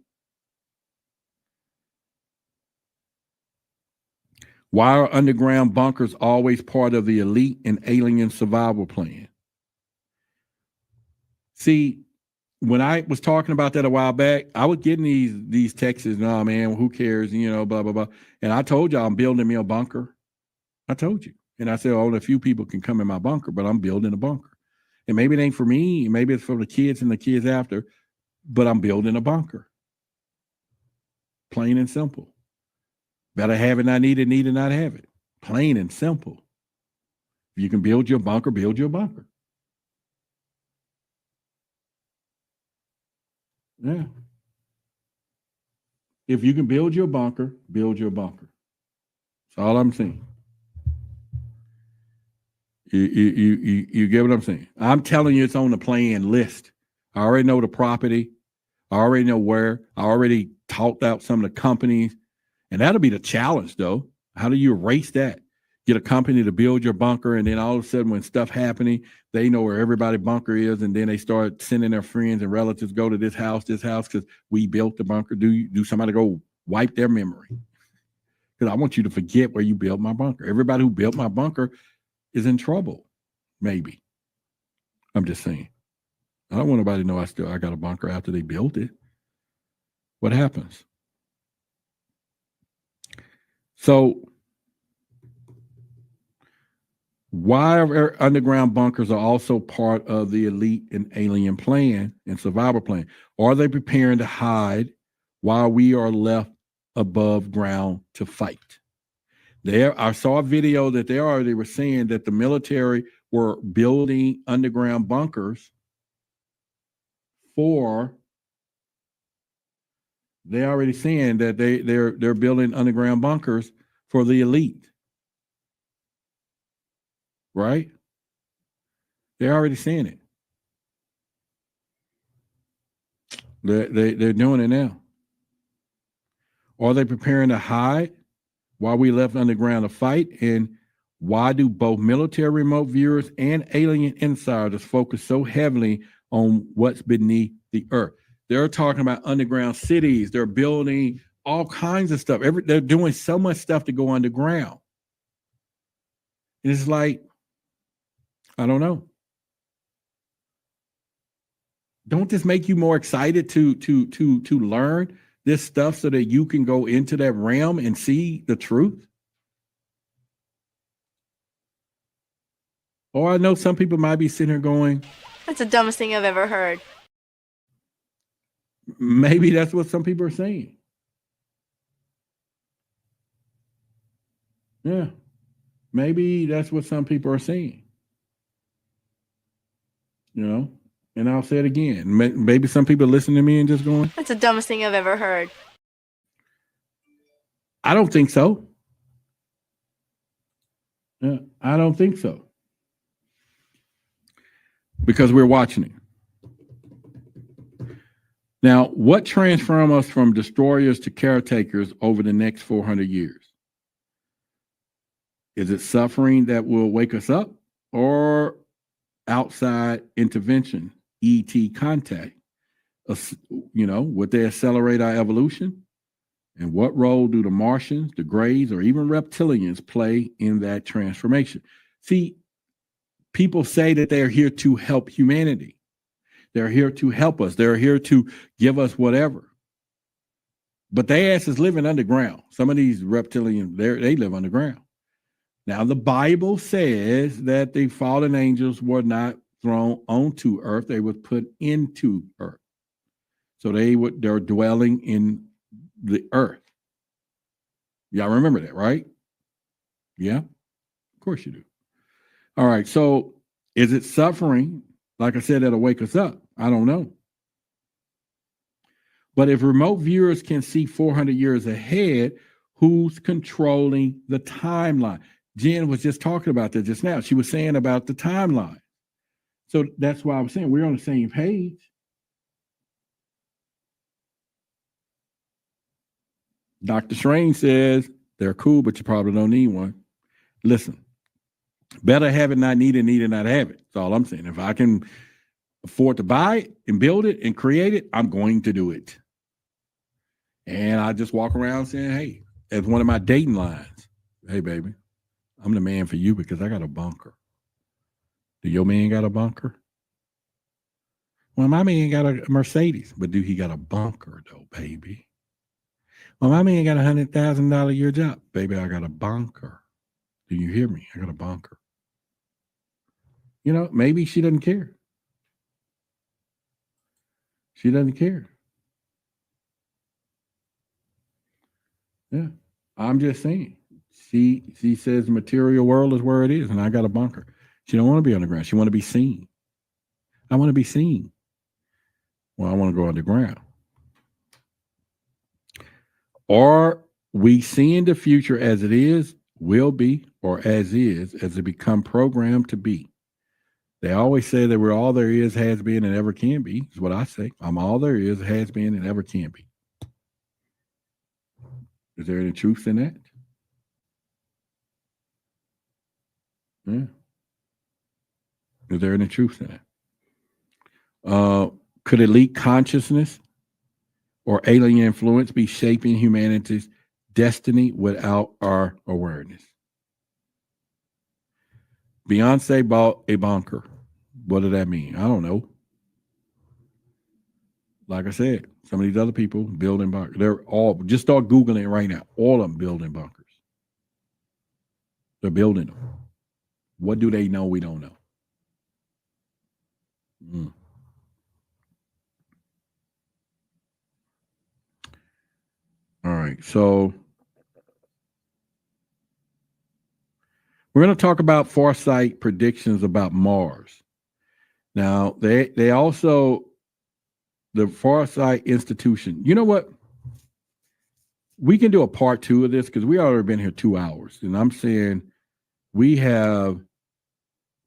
Why are underground bunkers always part of the elite and alien survival plan? See, when I was talking about that a while back, I was getting these texts, "No, man, who cares?" Blah, blah, blah. And I told y'all I'm building me a bunker. I told you. And I said, only a few people can come in my bunker, but I'm building a bunker. And maybe it ain't for me. Maybe it's for the kids and the kids after, but I'm building a bunker. Plain and simple. Better have it, not need it, not have it. Plain and simple. If you can build your bunker, build your bunker. Yeah. If you can build your bunker, build your bunker. That's all I'm saying. You get what I'm saying? I'm telling you, it's on the plan list. I already know the property. I already know where. I already talked out some of the companies. And that'll be the challenge, though. How do you erase that? Get a company to build your bunker, and then all of a sudden when stuff happening, they know where everybody's bunker is, and then they start sending their friends and relatives, go to this house, because we built the bunker. Do somebody go wipe their memory? Because I want you to forget where you built my bunker. Everybody who built my bunker is in trouble, maybe. I'm just saying. I don't want nobody to know I got a bunker after they built it. What happens? So why are underground bunkers are also part of the elite and alien plan and survival plan? Are they preparing to hide while we are left above ground to fight? I saw a video that they already were saying that the military were building underground bunkers for They're already saying that they're building underground bunkers for the elite. Right? They're already saying it. They're doing it now. Are they preparing to hide while we left underground to fight? And why do both military remote viewers and alien insiders focus so heavily on what's beneath the earth? They're talking about underground cities. They're building all kinds of stuff. They're doing so much stuff to go underground. And it's like, I don't know. Don't this make you more excited to learn this stuff so that you can go into that realm and see the truth? Or I know some people might be sitting here going, That's the dumbest thing I've ever heard. Maybe that's what some people are saying. Yeah. Maybe that's what some people are saying. You know? And I'll say it again. Maybe some people listen to me and just going, That's the dumbest thing I've ever heard. I don't think so. Yeah, I don't think so. Because we're watching it. Now, what transformed us from destroyers to caretakers over the next 400 years? Is it suffering that will wake us up, or outside intervention, ET contact? Would they accelerate our evolution? And what role do the Martians, the Greys, or even reptilians play in that transformation? See, people say that they're here to help humanity. They're here to help us. They're here to give us whatever. But they asses living underground. Some of these reptilians, they live underground. Now, the Bible says that the fallen angels were not thrown onto earth. They were put into earth. So they're dwelling in the earth. Y'all remember that, right? Yeah, of course you do. All right, so is it suffering? Like I said, that'll wake us up. I don't know. But if remote viewers can see 400 years ahead, who's controlling the timeline? Jen was just talking about that just now. She was saying about the timeline. So that's why I was saying we're on the same page. Dr. Strange says they're cool, but you probably don't need one. Listen, better have it, not need it, need it, not have it. That's all I'm saying. If I can afford to buy it and build it and create it, I'm going to do it. And I just walk around saying, hey, as one of my dating lines, hey, baby, I'm the man for you because I got a bunker. Do your man got a bunker? Well, my man got a Mercedes, but do he got a bunker though, baby? Well, my man got $100,000 a year job. Baby, I got a bunker. Do you hear me? I got a bunker. You know, maybe she doesn't care. She doesn't care. Yeah, I'm just saying. She says the material world is where it is, and I got a bunker. She don't want to be underground. She want to be seen. I want to be seen. Well, I want to go underground. Are we seeing the future as it is, will be, or as it become programmed to be? They always say that we're all there is, has been, and ever can be, is what I say. I'm all there is, has been, and ever can be. Is there any truth in that? Yeah. Is there any truth in that? Could elite consciousness or alien influence be shaping humanity's destiny without our awareness? Beyonce bought a bunker. What did that mean? I don't know. Like I said, some of these other people building bunkers. They're all, just start Googling it right now. All of them building bunkers. They're building them. What do they know we don't know? All right, so we're going to talk about foresight predictions about Mars. Now, they also, the Foresight Institution, you know what? we can do a part 2 of this because we already been here 2 hours, and I'm saying we have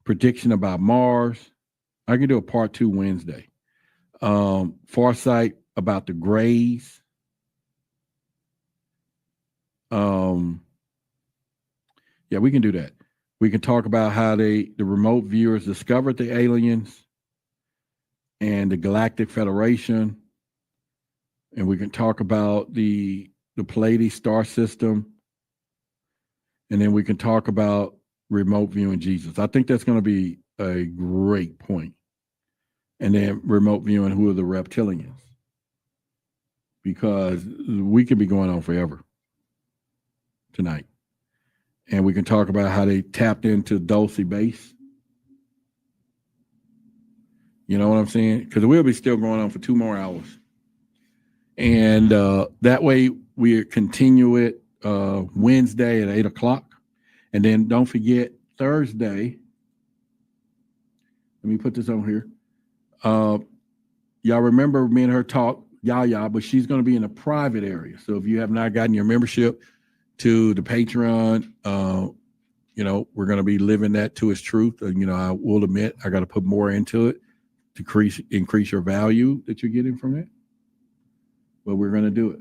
prediction about Mars. I can do a part 2 Wednesday. Farsight about the Greys. Yeah, we can do that. We can talk about how the remote viewers discovered the aliens and the Galactic Federation. And we can talk about the Pleiades star system. And then we can talk about remote viewing Jesus. I think that's going to be a great point. And then remote viewing who are the reptilians. Because we could be going on forever tonight. And we can talk about how they tapped into Dulce base. You know what I'm saying? Because we'll be still going on for 2 more hours. And that way we continue it Wednesday at 8 o'clock. And then don't forget Thursday. Let me put this on here. Y'all remember me and her talk, Yaya, but she's going to be in a private area. So if you have not gotten your membership to the Patreon, you know, we're going to be living that to its truth. You know, I will admit I got to put more into it to increase your value that you're getting from it. But we're going to do it.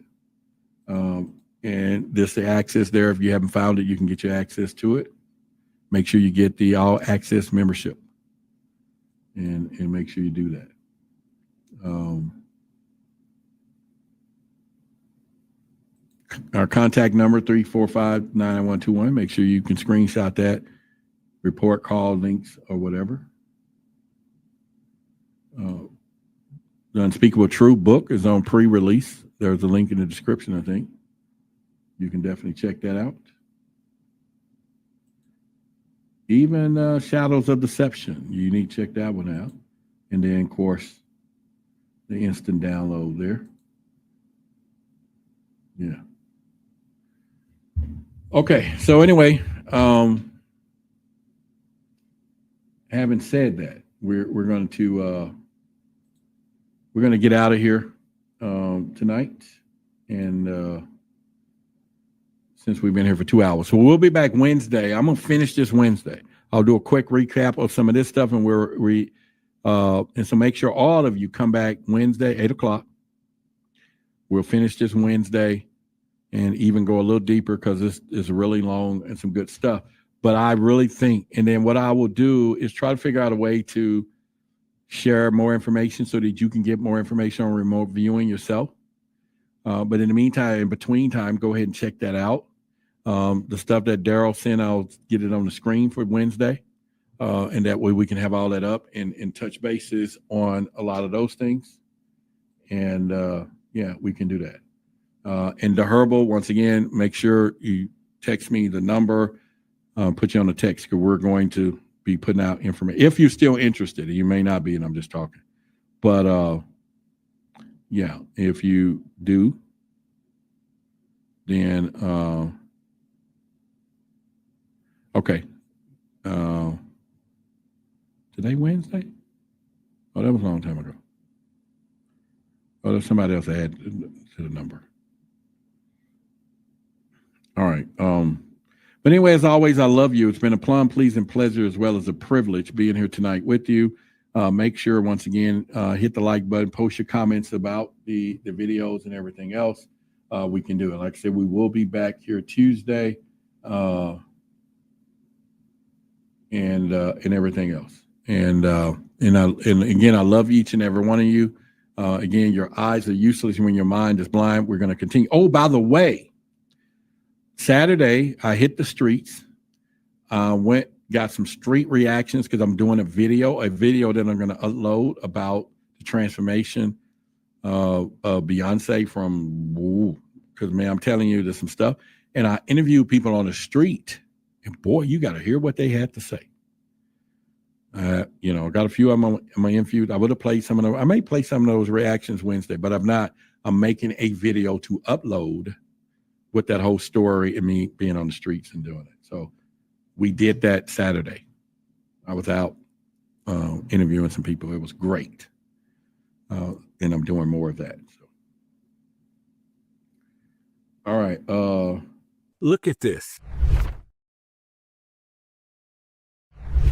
And this the access there. If you haven't found it, you can get your access to it. Make sure you get the all access membership and make sure you do that. Our contact number 345-9121. Make sure you can screenshot that, report, call, links, or whatever. The Unspeakable Truth book is on pre-release. There's a link in the description, I think. You can definitely check that out. Even Shadows of Deception. You need to check that one out. And then, of course, the instant download there. Yeah. Okay, so anyway, having said that, we're going to get out of here tonight, and since we've been here for 2 hours, so we'll be back Wednesday. I'm gonna finish this Wednesday. I'll do a quick recap of some of this stuff, and and so make sure all of you come back Wednesday 8 o'clock. We'll finish this Wednesday. And even go a little deeper because this is really long and some good stuff. But I really think, and then what I will do is try to figure out a way to share more information so that you can get more information on remote viewing yourself. But in the meantime, in between time, go ahead and check that out. The stuff that Daryl sent, I'll get it on the screen for Wednesday. And that way we can have all that up and touch bases on a lot of those things. And yeah, we can do that. And the Herbal, once again, make sure you text me the number, put you on the text because we're going to be putting out information. If you're still interested, you may not be, and I'm just talking. But yeah, if you do, then okay. Today Wednesday? Oh, that was a long time ago. Oh, there's somebody else added to the number. All right. But anyway, as always, I love you. It's been a plum, pleasing pleasure as well as a privilege being here tonight with you. Make sure, once again, hit the like button, post your comments about the videos and everything else. We can do it. Like I said, we will be back here Tuesday and everything else. And again, I love each and every one of you. Again, your eyes are useless when your mind is blind. We're going to continue. Oh, by the way, Saturday, I hit the streets, got some street reactions because I'm doing a video that I'm going to upload about the transformation of Beyonce because, man, I'm telling you, there's some stuff. And I interviewed people on the street, and boy, you got to hear what they had to say. You know, got a few of them on my infuse. I would have played some of those. I may play some of those reactions Wednesday, but I'm not. I'm making a video to upload with that whole story and me being on the streets and doing it. So we did that Saturday. I was out interviewing some people. It was great. And I'm doing more of that. So. All right. Look at this.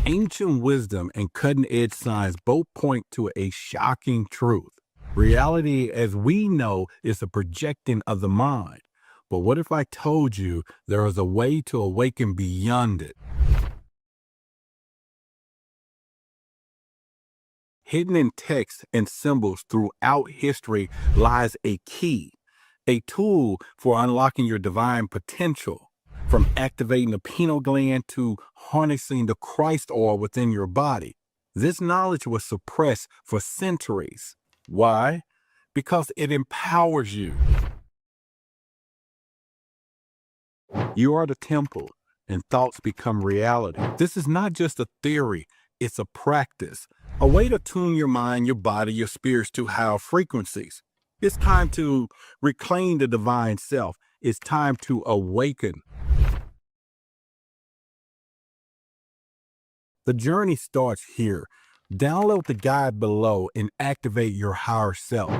Ancient wisdom and cutting-edge science both point to a shocking truth. Reality, as we know, is a projecting of the mind. But what if I told you there is a way to awaken beyond it? Hidden in text and symbols throughout history lies a key, a tool for unlocking your divine potential, from activating the pineal gland to harnessing the Christ oil within your body. This knowledge was suppressed for centuries. Why? Because it empowers you. You are the temple, and thoughts become reality. This is not just a theory, it's a practice, a way to tune your mind, your body, your spirits to higher frequencies. It's time to reclaim the divine self. It's time to awaken. The journey starts here. Download the guide below and activate your higher self.